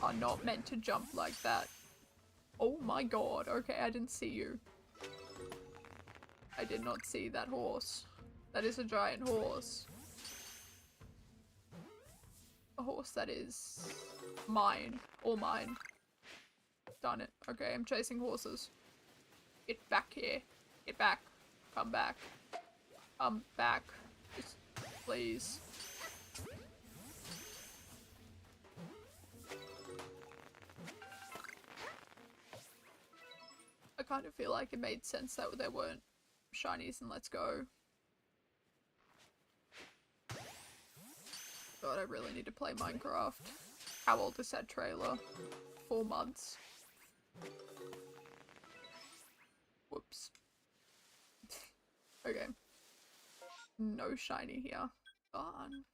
are not meant to jump like that. Oh my god, okay, I didn't see you. I did not see that horse. That is a giant horse. A horse that is mine. All mine. Done it. Okay, I'm chasing horses. Get back here. Get back. Come back. Come back. Just please. I kind of feel like it made sense that there weren't shinies in Let's Go. God, I really need to play Minecraft. How old is that trailer? 4 months. Whoops. Okay. No shiny here. Darn.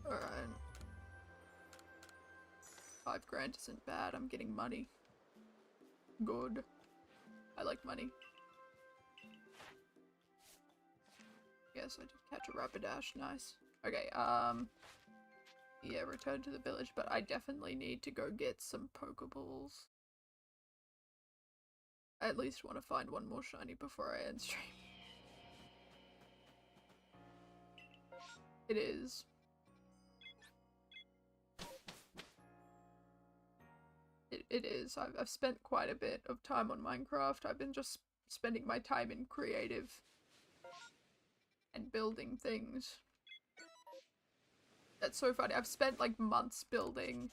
Alright. 5 grand isn't bad. I'm getting money. Good. I like money. Yes, I did catch a Rapidash. Nice. Okay, yeah, return to the village, but I definitely need to go get some Pokeballs. I at least want to find one more shiny before I end stream. It is. It is. I've spent quite a bit of time on Minecraft. I've been just spending my time in creative and building things. That's so funny. I've spent like months building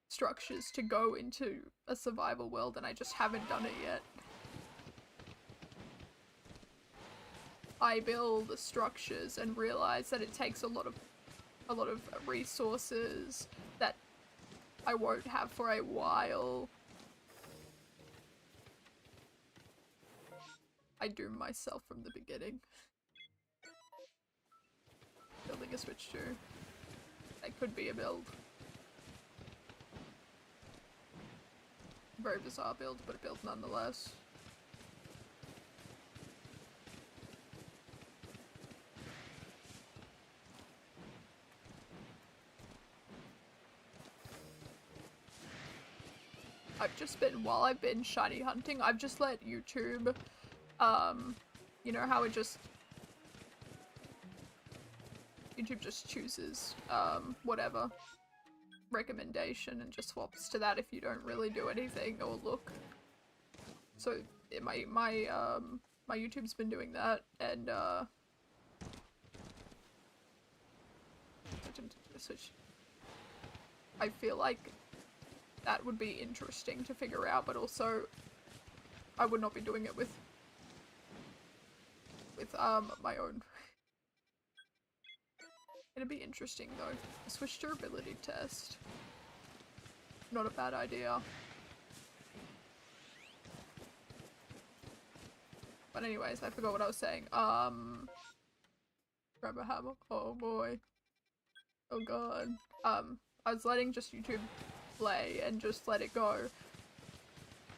structures to go into a survival world and I just haven't done it yet. I build the structures and realize that it takes a lot of resources that I won't have for a while. I doom myself from the beginning. Building a switch too. That could be a build. Very bizarre build, but a build nonetheless. I've just been, while I've been shiny hunting, I've just let YouTube, you know how it just, YouTube just chooses, whatever recommendation and just swaps to that if you don't really do anything or look. So my YouTube's been doing that, and I feel like that would be interesting to figure out, but also I would not be doing it with my own. It'd be interesting though. A switch durability test. Not a bad idea. But anyways, I forgot what I was saying. Grab a hammer. Oh boy. Oh god. I was letting just YouTube play and just let it go.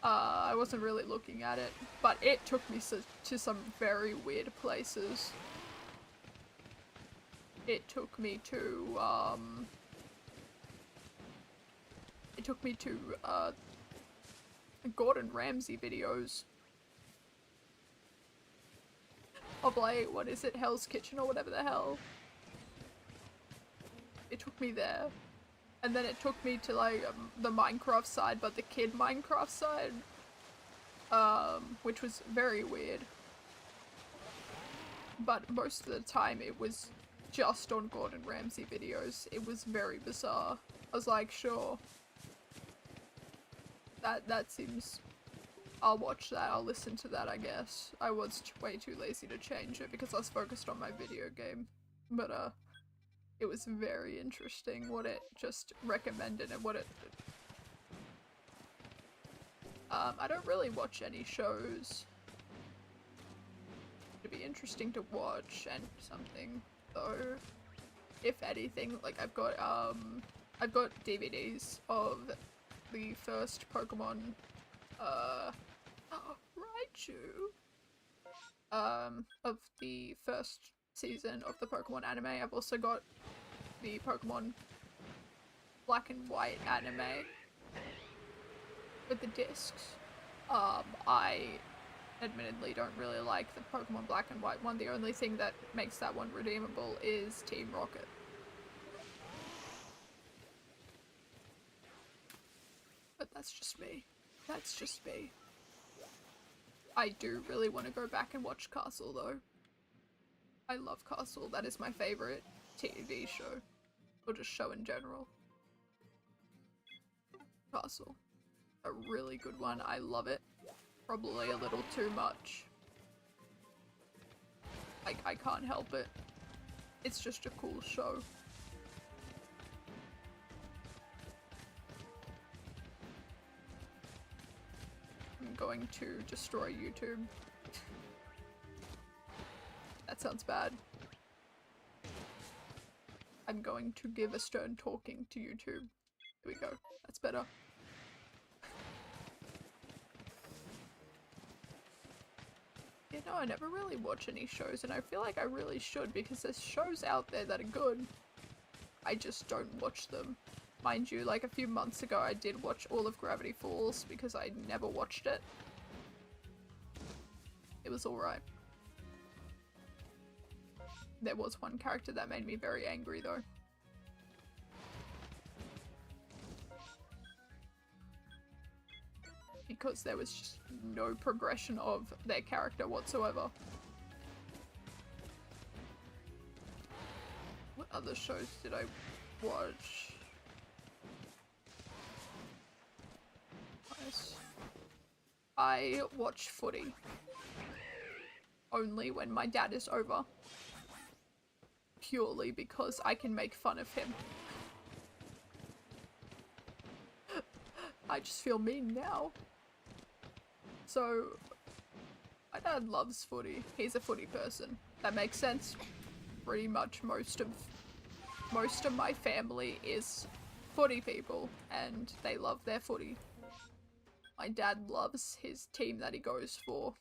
I wasn't really looking at it, but it took me to some very weird places. It took me to, Gordon Ramsay videos. Of like, what is it, Hell's Kitchen or whatever the hell. It took me there. And then it took me to like, the Minecraft side, but the kid Minecraft side. Which was very weird. But most of the time it was just on Gordon Ramsay videos. It was very bizarre. I was like, sure. That seems... I'll watch that, I'll listen to that, I guess. I was way too lazy to change it because I was focused on my video game. But, it was very interesting what it just recommended and what it... I don't really watch any shows. It'd be interesting to watch and something, though. If anything, like I've got DVDs of the first Pokemon, Raichu, of the first season of the Pokemon anime. I've also got the Pokemon Black and White anime with the discs. I admittedly don't really like the Pokemon Black and White one. The only thing that makes that one redeemable is Team Rocket. But that's just me. That's just me. I do really want to go back and watch Castle though. I love Castle. That is my favorite TV show. Or just show in general. Castle. A really good one. I love it. Probably a little too much. I can't help it. It's just a cool show. I'm going to destroy YouTube. That sounds bad. I'm going to give a stern talking to YouTube. Here we go. That's better. You know, I never really watch any shows, and I feel like I really should, because there's shows out there that are good. I just don't watch them. Mind you, like a few months ago I did watch all of Gravity Falls because I never watched it. It was alright. There was one character that made me very angry though. Because there was just no progression of their character whatsoever. What other shows did I watch? Nice. I watch footy. Only when my dad is over. Purely because I can make fun of him. I just feel mean now. So, my dad loves footy. He's a footy person. That makes sense. Pretty much most of my family is footy people, and they love their footy. My dad loves his team that he goes for.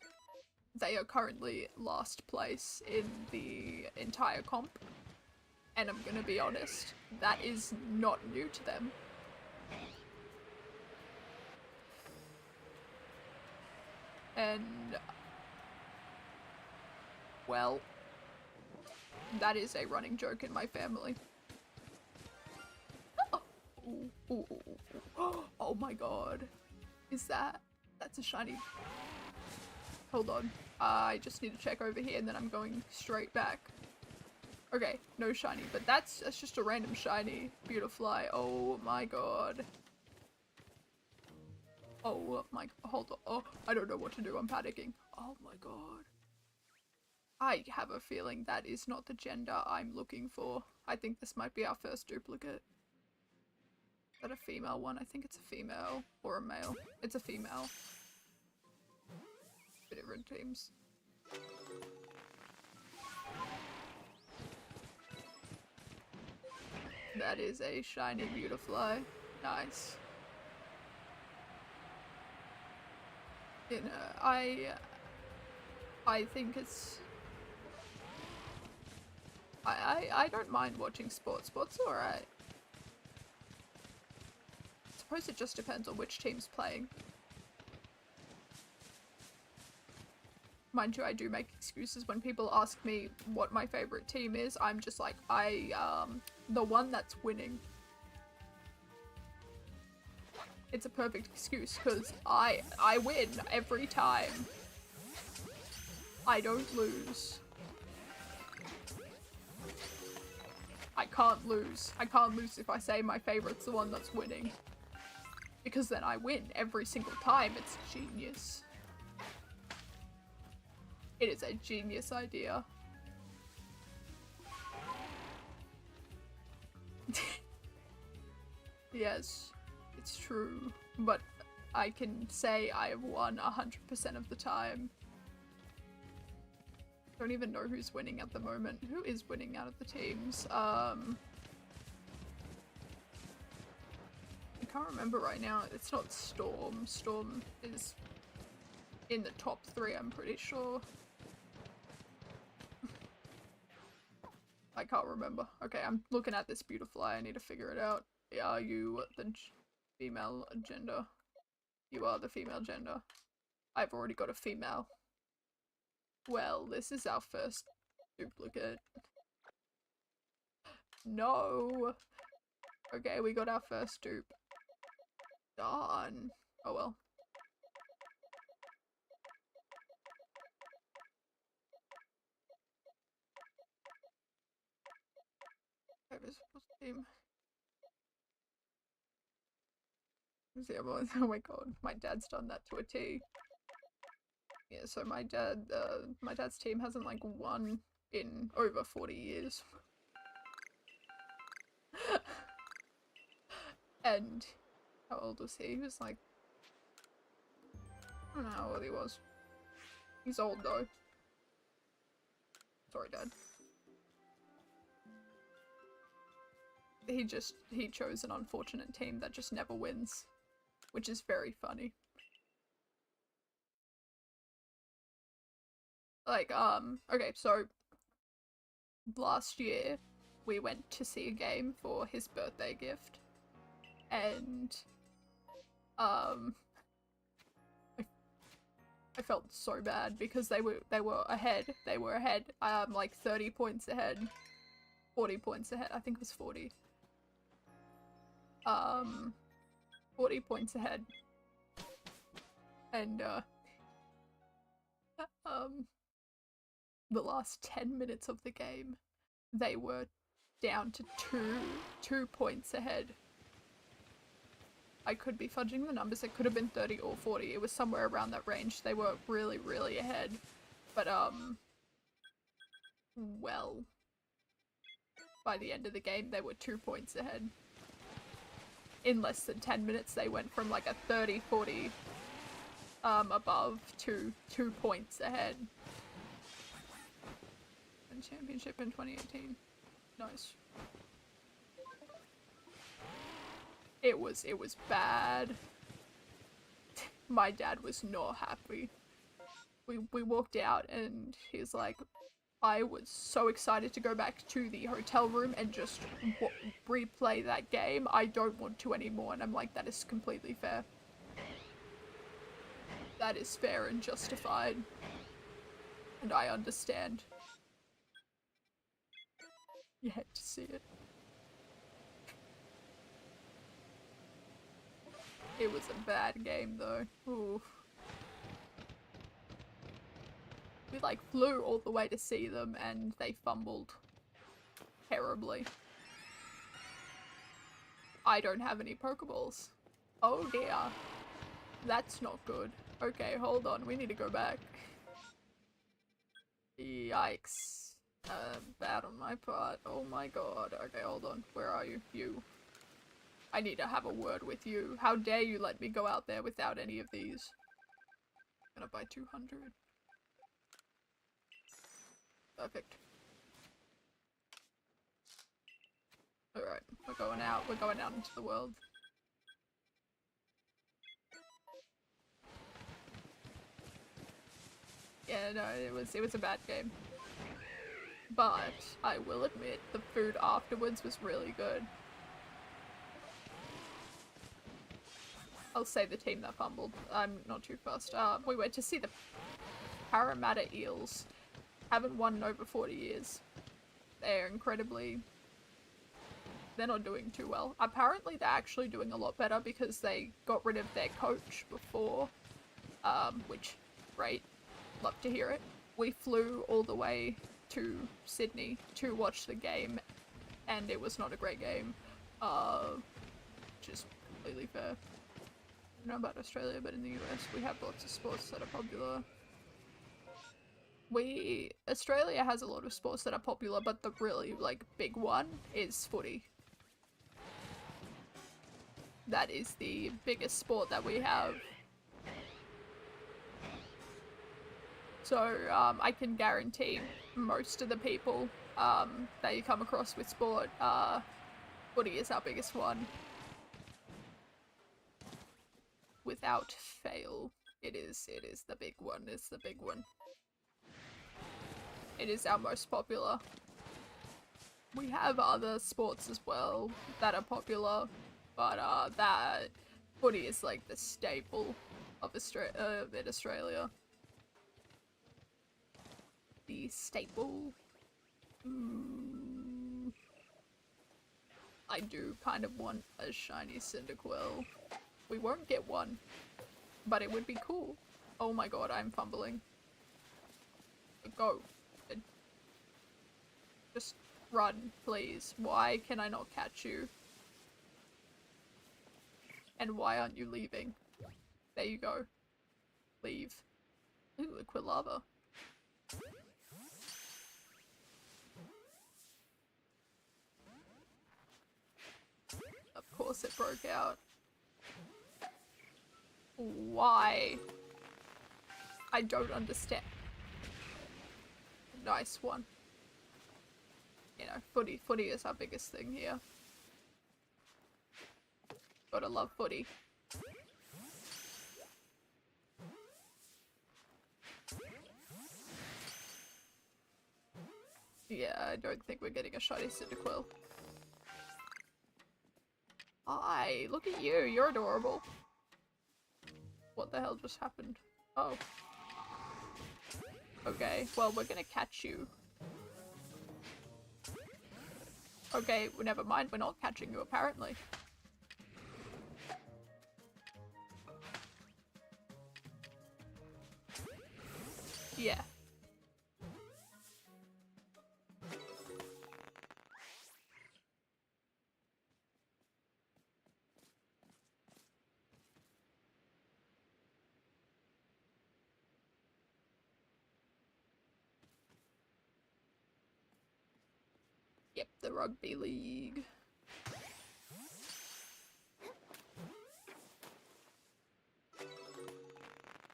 They are currently last place in the entire comp. And I'm gonna be honest, that is not new to them. And, well, that is a running joke in my family. Oh, ooh, ooh, ooh, ooh. Oh my god. That's a shiny. Hold on. I just need to check over here and then I'm going straight back. Okay, no shiny, but that's just a random shiny Beautifly. Oh my god. Oh my, hold on. Oh, I don't know what to do. I'm panicking. Oh my god. I have a feeling that is not the gender I'm looking for. I think this might be our first duplicate. Is that a female one? I think it's a female or a male. It's a female. Different teams. That is a shiny Beautifly. Nice. You know, I think it's... I don't mind watching sports. Sports are alright. I suppose it just depends on which team's playing. Mind you, I do make excuses when people ask me what my favorite team is. I'm just like, the one that's winning. It's a perfect excuse because I win every time. I don't lose. I can't lose. I can't lose if I say my favorite's the one that's winning. Because then I win every single time. It's genius. It is a genius idea. Yes, it's true. But I can say I have won 100% of the time. Don't even know who's winning at the moment. Who is winning out of the teams? I can't remember right now. It's not Storm. Storm is in the top 3, I'm pretty sure. I can't remember. Okay, I'm looking at this Beautifly. I need to figure it out. Are you the female gender? You are the female gender. I've already got a female. Well, this is our first duplicate. No! Okay, we got our first dupe. Darn. Oh well. What's team? Oh my god, my dad's done that to a T. Yeah, so my dad's team hasn't like won in over 40 years. And how old was he? He was like, I don't know how old he was. He's old though. Sorry, Dad. he chose an unfortunate team that just never wins, which is very funny. Like, okay, so last year we went to see a game for his birthday gift, and I felt so bad because they were ahead. They were ahead, like 30 points ahead, 40 points ahead. I think it was 40. 40 points ahead, and the last 10 minutes of the game, they were down to two points ahead. I could be fudging the numbers, it could have been 30 or 40, it was somewhere around that range. They were really, really ahead. But, well, by the end of the game, they were 2 points ahead. In less than 10 minutes, they went from like a 30, 40, above to 2 points ahead. And championship in 2018. Nice. It was bad. My dad was not happy. We walked out and he's like, I was so excited to go back to the hotel room and just replay that game. I don't want to anymore. And I'm like, that is completely fair. That is fair and justified. And I understand. You hate to see it. It was a bad game though. Ooh. We like flew all the way to see them and they fumbled terribly. I don't have any Pokeballs. Oh dear. That's not good. Okay, hold on. We need to go back. Yikes. Bad on my part. Oh my god. Okay, hold on. Where are you? You. I need to have a word with you. How dare you let me go out there without any of these? I'm gonna buy 200. Perfect. Alright, we're going out into the world. Yeah, no, it was a bad game. But I will admit the food afterwards was really good. I'll say the team that fumbled. I'm not too fussed. We went to see the Parramatta Eels. Haven't won in over 40 years. They're incredibly... They're not doing too well. Apparently they're actually doing a lot better because they got rid of their coach before. Which, great. Love to hear it. We flew all the way to Sydney to watch the game, and it was not a great game. Which is completely fair. I don't know about Australia, but in the US we have lots of sports that are popular. Australia has a lot of sports that are popular, but the really, like, big one is footy. That is the biggest sport that we have. So, I can guarantee most of the people, that you come across with sport, footy is our biggest one. Without fail. It is the big one, it's the big one. It is our most popular. We have other sports as well that are popular, but that footy is like the staple of Australia. The staple. I do kind of want a shiny Cyndaquil. We won't get one, but it would be cool. Oh my god, I'm fumbling. Go. Just run, please. Why can I not catch you? And why aren't you leaving? There you go. Leave. Ooh, a Quilava. Of course it broke out. Why? I don't understand. Nice one. You know, footy is our biggest thing here. Gotta love footy. Yeah, I don't think we're getting a shiny Cyndaquil. Hi, look at you, you're adorable. What the hell just happened? Oh. Okay, well, we're gonna catch you. Okay, well, never mind, we're not catching you, apparently. Yeah. Yep, the rugby league.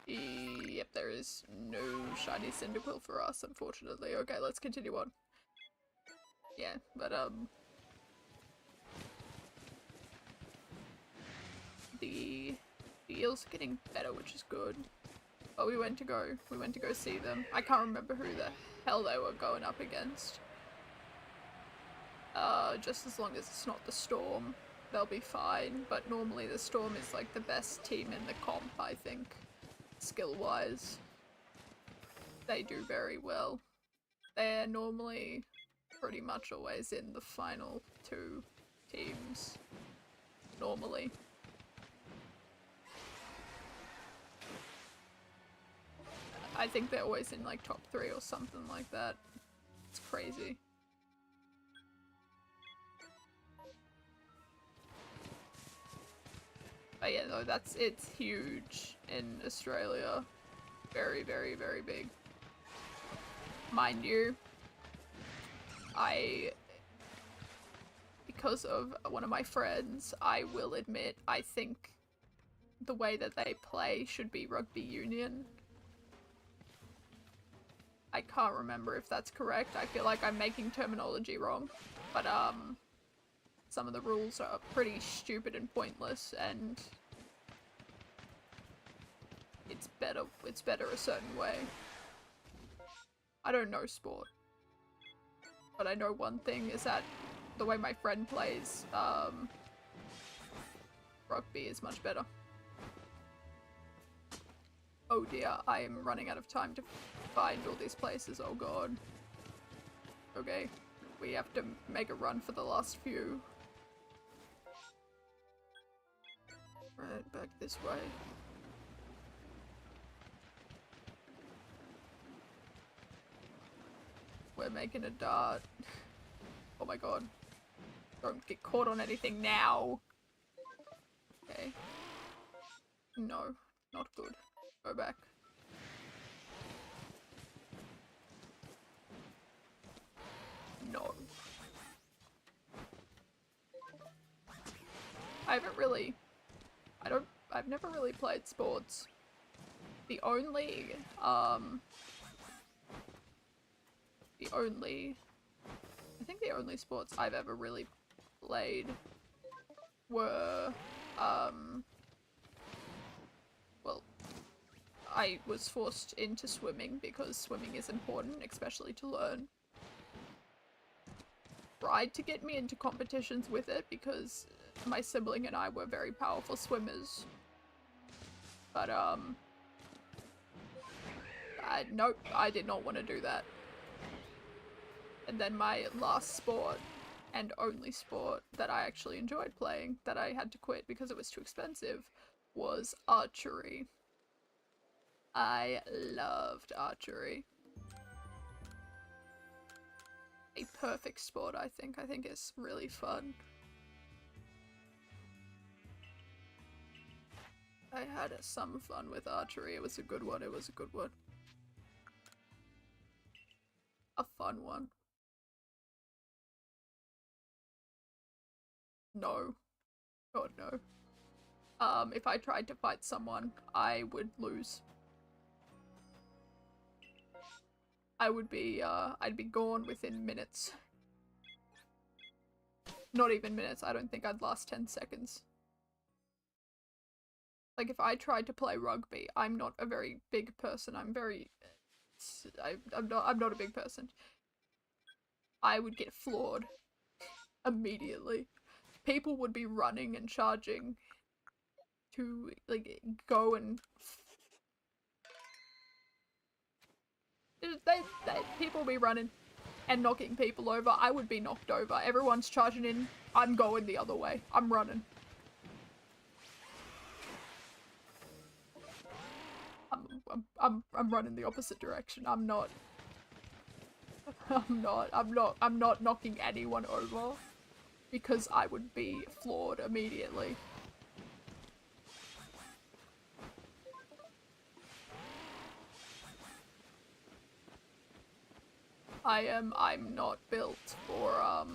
Yep, there is no shiny Cyndaquil for us, unfortunately. Okay, let's continue on. Yeah, but the eels are getting better, which is good. But we went to go see them. I can't remember who the hell they were going up against. Just as long as it's not the Storm, they'll be fine. But normally the Storm is like the best team in the comp, I think. Skill-wise. They do very well. They're normally pretty much always in the final 2 teams. Normally. I think they're always in like top 3 or something like that. It's crazy. But yeah, no, it's huge in Australia. Very, very, very big. Mind you, because of one of my friends, I will admit, I think the way that they play should be rugby union. I can't remember if that's correct. I feel like I'm making terminology wrong. But, some of the rules are pretty stupid and pointless, and it's better a certain way. I don't know sport, but I know one thing is that the way my friend plays, rugby is much better. Oh dear, I am running out of time to find all these places, oh god. Okay, we have to make a run for the last few. Right, back this way. We're making a dart. Oh my god. Don't get caught on anything now. Okay. No, not good. Go back. No. I've never really played sports. The only I think the only sports I've ever really played were, well, I was forced into swimming because swimming is important, especially to learn. Tried to get me into competitions with it because my sibling and I were very powerful swimmers. But, nope, I did not want to do that. And then my last sport, and only sport that I actually enjoyed playing, that I had to quit because it was too expensive, was archery. I loved archery. A perfect sport, I think. I think it's really fun. I had some fun with archery. It was a good one. It was a good one. A fun one. No. God, no. If I tried to fight someone, I would lose. I would be, I'd be gone within minutes. Not even minutes. I don't think I'd last 10 seconds. Like, if I tried to play rugby, I'm not a very big person. I'm not a big person. I would get floored immediately. People would be running and charging to, like, go and... people would be running and knocking people over. I would be knocked over. Everyone's charging in. I'm going the other way. I'm running. I'm running the opposite direction. I'm not knocking anyone over because I would be floored immediately. I'm not built for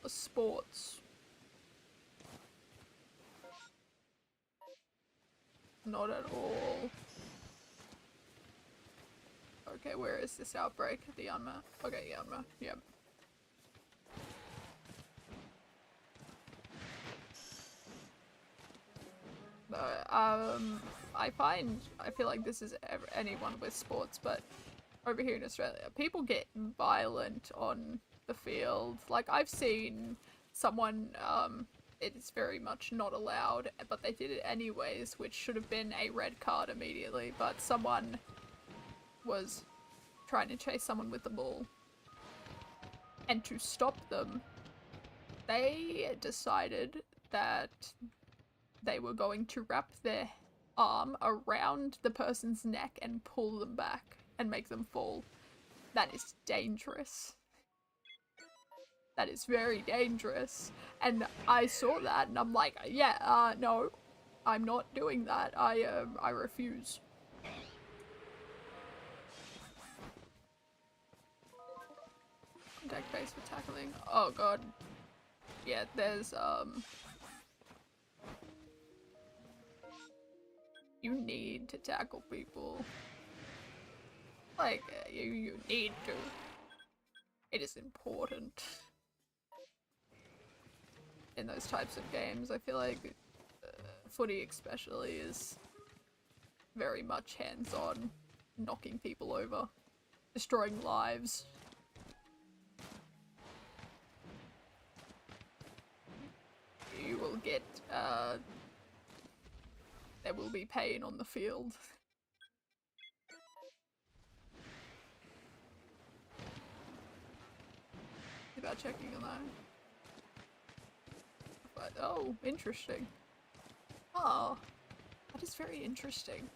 sports. Not at all. Okay, where is this outbreak? The Yanma. Okay, Yanma. Yep. I feel like this is anyone with sports, but over here in Australia, people get violent on the field. Like, I've seen someone, it's very much not allowed, but they did it anyways, which should have been a red card immediately, but someone was trying to chase someone with the ball. And to stop them, they decided that they were going to wrap their arm around the person's neck and pull them back and make them fall. That is dangerous. That is very dangerous. And I saw that and I'm like, yeah, no, I'm not doing that. I refuse. Contact base for tackling. Oh god. Yeah, there's, you need to tackle people. Like, you need to. It is important. In those types of games, I feel like footy especially is very much hands-on, knocking people over, destroying lives. You will get, there will be pain on the field. About checking on that. But, oh, interesting. Oh, that is very interesting.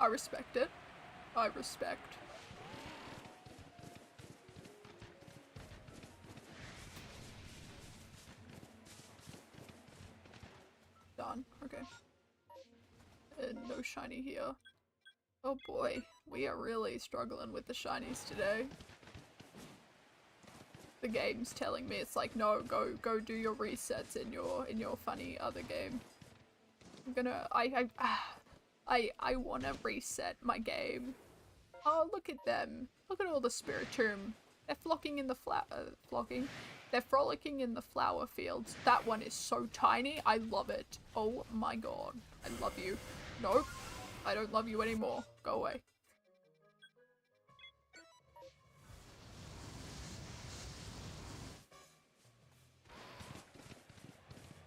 I respect it. I respect. Done. Okay. And no shiny here. Oh boy, we are really struggling with the shinies today. The game's telling me it's like, no, go do your resets in your funny other game. I'm gonna, I wanna reset my game. Oh, look at them. Look at all the Spiritomb. They're flocking in the They're frolicking in the flower fields. That one is so tiny. I love it. Oh my god. I love you. Nope. I don't love you anymore. Go away.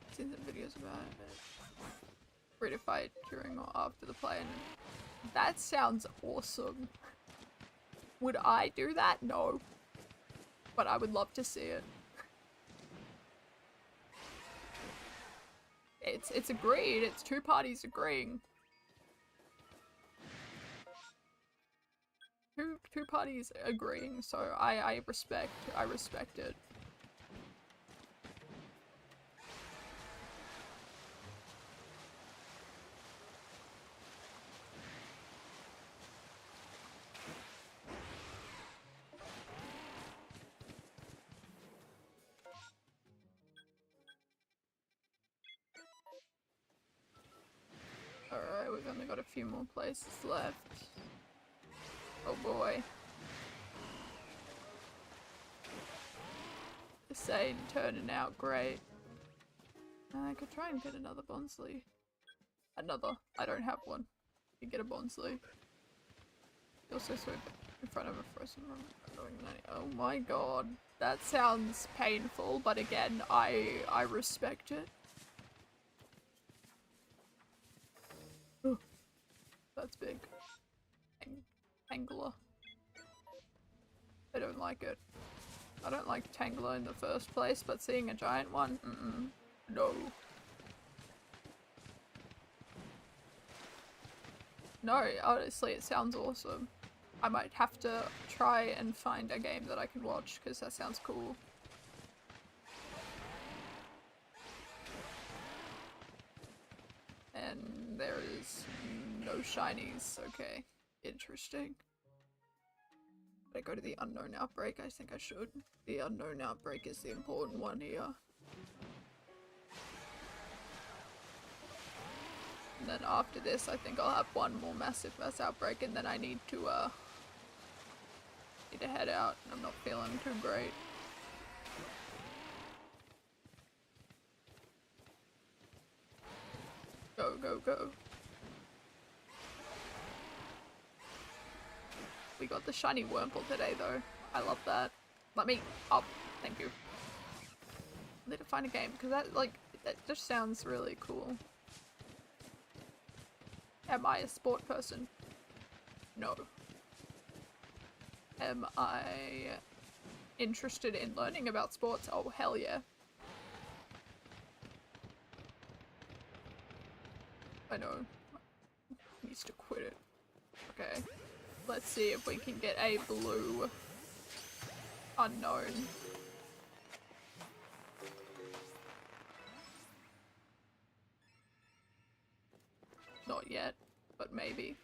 I've seen some videos about it. Free to fight during or after the play, and that sounds awesome. Would I do that? No. But I would love to see it. It's agreed. It's two parties agreeing. Two parties agreeing, so I respect it. Alright, we've only got a few more places left. Oh boy. This ain't turning out great. I could try and get another Bonsley. Another. I don't have one. You get a Bonsley. You also swim in front of a frozen room. Oh my god. That sounds painful, but again, I respect it. Oh, that's big. Tangler. I don't like it. I don't like Tangler in the first place, but seeing a giant one, no. No, honestly, it sounds awesome. I might have to try and find a game that I can watch, because that sounds cool. And there is no shinies, okay. Interesting. Did I go to the unknown outbreak? I think I should. The unknown outbreak is the important one here. And then after this, I think I'll have one more massive mass outbreak, and then I need to head out. I'm not feeling too great. Go, go, go. We got the shiny Wurmple today, though. I love that. Let me up. Thank you. I need to find a game, because that just sounds really cool. Am I a sport person? No. Am I interested in learning about sports? Oh, hell yeah. I know. Needs to quit it. Okay. Let's see if we can get a blue unknown. Not yet, but maybe.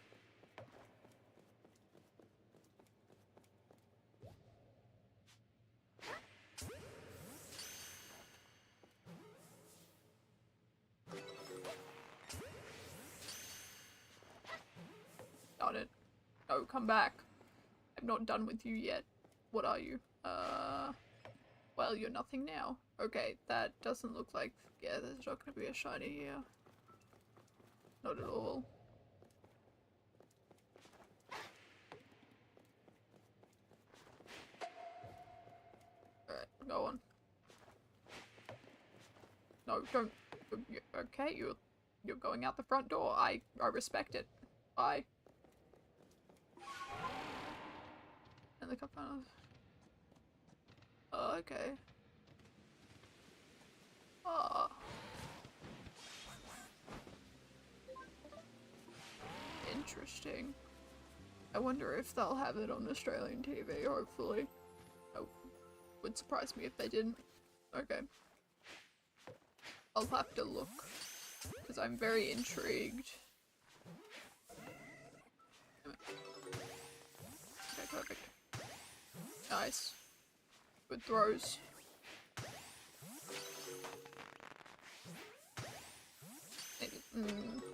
Got it. No, come back. I'm not done with you yet. What are you? Well, you're nothing now. Okay, that doesn't look like... Yeah, there's not gonna be a shiny here. Not at all. Alright, go on. No, don't. Okay, you're going out the front door. I respect it. Bye. And the cup of... Oh, okay. Oh. Interesting. I wonder if they'll have it on Australian TV, hopefully. Oh, would surprise me if they didn't. Okay. I'll have to look, because I'm very intrigued. Okay, perfect. Nice. Good throws.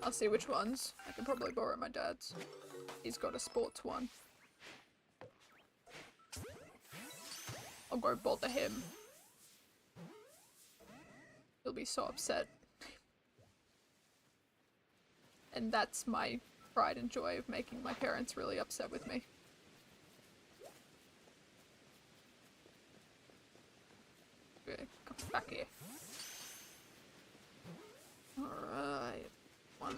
I'll see which ones. I can probably borrow my dad's. He's got a sports one. I'll go bother him. He'll be so upset. And that's my pride and joy of making my parents really upset with me. Okay, come back here. Alright. One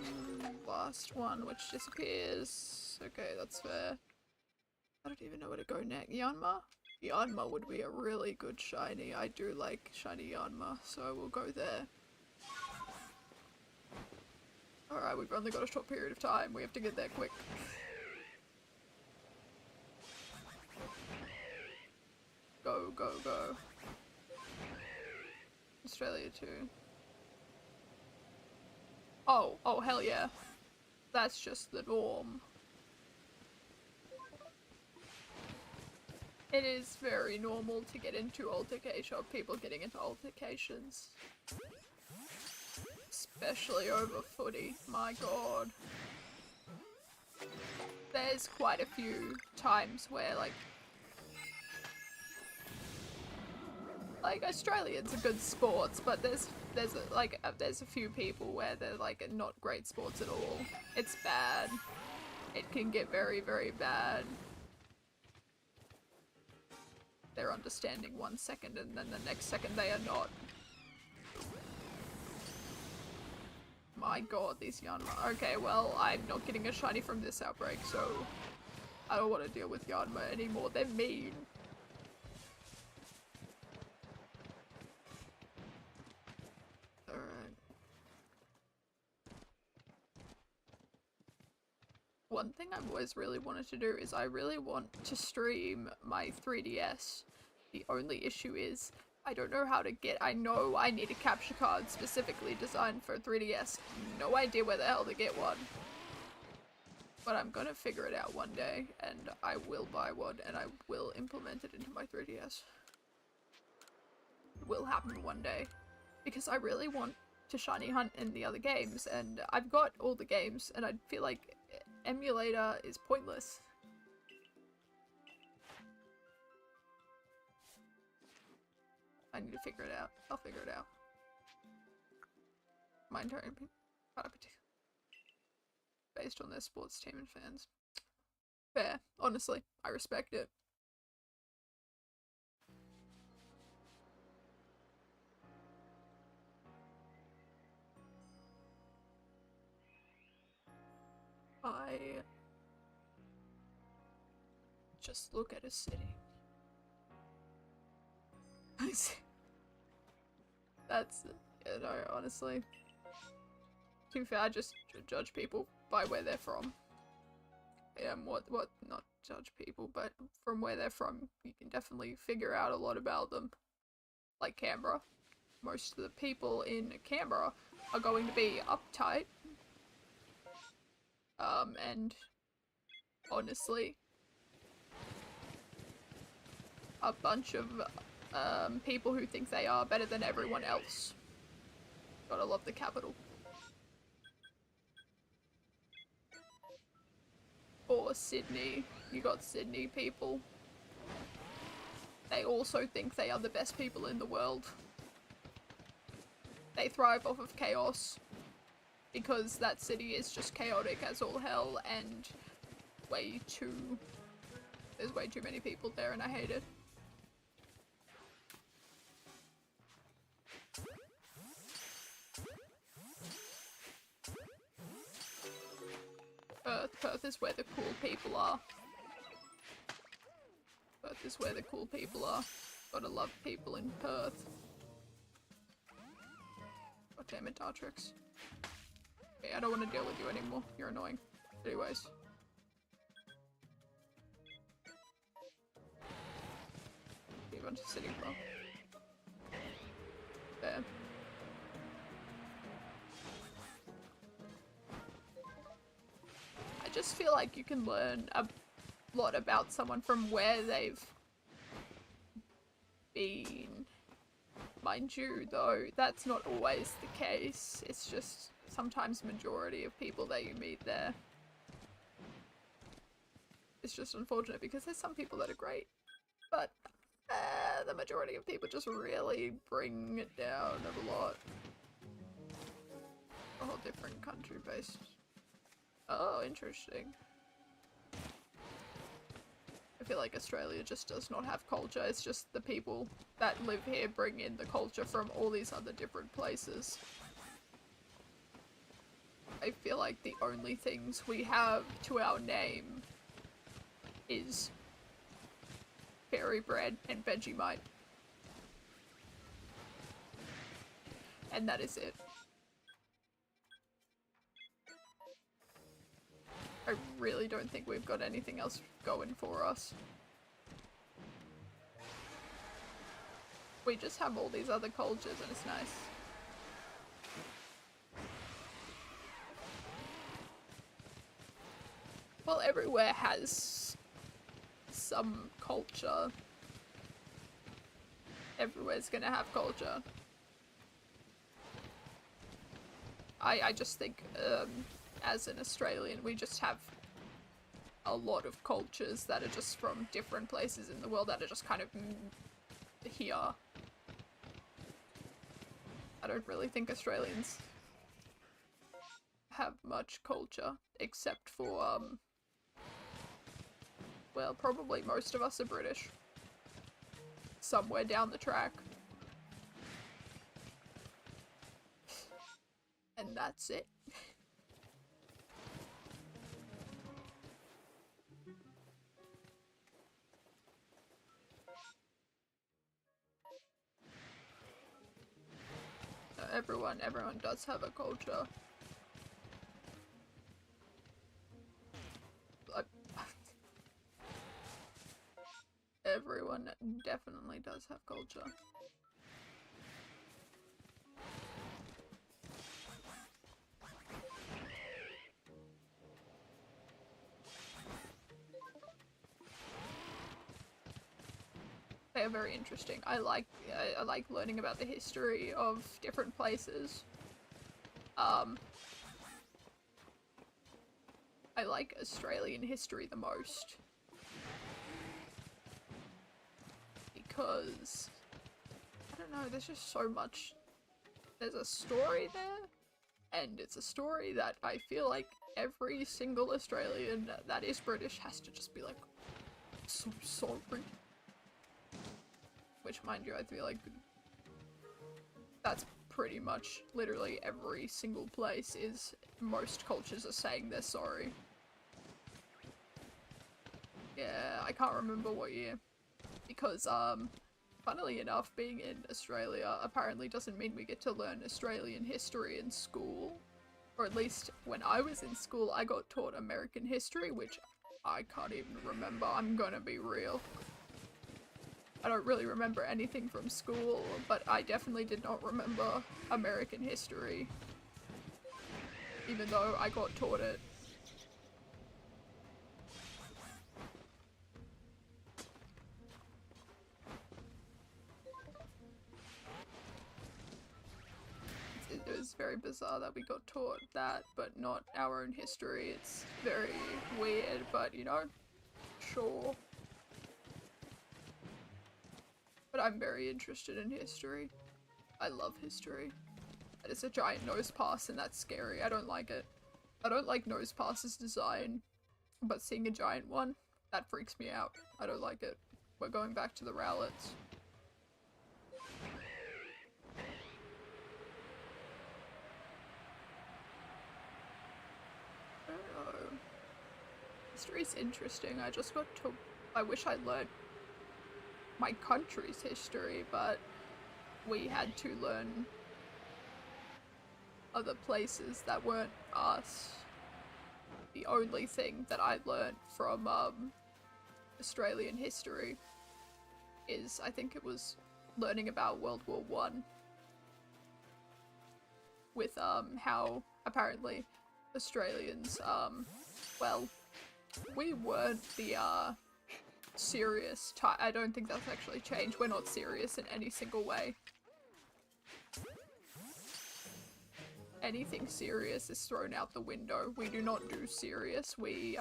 last one, which disappears. Okay, that's fair. I don't even know where to go next. Yanma? Yanma would be a really good shiny. I do like shiny Yanma, so I will go there. Alright, we've only got a short period of time. We have to get there quick. Go, go, go. Australia too. Oh hell yeah. That's just the norm. It is very normal to get into altercation, or people getting into altercations. Especially over footy, my god. There's quite a few times where, like, like, Australians are good sports, but there's a few people where they're like not great sports at all. It's bad. It can get very, very bad. They're understanding 1 second and then the next second they are not. My god, these Yanma. Okay, well, I'm not getting a shiny from this outbreak, so I don't want to deal with Yanma anymore. They're mean. Alright. One thing I've always really wanted to do is I really want to stream my 3DS. The only issue is I don't know how to get- I know I need a capture card specifically designed for 3DS. No idea where the hell to get one. But I'm gonna figure it out one day, and I will buy one, and I will implement it into my 3DS. It will happen one day. Because I really want to shiny hunt in the other games, and I've got all the games, and I feel like emulator is pointless. I need to figure it out. I'll figure it out. My entire based on their sports team and fans. Fair. Honestly, I respect it. I just look at a city. That's, you know, honestly. To be fair, I just judge people by where they're from. Not judge people, but from where they're from, you can definitely figure out a lot about them. Like Canberra. Most of the people in Canberra are going to be uptight. And honestly, a bunch of people who think they are better than everyone else. Gotta love the capital. Or Sydney. You got Sydney people. They also think they are the best people in the world. They thrive off of chaos. Because that city is just chaotic as all hell and there's way too many people there and I hate it. Perth is where the cool people are. Perth is where the cool people are. Gotta love people in Perth. God damn it, Dartrix. Okay, I don't want to deal with you anymore. You're annoying. Anyways. Be a bunch of city bro. There. I just feel like you can learn a lot about someone from where they've been. Mind you, though, that's not always the case. It's just sometimes majority of people that you meet there. It's just unfortunate because there's some people that are great, but the majority of people just really bring it down a lot. A whole different country based. Oh, interesting. I feel like Australia just does not have culture. It's just the people that live here bring in the culture from all these other different places. I feel like the only things we have to our name is fairy bread and Vegemite. And that is it. I really don't think we've got anything else going for us. We just have all these other cultures and it's nice. Well, everywhere has some culture. Everywhere's gonna have culture. I just think, as an Australian, we just have a lot of cultures that are just from different places in the world that are just kind of here. I don't really think Australians have much culture, except for, well, probably most of us are British. Somewhere down the track. And that's it. Everyone does have a culture. Everyone definitely does have culture. They are very interesting. I like learning about the history of different places. I like Australian history the most. Because, I don't know, there's just so much. There's a story there, and it's a story that I feel like every single Australian that is British has to just be like, so sorry. Which, mind you, I feel like that's pretty much literally every single place is most cultures are saying they're sorry. Yeah, I can't remember what year. Because, funnily enough, being in Australia apparently doesn't mean we get to learn Australian history in school. Or at least when I was in school, I got taught American history, which I can't even remember. I'm gonna be real. I don't really remember anything from school, but I definitely did not remember American history. Even though I got taught it. It was very bizarre that we got taught that, but not our own history. It's very weird, but you know, sure. But I'm very interested in history. I love history. And it's a giant nose pass and that's scary. I don't like it. I don't like nose passes design, but seeing a giant one, that freaks me out. I don't like it. We're going back to the Rowlets. History's interesting. I just got to. I wish I learned my country's history, but we had to learn other places that weren't us. The only thing that I learned from Australian history is, I think it was learning about World War I. With how apparently Australians, well, we weren't the serious type. I don't think that's actually changed. We're not serious in any single way. Anything serious is thrown out the window. We do not do serious. We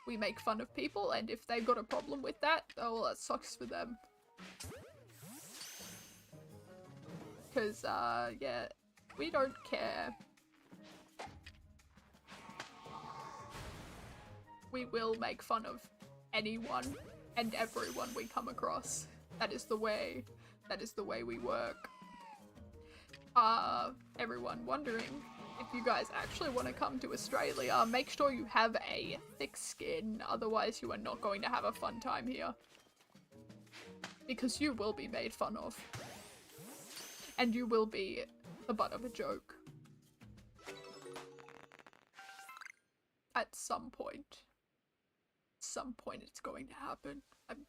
make fun of people, and if they've got a problem with that, oh well, that sucks for them. Cause yeah, we don't care. We will make fun of anyone and everyone we come across. That is the way we work. Everyone wondering if you guys actually want to come to Australia, make sure you have a thick skin, otherwise you are not going to have a fun time here. Because you will be made fun of. And you will be the butt of a joke. At some point. Some point it's going to happen. I'm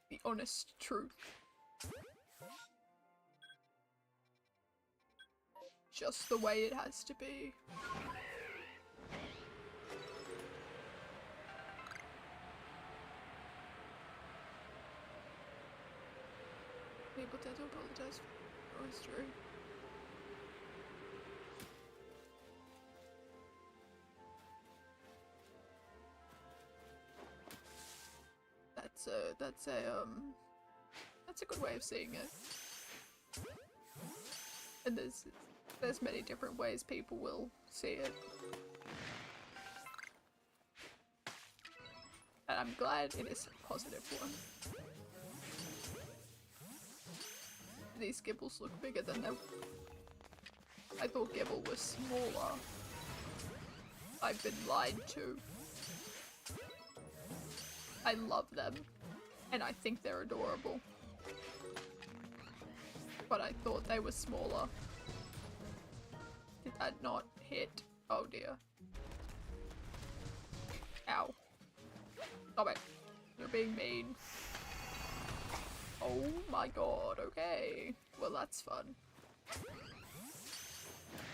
the honest truth. Just the way it has to be. People tend to apologize for history. That's a good way of seeing it. And there's many different ways people will see it. And I'm glad it is a positive one. These Gibbles look bigger than they... I thought Gibble was smaller. I've been lied to. I love them. And I think they're adorable. But I thought they were smaller. Did that not hit? Oh dear. Ow. Stop it. You're being mean. Oh my god, okay. Well, that's fun.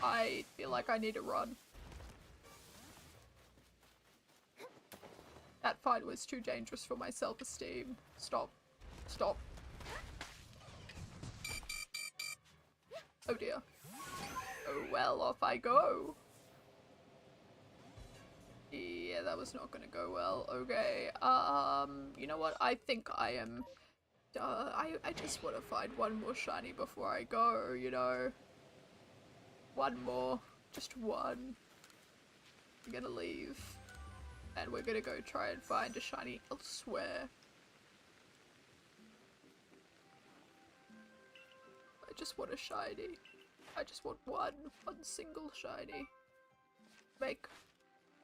I feel like I need to run. That fight was too dangerous for my self-esteem. Stop. Stop. Oh dear. Oh well, off I go. Yeah, that was not gonna go well. Okay, you know what? I think I am... I just want to find one more shiny before I go, you know? One more. Just one. I'm gonna leave. And we're gonna go try and find a shiny elsewhere. I just want a shiny. I just want one single shiny. Make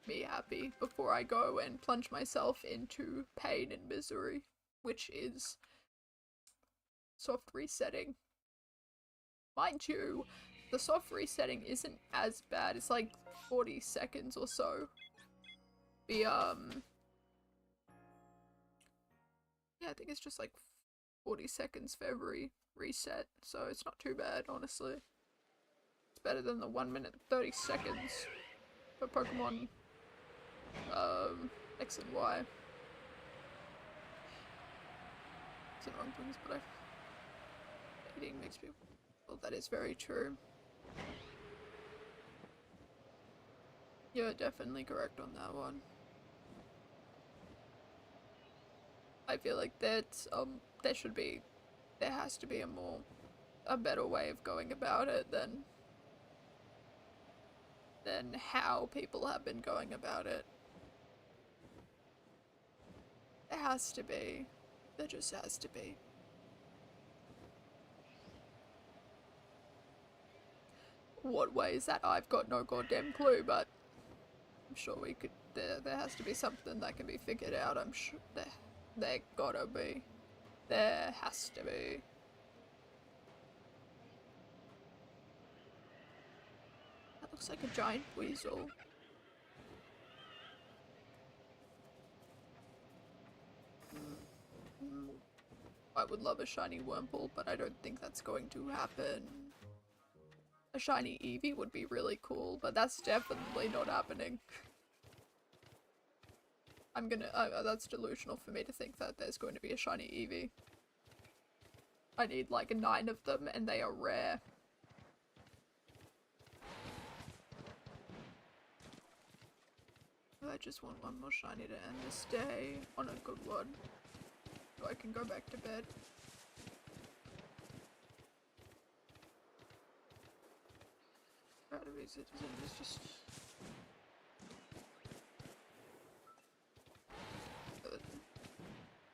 me happy before I go and plunge myself into pain and misery, which is soft resetting. Mind you, the soft resetting isn't as bad. It's like 40 seconds or so. The yeah, I think it's just like 40 seconds for every reset, so it's not too bad, honestly. It's better than the 1 minute 30 seconds for Pokemon X and Y. It's the wrong things, but eating makes me... Well, that is very true. You're definitely correct on that one. I feel like that there has to be a better way of going about it than how people have been going about it. There has to be. There just has to be. What way is that? I've got no goddamn clue, but I'm sure we could... There has to be something that can be figured out. I'm sure there gotta be. There has to be. That looks like a giant weasel. I would love a shiny Wurmple, but I don't think that's going to happen. A shiny Eevee would be really cool, but that's definitely not happening. That's delusional for me to think that there's going to be a shiny Eevee. I need like 9 of them, and they are rare. I just want one more shiny to end this day on a good one, so I can go back to bed. Proud of a citizen is just...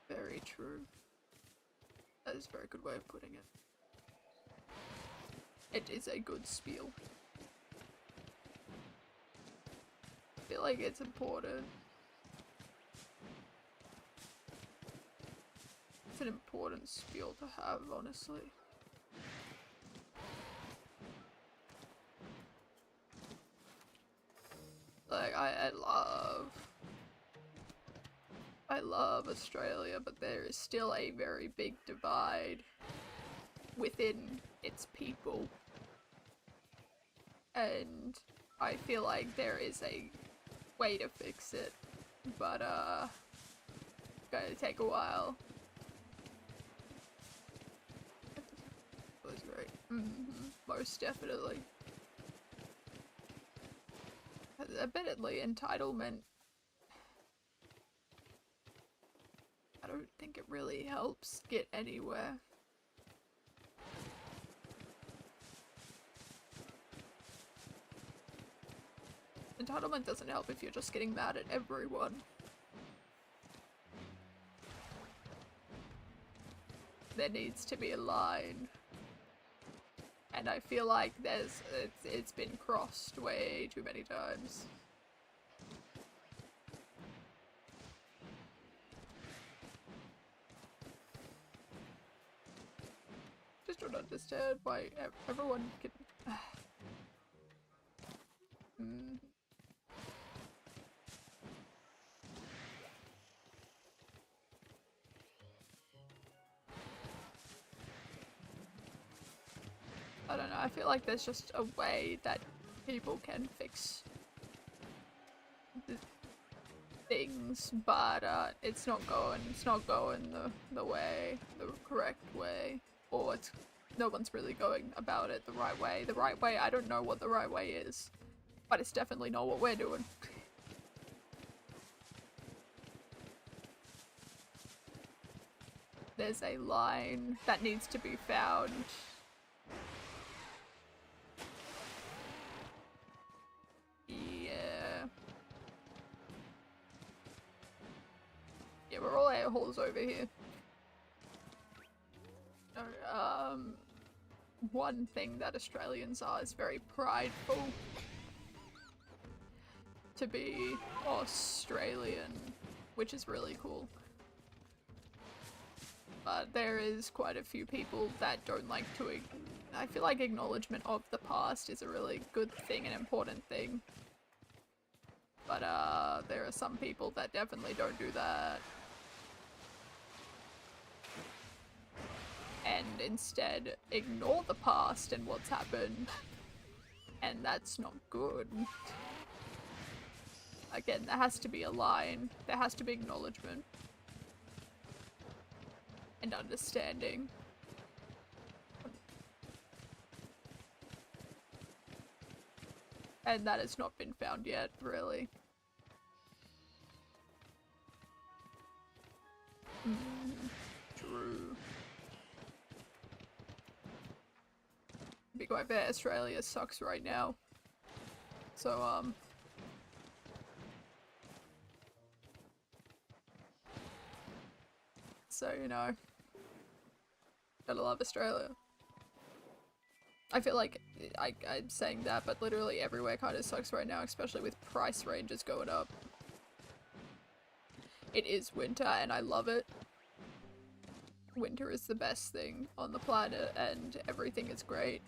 very true. That is a very good way of putting it. It is a good spiel. I feel like it's important. It's an important spiel to have, honestly. Like, I love Australia, but there is still a very big divide within its people. And I feel like there is a way to fix it, but it's gonna take a while. That was great. Most definitely. Admittedly, entitlement, I don't think it really helps get anywhere. entitlement doesn't help if you're just getting mad at everyone. There needs to be a line. And I feel like it's been crossed way too many times. Just don't understand why everyone can... I don't know, I feel like there's just a way that people can fix things, but it's not going the way, the correct way, or no one's really going about it the right way. The right way, I don't know what the right way is, but it's definitely not what we're doing. There's a line that needs to be found. Yeah, we're all a-holes over here. One thing that Australians are is very prideful. To be Australian, which is really cool. But there is quite a few people that don't like to... I feel like acknowledgement of the past is a really good thing, an important thing. But there are some people that definitely don't do that. And instead ignore the past and what's happened. And that's not good. Again, there has to be a line. There has to be acknowledgement. And understanding. And that has not been found yet, really. True. Be quite fair, Australia sucks right now. So, so, you know, gotta love Australia. I feel like I'm saying that, but literally everywhere kind of sucks right now, especially with price ranges going up. It is winter and I love it. Winter is the best thing on the planet and everything is great.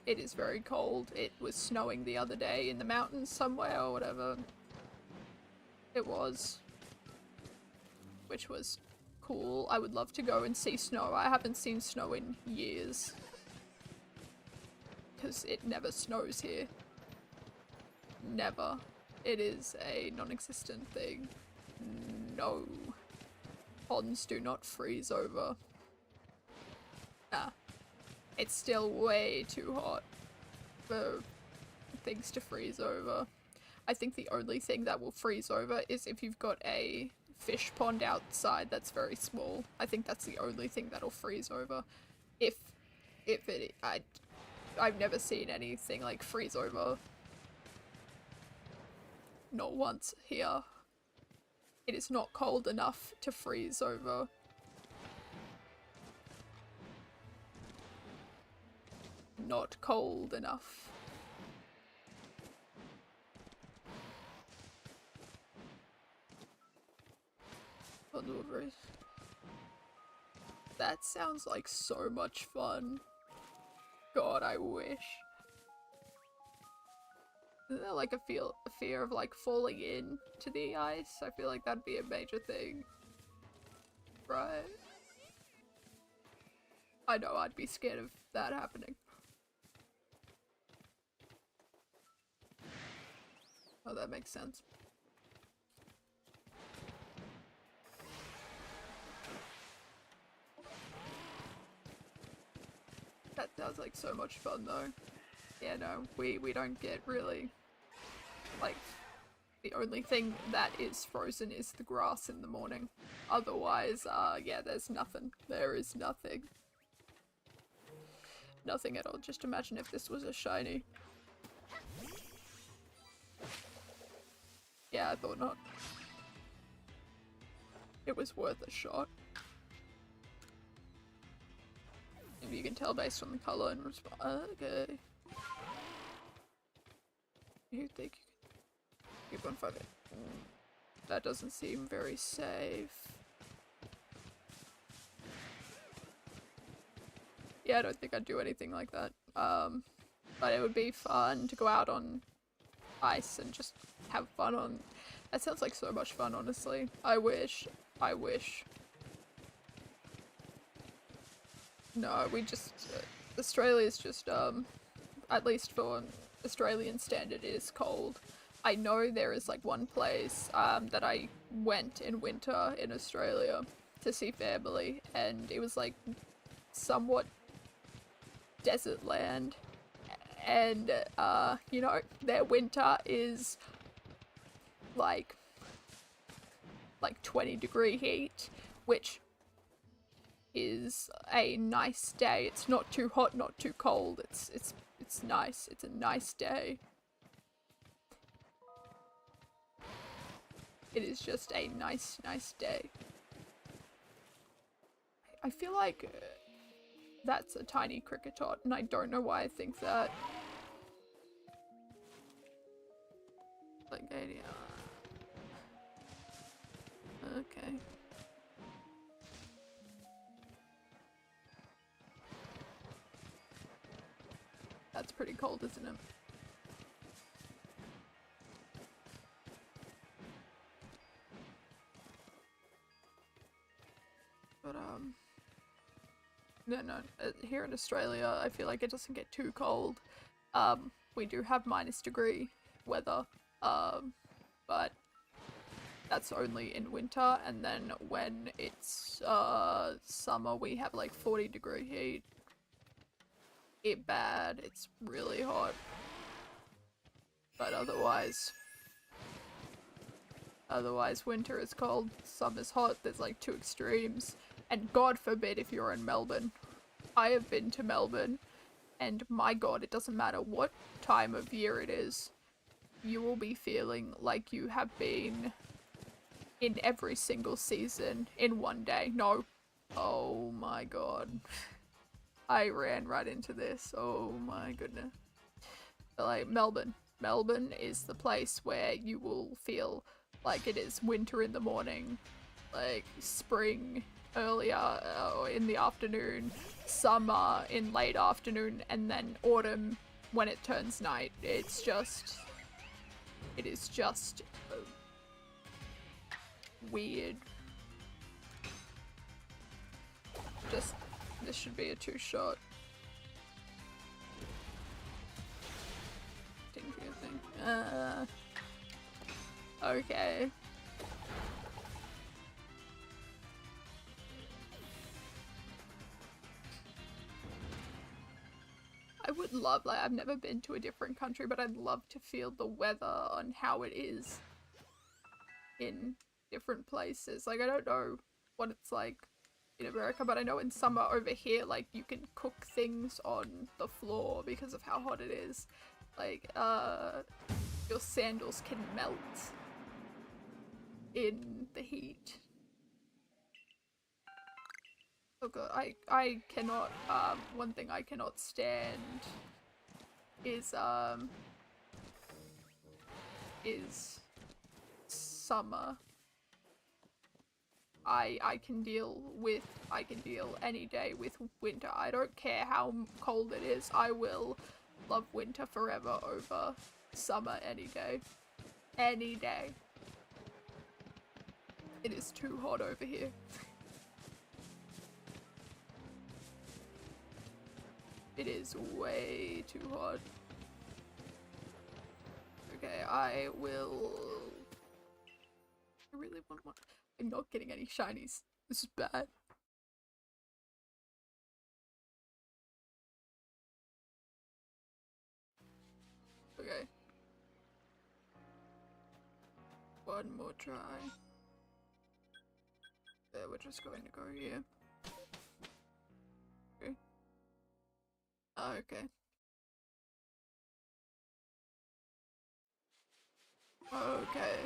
It is very cold. It was snowing the other day in the mountains somewhere or whatever it was, which was cool. I would love to go and see snow. I haven't seen snow in years because it never snows here. Never. It is a non-existent thing. No. Ponds do not freeze over. Nah. It's still way too hot for things to freeze over. I think the only thing that will freeze over is if you've got a fish pond outside that's very small. I think that's the only thing that'll freeze over. I've never seen anything like freeze over. Not once here. It is not cold enough to freeze over. Not cold enough. That sounds like so much fun. God, I wish. Isn't there like a fear of like falling in to the ice? I feel like that'd be a major thing. Right? I know I'd be scared of that happening. Oh, that makes sense. That sounds like so much fun though. Yeah, no, we don't get really, like, the only thing that is frozen is the grass in the morning. Otherwise, yeah, there's nothing. There is nothing. Nothing at all. Just imagine if this was a shiny. Yeah, I thought not. It was worth a shot. If you can tell based on the color and response. Okay. You think you can keep on 5-8? That doesn't seem very safe. Yeah, I don't think I'd do anything like that. But it would be fun to go out on ice and just have fun on. That sounds like so much fun, honestly. I wish. No, we just, Australia's just, at least for Australian standard, is cold. I know there is like one place, that I went in winter in Australia to see family, and it was like somewhat desert land, and, you know, their winter is like 20-degree heat, which is a nice day. It's not too hot, not too cold. It's nice. It's a nice day. It is just a nice day. I feel like that's a tiny cricketot, and I don't know why I think that. Like 80. Okay. That's pretty cold, isn't it? But, no, here in Australia, I feel like it doesn't get too cold. We do have -degree weather, but that's only in winter, and then when it's, summer, we have like 40-degree heat. It's bad, it's really hot. But otherwise, winter is cold, summer's hot, there's like two extremes. And God forbid if you're in Melbourne. I have been to Melbourne, and my God, it doesn't matter what time of year it is, you will be feeling like you have been in every single season in one day. No. Oh my God. I ran right into this. Oh my goodness. But like Melbourne is the place where you will feel like it is winter in the morning, like spring earlier in the afternoon, summer in late afternoon, and then autumn when it turns night. It is just weird. This should be a 2-shot. Okay. I would love, like, I've never been to a different country, but I'd love to feel the weather on how it is in different places. Like, I don't know what it's like in America, but I know in summer over here, like, you can cook things on the floor because of how hot it is. Like, your sandals can melt in the heat. Oh god, I cannot, one thing I cannot stand is summer. I can deal any day with winter. I don't care how cold it is. I will love winter forever over summer any day. Any day. It is too hot over here. It is way too hot. Okay, I really want one. I'm not getting any shinies. This is bad. Okay. One more try. Okay, we're just going to go here. Okay. Okay. Okay.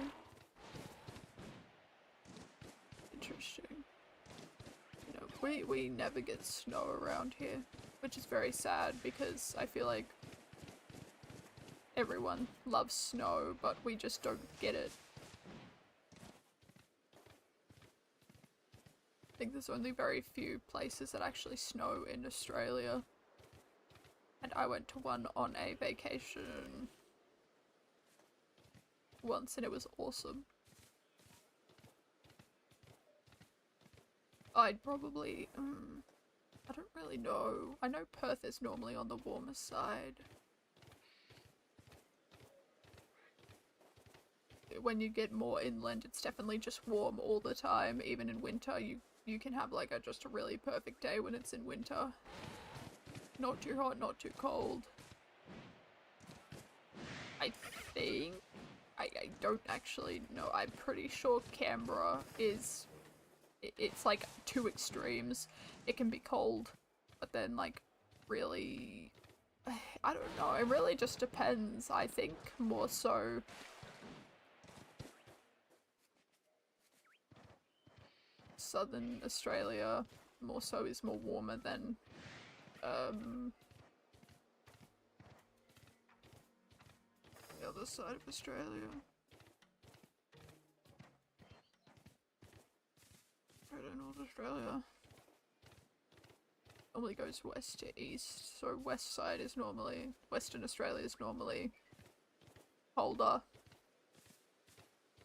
we never get snow around here, which is very sad because I feel like everyone loves snow, but we just don't get it. I think there's only very few places that actually snow in Australia. And I went to one on a vacation once and it was awesome. I'd probably, I don't really know. I know Perth is normally on the warmer side. When you get more inland, it's definitely just warm all the time. Even in winter, you can have like just a really perfect day when it's in winter. Not too hot, not too cold. I think, I don't actually know. I'm pretty sure Canberra is, it's like two extremes. It can be cold, but then like really, I don't know. It really just depends. I think more so Southern Australia more so is more warmer than the other side of Australia. Right in North Australia. Normally goes west to east, so west side is normally, Western Australia is normally colder.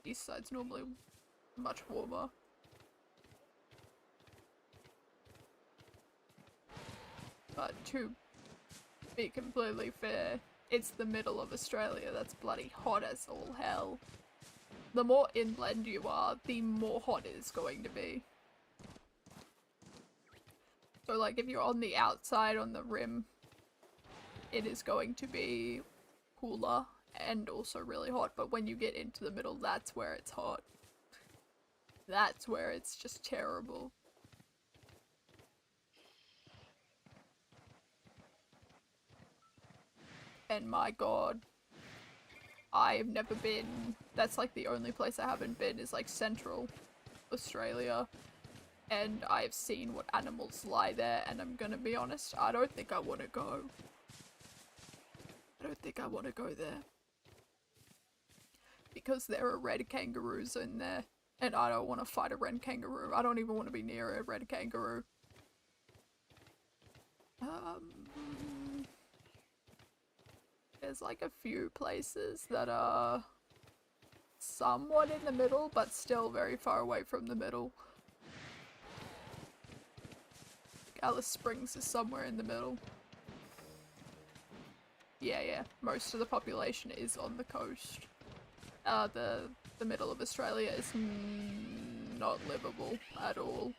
East side's normally much warmer. But to be completely fair, it's the middle of Australia that's bloody hot as all hell. The more inland you are, the more hot it is going to be. So like if you're on the outside, on the rim, it is going to be cooler and also really hot. But when you get into the middle, that's where it's hot. That's where it's just terrible. And my god, I've never been, that's like the only place I haven't been is like Central Australia. And I've seen what animals lie there, and I'm gonna be honest, I don't think I want to go. I don't think I want to go there. Because there are red kangaroos in there, and I don't want to fight a red kangaroo. I don't even want to be near a red kangaroo. There's like a few places that are somewhat in the middle, but still very far away from the middle. Alice Springs is somewhere in the middle. Yeah, most of the population is on the coast. The middle of Australia is not livable at all.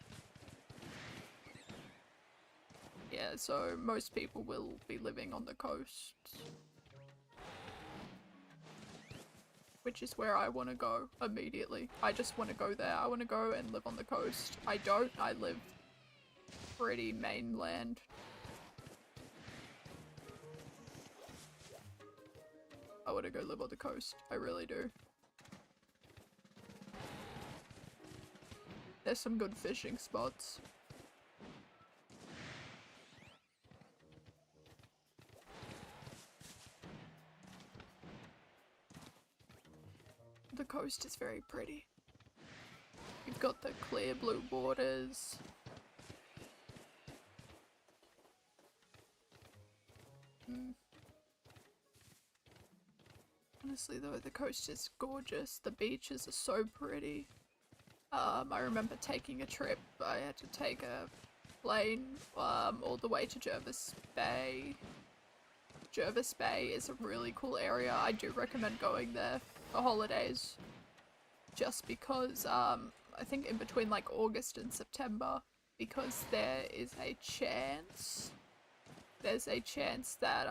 Yeah, so most people will be living on the coast. Which is where I want to go immediately. I just want to go there. I want to go and live on the coast. I live pretty mainland. I want to go live on the coast. I really do. There's some good fishing spots. The coast is very pretty. You've got the clear blue waters. Honestly though, the coast is gorgeous. The beaches are so pretty. I remember taking a trip. I had to take a plane all the way to Jervis Bay. Jervis Bay is a really cool area. I do recommend going there for holidays. Just because, I think in between like August and September, because there is a chance, there's a chance that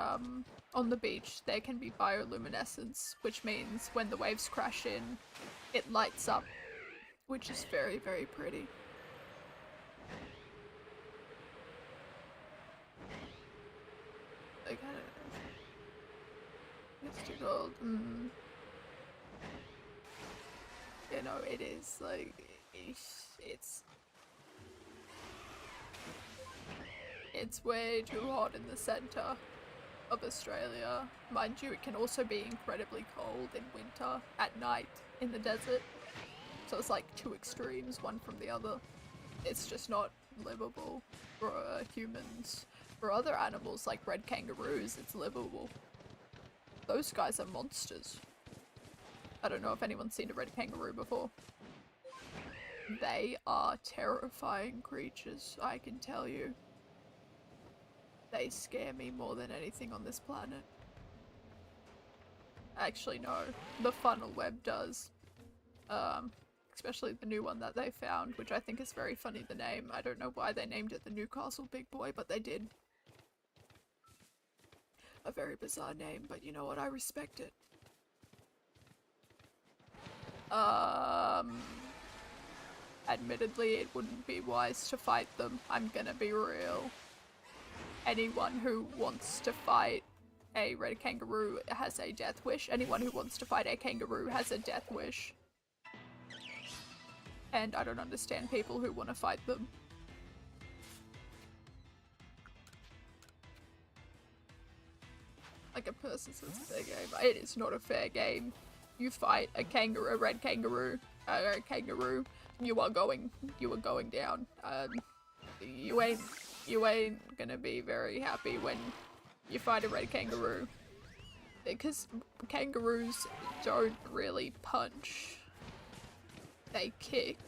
on the beach there can be bioluminescence, which means when the waves crash in, it lights up, which is very, very pretty. Like, I don't know. It's too cold. You know, it is, like, it's It's way too hot in the centre of Australia. Mind you, it can also be incredibly cold in winter at night in the desert. So it's like two extremes, one from the other. It's just not livable for humans. For other animals like red kangaroos, it's livable. Those guys are monsters. I don't know if anyone's seen a red kangaroo before. They are terrifying creatures, I can tell you. They scare me more than anything on this planet. Actually, no. The funnel web does. Especially the new one that they found, which I think is very funny, the name. I don't know why they named it the Newcastle Big Boy, but they did. A very bizarre name, but you know what? I respect it. Admittedly, it wouldn't be wise to fight them. I'm gonna be real. Anyone who wants to fight a red kangaroo has a death wish. Anyone who wants to fight a kangaroo has a death wish. And I don't understand people who want to fight them. Like a person says it's a fair game. It is not a fair game. You fight a kangaroo, a red kangaroo, a kangaroo, you are going down. You ain't gonna be very happy when you fight a red kangaroo. Because kangaroos don't really punch. They kick.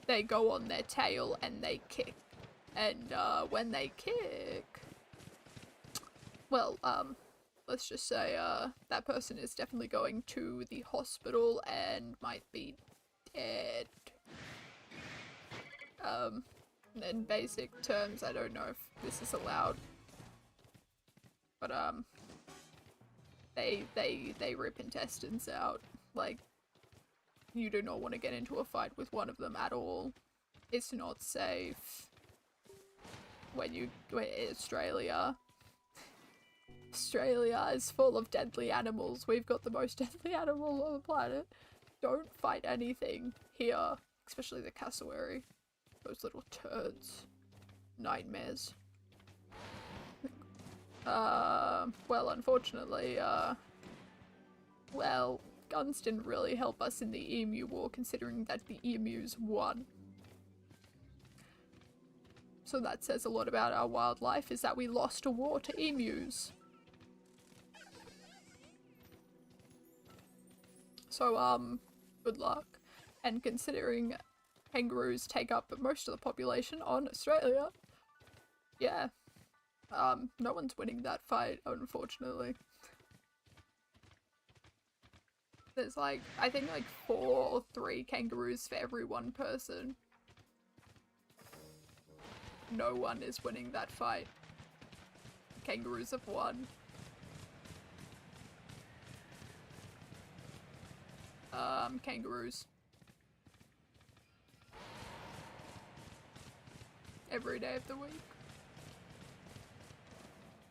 They go on their tail and they kick. And when they kick, well, let's just say that person is definitely going to the hospital and might be dead. In basic terms, I don't know if this is allowed, but they rip intestines out. Like, you do not want to get into a fight with one of them at all. It's not safe. When Australia is full of deadly animals. We've got the most deadly animal on the planet. Don't fight anything here, especially the cassowary. Those little turds. Nightmares. Well, unfortunately, well, guns didn't really help us in the emu war, considering that the emus won. So that says a lot about our wildlife, is that we lost a war to emus. So, good luck. And considering kangaroos take up most of the population on Australia, yeah, no one's winning that fight, unfortunately. There's like, I think like 4 or 3 kangaroos for every one person. No one is winning that fight. Kangaroos have won. Kangaroos. Every day of the week.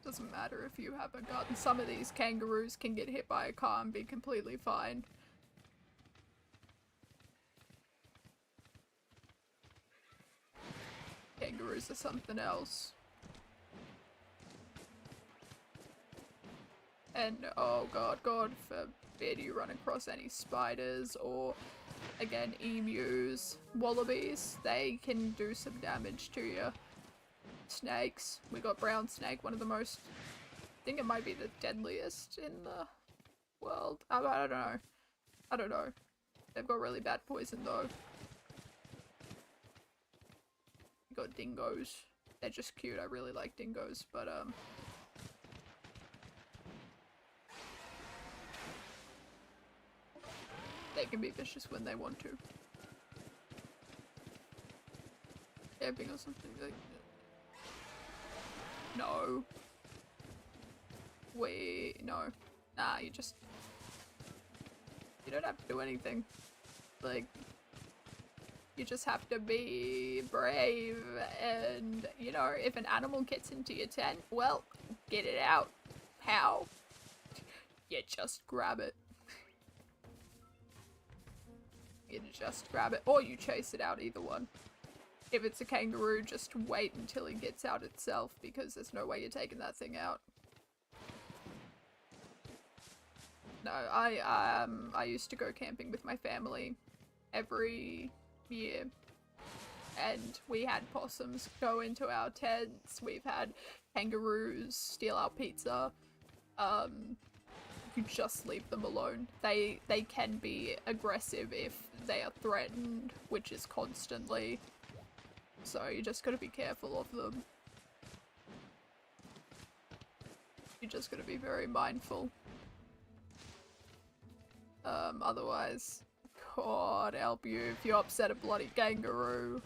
Doesn't matter if you have a gun. Some of these kangaroos can get hit by a car and be completely fine. Kangaroos are something else. And oh god forbid you run across any spiders or, again, emus, wallabies. They can do some damage to you. Snakes. We got brown snake, one of the most, I think it might be the deadliest in the world. I don't know. I don't know. They've got really bad poison though. We got dingoes. They're just cute. I really like dingoes, but they can be vicious when they want to. Camping or something like that. No. No. Nah, you don't have to do anything. Like, you just have to be brave and, you know, if an animal gets into your tent, well, get it out. How? You just grab it. You just grab it, or you chase it out, either one. if it's a kangaroo, just wait until he gets out itself, because there's no way you're taking that thing out. No, I used to go camping with my family every year, and we had possums go into our tents, we've had kangaroos steal our pizza. You just leave them alone. They can be aggressive if they are threatened, which is constantly. So you just gotta be careful of them. You just gotta be very mindful. Otherwise, God help you if you upset a bloody kangaroo.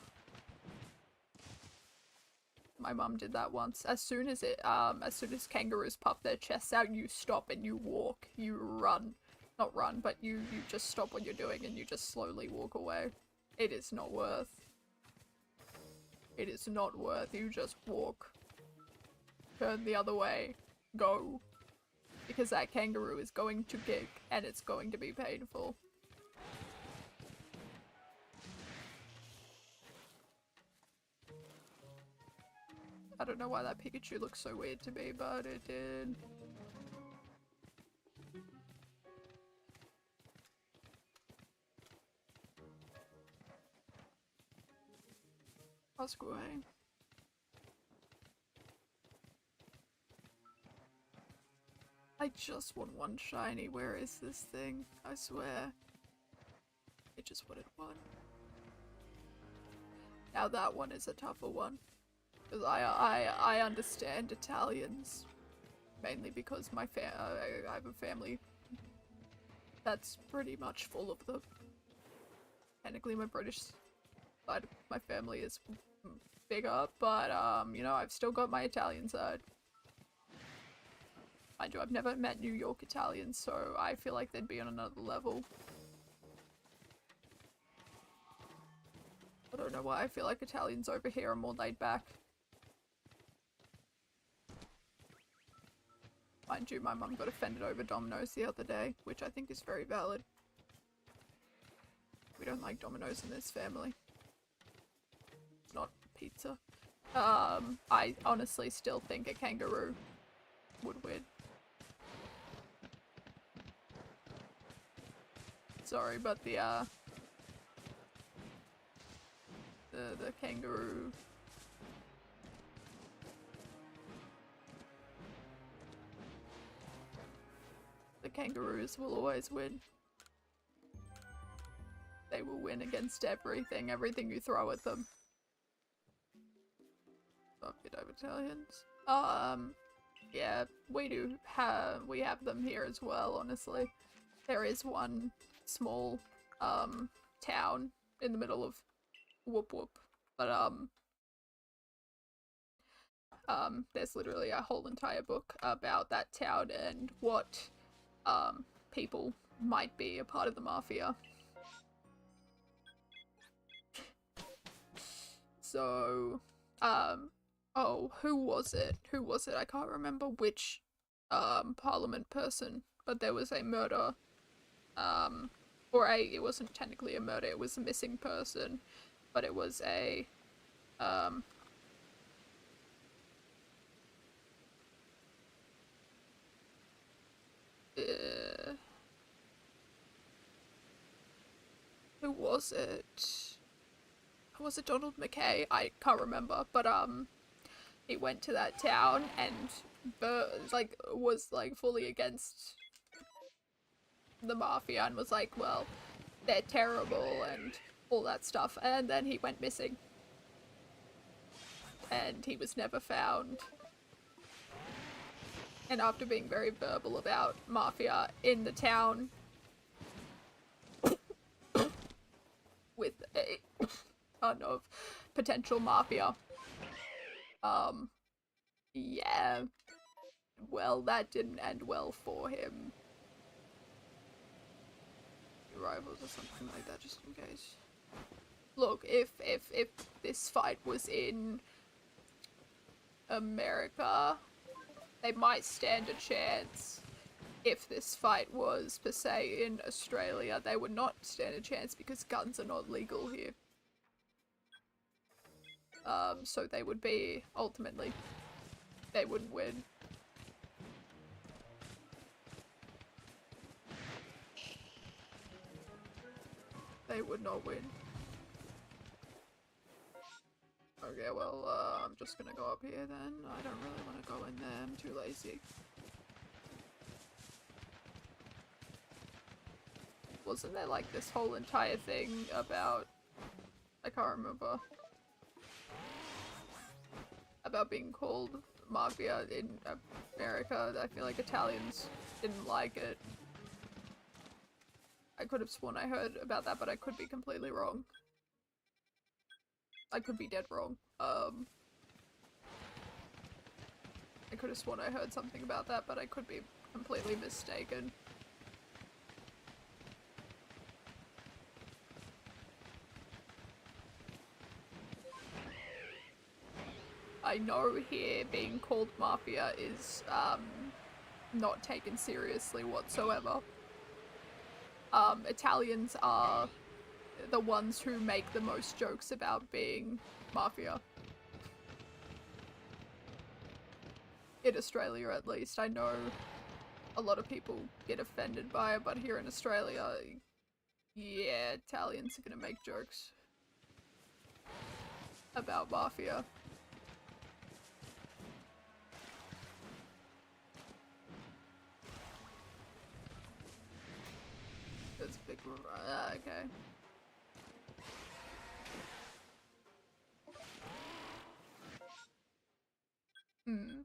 My mum did that once. As soon as kangaroos puff their chests out, you stop and you walk. You run. Not run, but you just stop what you're doing and you just slowly walk away. It is not worth. It is not worth. You just walk. Turn the other way. Go. Because that kangaroo is going to kick and it's going to be painful. I don't know why that Pikachu looks so weird to me, but it did. Ask away. I just want one shiny. Where is this thing? I swear. I just wanted one. Now that one is a tougher one. Because I understand Italians. Mainly because I have a family that's pretty much full of them. Technically my British side of my family is bigger, but you know, I've still got my Italian side. Mind you, I've never met New York Italians, so I feel like they'd be on another level. I don't know why I feel like Italians over here are more laid back. Mind you, my mum got offended over Domino's the other day, which I think is very valid. We don't like Domino's in this family. It's not pizza. I honestly still think a kangaroo would win. Sorry, but the kangaroo. The kangaroos will always win. They will win against everything you throw at them. Fuck it, over Italians. Yeah, we have them here as well, honestly. There is one small, town in the middle of Whoop Whoop, but, there's literally a whole entire book about that town and what, people might be a part of the mafia. So, oh, who was it? I can't remember which, parliament person, but there was a murder, it wasn't technically a murder, it was a missing person, but it was a, who was it? Was it Donald McKay? I can't remember, but he went to that town and was fully against the mafia and was like, well, they're terrible and all that stuff, and then he went missing and he was never found. And after being very verbal about mafia in the town with a ton of potential mafia, yeah, well, that didn't end well for him. Rivals or something like that, just in case. Look, if this fight was in America, they might stand a chance. If this fight was, per se, in Australia, they would not stand a chance because guns are not legal here. So they would be, ultimately, they wouldn't win. They would not win. Okay, well, I'm just gonna go up here then. I don't really want to go in there, I'm too lazy. Wasn't there like this whole entire thing about, I can't remember, about being called mafia in America? I feel like Italians didn't like it. I could have sworn I heard about that, but I could be completely wrong. I could be dead wrong. I could have sworn I heard something about that, but I could be completely mistaken. I know here being called mafia is not taken seriously whatsoever. Italians are the ones who make the most jokes about being mafia. In Australia, at least. I know a lot of people get offended by it, but here in Australia, yeah, Italians are gonna make jokes about mafia. That's a big okay. Hmm.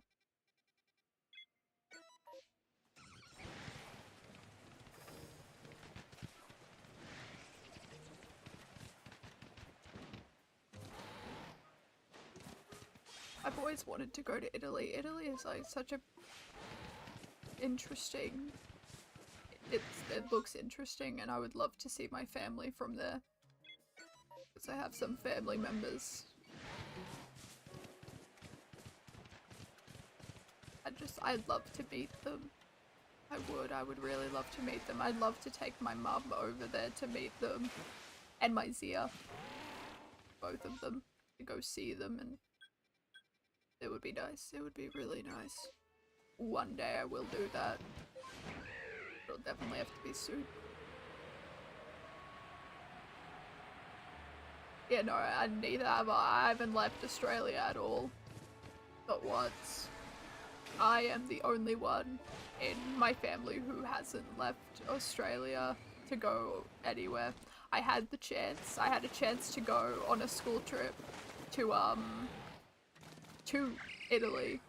I've always wanted to go to Italy. Italy is like such a interesting. It looks interesting, and I would love to see my family from there. Because I have some family members. I'd love to meet them. I would really love to meet them. I'd love to take my mum over there to meet them. And my Zia. Both of them. To go see them, and it would be nice. It would be really nice. One day I will do that. It'll definitely have to be soon. Yeah, no, neither have I. I haven't left Australia at all. Not once. I am the only one in my family who hasn't left Australia to go anywhere. I had a chance to go on a school trip to Italy,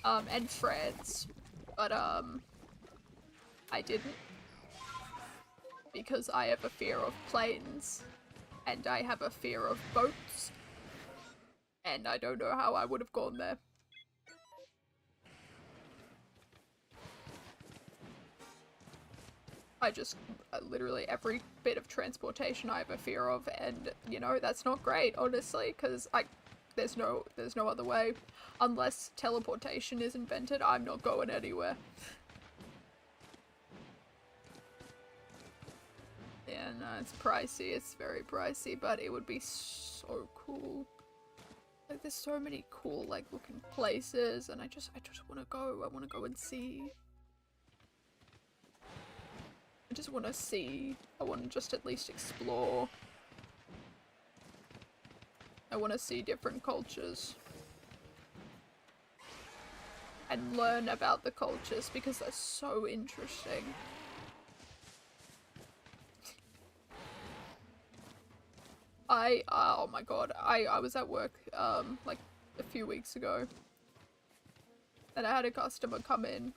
and France, but I didn't, because I have a fear of planes, and I have a fear of boats, and I don't know how I would have gone there. Literally every bit of transportation I have a fear of, and you know, that's not great, honestly, because there's no other way. Unless teleportation is invented, I'm not going anywhere. Yeah, no, it's pricey, it's very pricey, but it would be so cool. Like, there's so many cool, like, looking places, and I just want to go. I want to go and see. I just want to see. I want to just at least explore. I want to see different cultures. And learn about the cultures, because they're so interesting. Oh my god, I was at work, like, a few weeks ago. And I had a customer come in.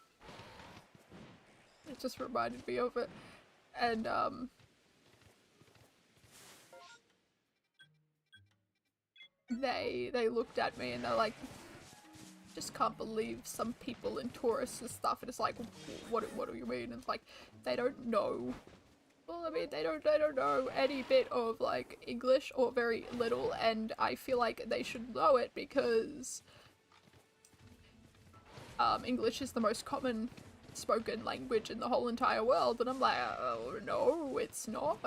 It just reminded me of it. And, they looked at me and they're like, just can't believe some people in tourists and stuff. And it's like, what do you mean? And it's like, they don't know. Well, I mean, they don't know any bit of, like, English, or very little, and I feel like they should know it because English is the most common spoken language in the whole entire world, and I'm like, oh, no, it's not.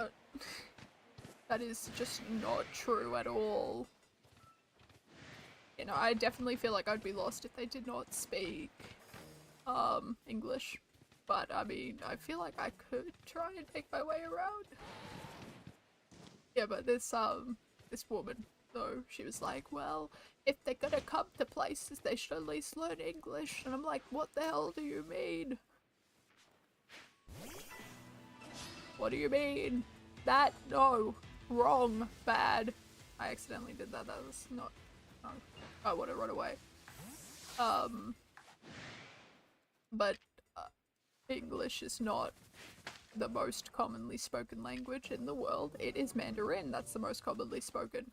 That is just not true at all. You know, I definitely feel like I'd be lost if they did not speak, English. But, I mean, I feel like I could try and make my way around. Yeah, but this woman, though, she was like, well, if they're gonna come to places, they should at least learn English. And I'm like, what the hell do you mean? What do you mean? That? No. Wrong. Bad. I accidentally did that. That was not... No. I want to run away. But English is not the most commonly spoken language in the world. It is Mandarin. That's the most commonly spoken.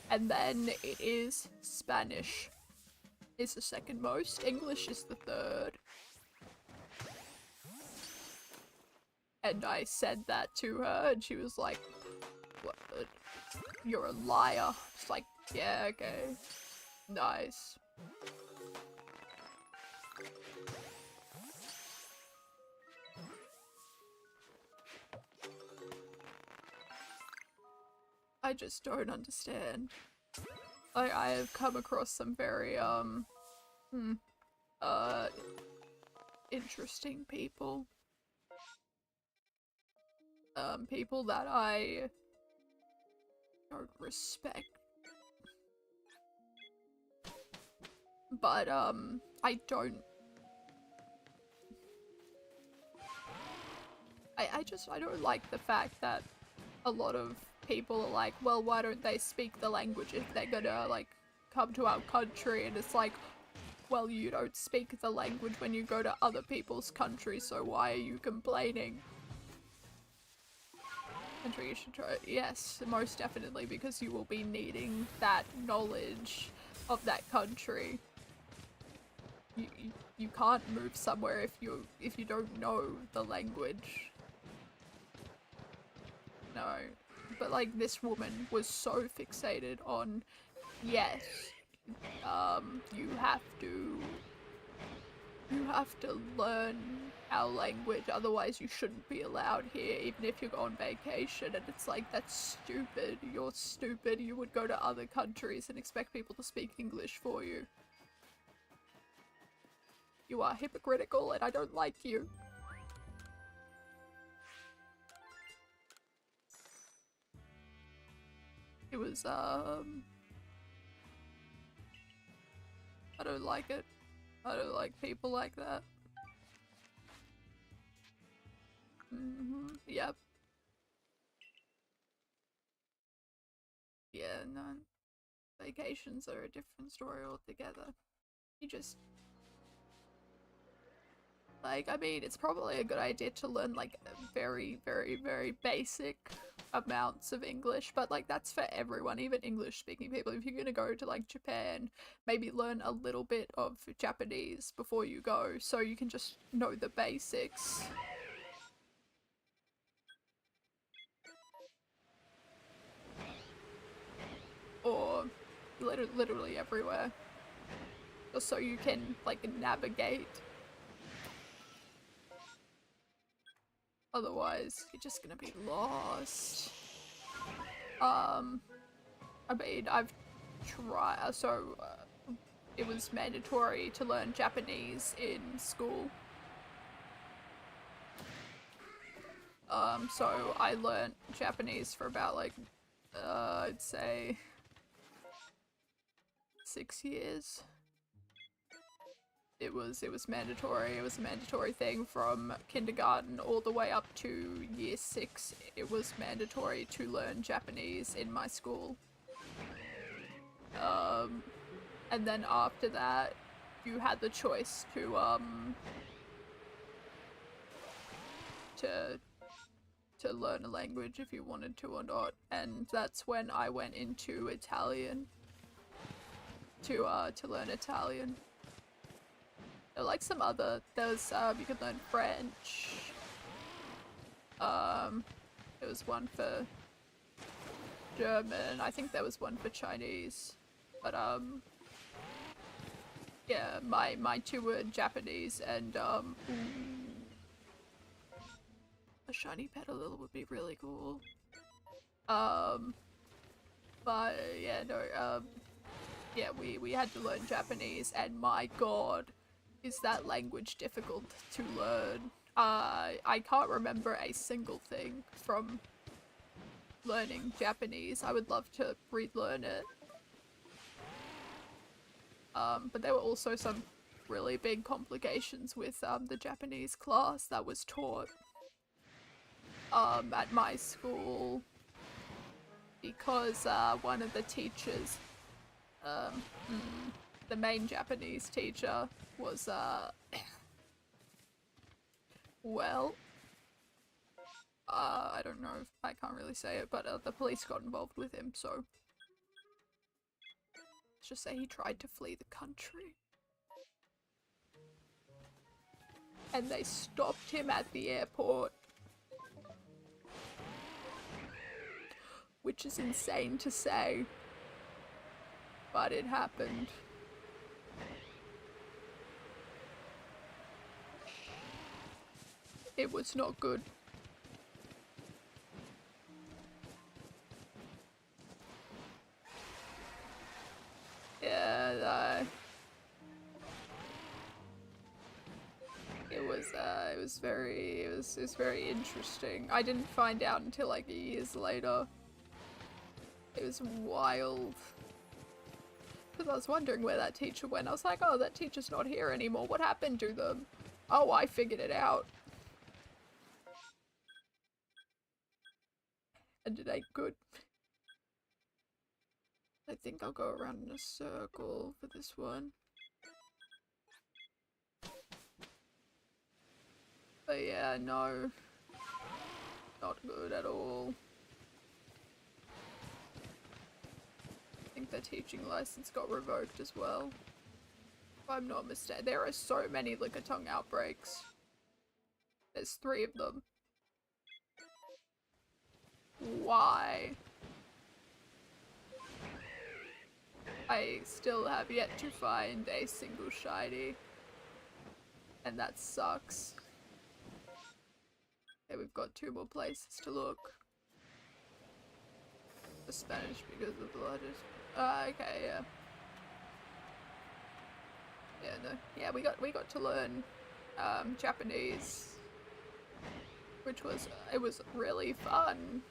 And then it is Spanish. Is the second most. English is the third. And I said that to her, and she was like, what? You're a liar. It's like, yeah, okay. Nice. I just don't understand. I have come across some very, interesting people. People that I don't respect. But, I don't... I don't like the fact that a lot of people are like, well, why don't they speak the language if they're gonna, like, come to our country? And it's like, well, you don't speak the language when you go to other people's countries, so why are you complaining? Country you should try. Yes, most definitely, because you will be needing that knowledge of that country. You can't move somewhere if you don't know the language. No. But like this woman was so fixated on, yes, you have to learn our language, otherwise you shouldn't be allowed here, even if you go on vacation. And it's like, that's stupid. You're stupid. You would go to other countries and expect people to speak English for you. You are hypocritical and I don't like you. It was, I don't like it. I don't like people like that. Yep. Yeah, no. Vacations are a different story altogether. You just... Like, I mean, it's probably a good idea to learn, like, very, very, very basic amounts of English, but, like, that's for everyone, even English-speaking people. If you're gonna go to, like, Japan, maybe learn a little bit of Japanese before you go, so you can just know the basics. Or literally everywhere. Just so you can, like, navigate. Otherwise, you're just gonna be lost. I mean, I've tried, so it was mandatory to learn Japanese in school. So I learned Japanese for about, like, I'd say 6 years. It was mandatory. It was a mandatory thing from kindergarten all the way up to year 6. It was mandatory to learn Japanese in my school. And then after that, you had the choice to learn a language if you wanted to or not, and that's when I went into Italian to learn Italian. There were like some other, there's you could learn French. There was one for German. I think there was one for Chinese, but yeah, my two were Japanese and a shiny petal would be really cool. But yeah, no, yeah, we had to learn Japanese, and my god, is that language difficult to learn. I can't remember a single thing from learning Japanese. I would love to relearn it. But there were also some really big complications with the Japanese class that was taught at my school, because one of the teachers, the main Japanese teacher, was well, I don't know if I can't really say it, but the police got involved with him, so let's just say he tried to flee the country. And they stopped him at the airport. Which is insane to say, but it happened. It was not good. Yeah, it was very interesting. I didn't find out until like years later. It was wild. Because I was wondering where that teacher went. I was like, oh, that teacher's not here anymore. What happened to them? Oh, I figured it out. And it ain't good. I think I'll go around in a circle for this one. But yeah, no. Not good at all. I think their teaching license got revoked as well. If I'm not mistaken. There are so many Lickitung outbreaks. There's 3 of them. Why? I still have yet to find a single shiny. And that sucks. Okay, we've got 2 more places to look. The Spanish because of the largest. Okay, yeah. Yeah, no. Yeah, we got to learn Japanese, which was it was really fun.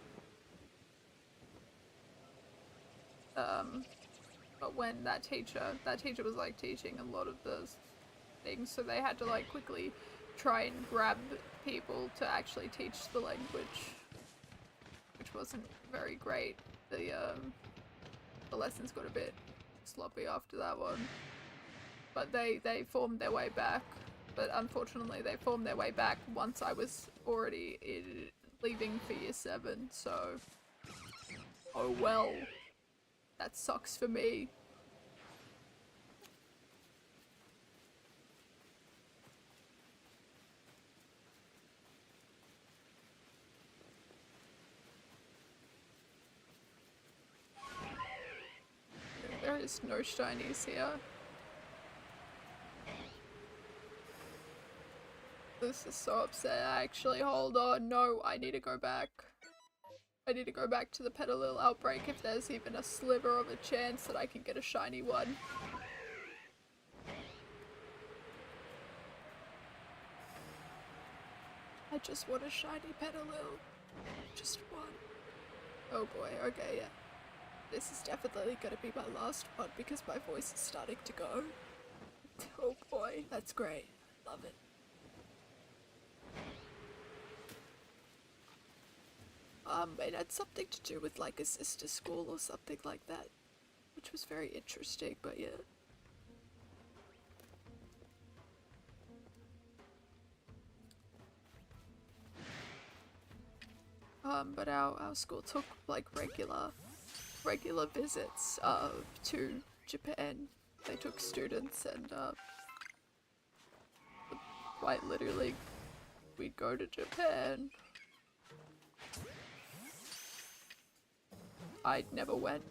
But when that teacher was like teaching a lot of the things, so they had to like quickly try and grab people to actually teach the language, which wasn't very great. The lessons got a bit sloppy after that one. But they formed their way back. But unfortunately they formed their way back once I was already leaving for year 7, so oh well. That sucks for me. There is no shinies here. This is so upset. Actually, hold on. No, I need to go back. I need to go back to the Petalil outbreak if there's even a sliver of a chance that I can get a shiny one. I just want a shiny Petalil. Just one. Oh boy, okay, yeah. This is definitely gonna be my last one because my voice is starting to go. Oh boy, that's great. Love it. It had something to do with like a sister school or something like that, which was very interesting, but yeah. But our school took like regular visits to Japan. They took students and quite literally we'd go to Japan. I never went,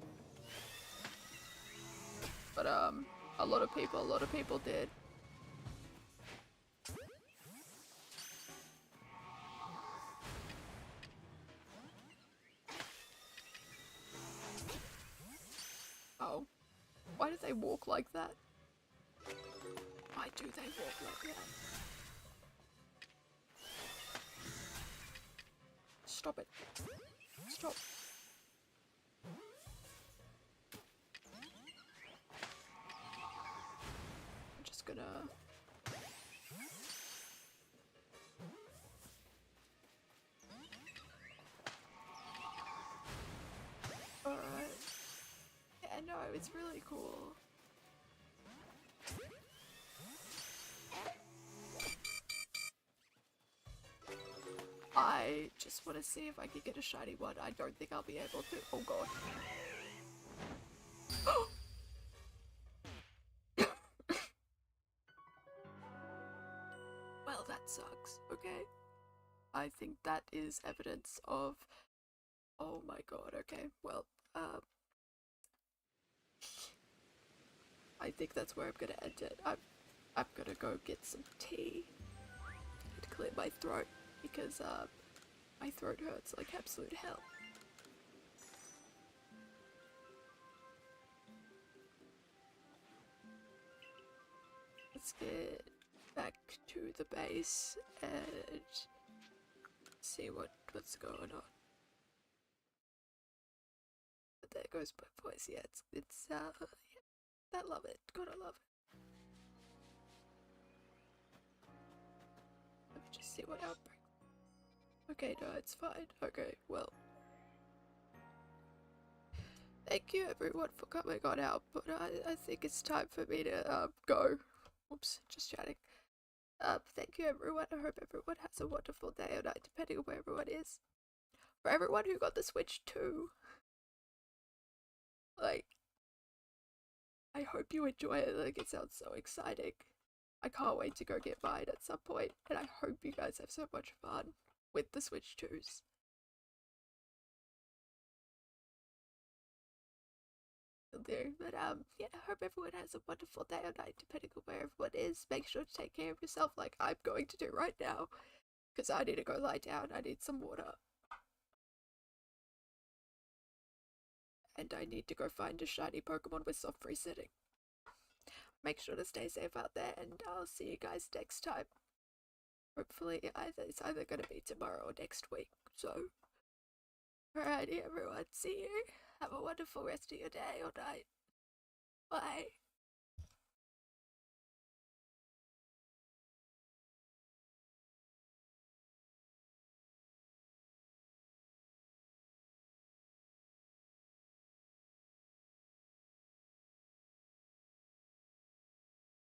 but a lot of people did. Oh, Why do they walk like that? Why do they walk like that? Stop it. Stop. I'm just gonna... Alright. Yeah, no, it's really cool. I just want to see if I can get a shiny one. I don't think I'll be able to. Oh god. Well, that sucks. Okay. I think that is evidence of... Oh my god, okay. Well, I think that's where I'm gonna end it. I'm gonna go get some tea to clear my throat because my throat hurts like absolute hell. Let's get back to the base and see what's going on. But there goes my voice. Yeah, it's yeah, I love it. Gotta love it. Let me just see what outbreak. Okay, no, it's fine. Okay, well. Thank you everyone for coming on out, but I think it's time for me to go. Oops, just chatting. Thank you everyone. I hope everyone has a wonderful day or night, depending on where everyone is. For everyone who got the Switch too, like, I hope you enjoy it. Like, it sounds so exciting. I can't wait to go get mine at some point, and I hope you guys have so much fun with the Switch 2s. There, but yeah, I hope everyone has a wonderful day or night, depending on where everyone is. Make sure to take care of yourself, like I'm going to do right now, because I need to go lie down. I need some water, and I need to go find a shiny Pokemon with soft resetting. Make sure to stay safe out there, and I'll see you guys next time. Hopefully, it's either going to be tomorrow or next week. So, alrighty, everyone. See you. Have a wonderful rest of your day or night. Bye.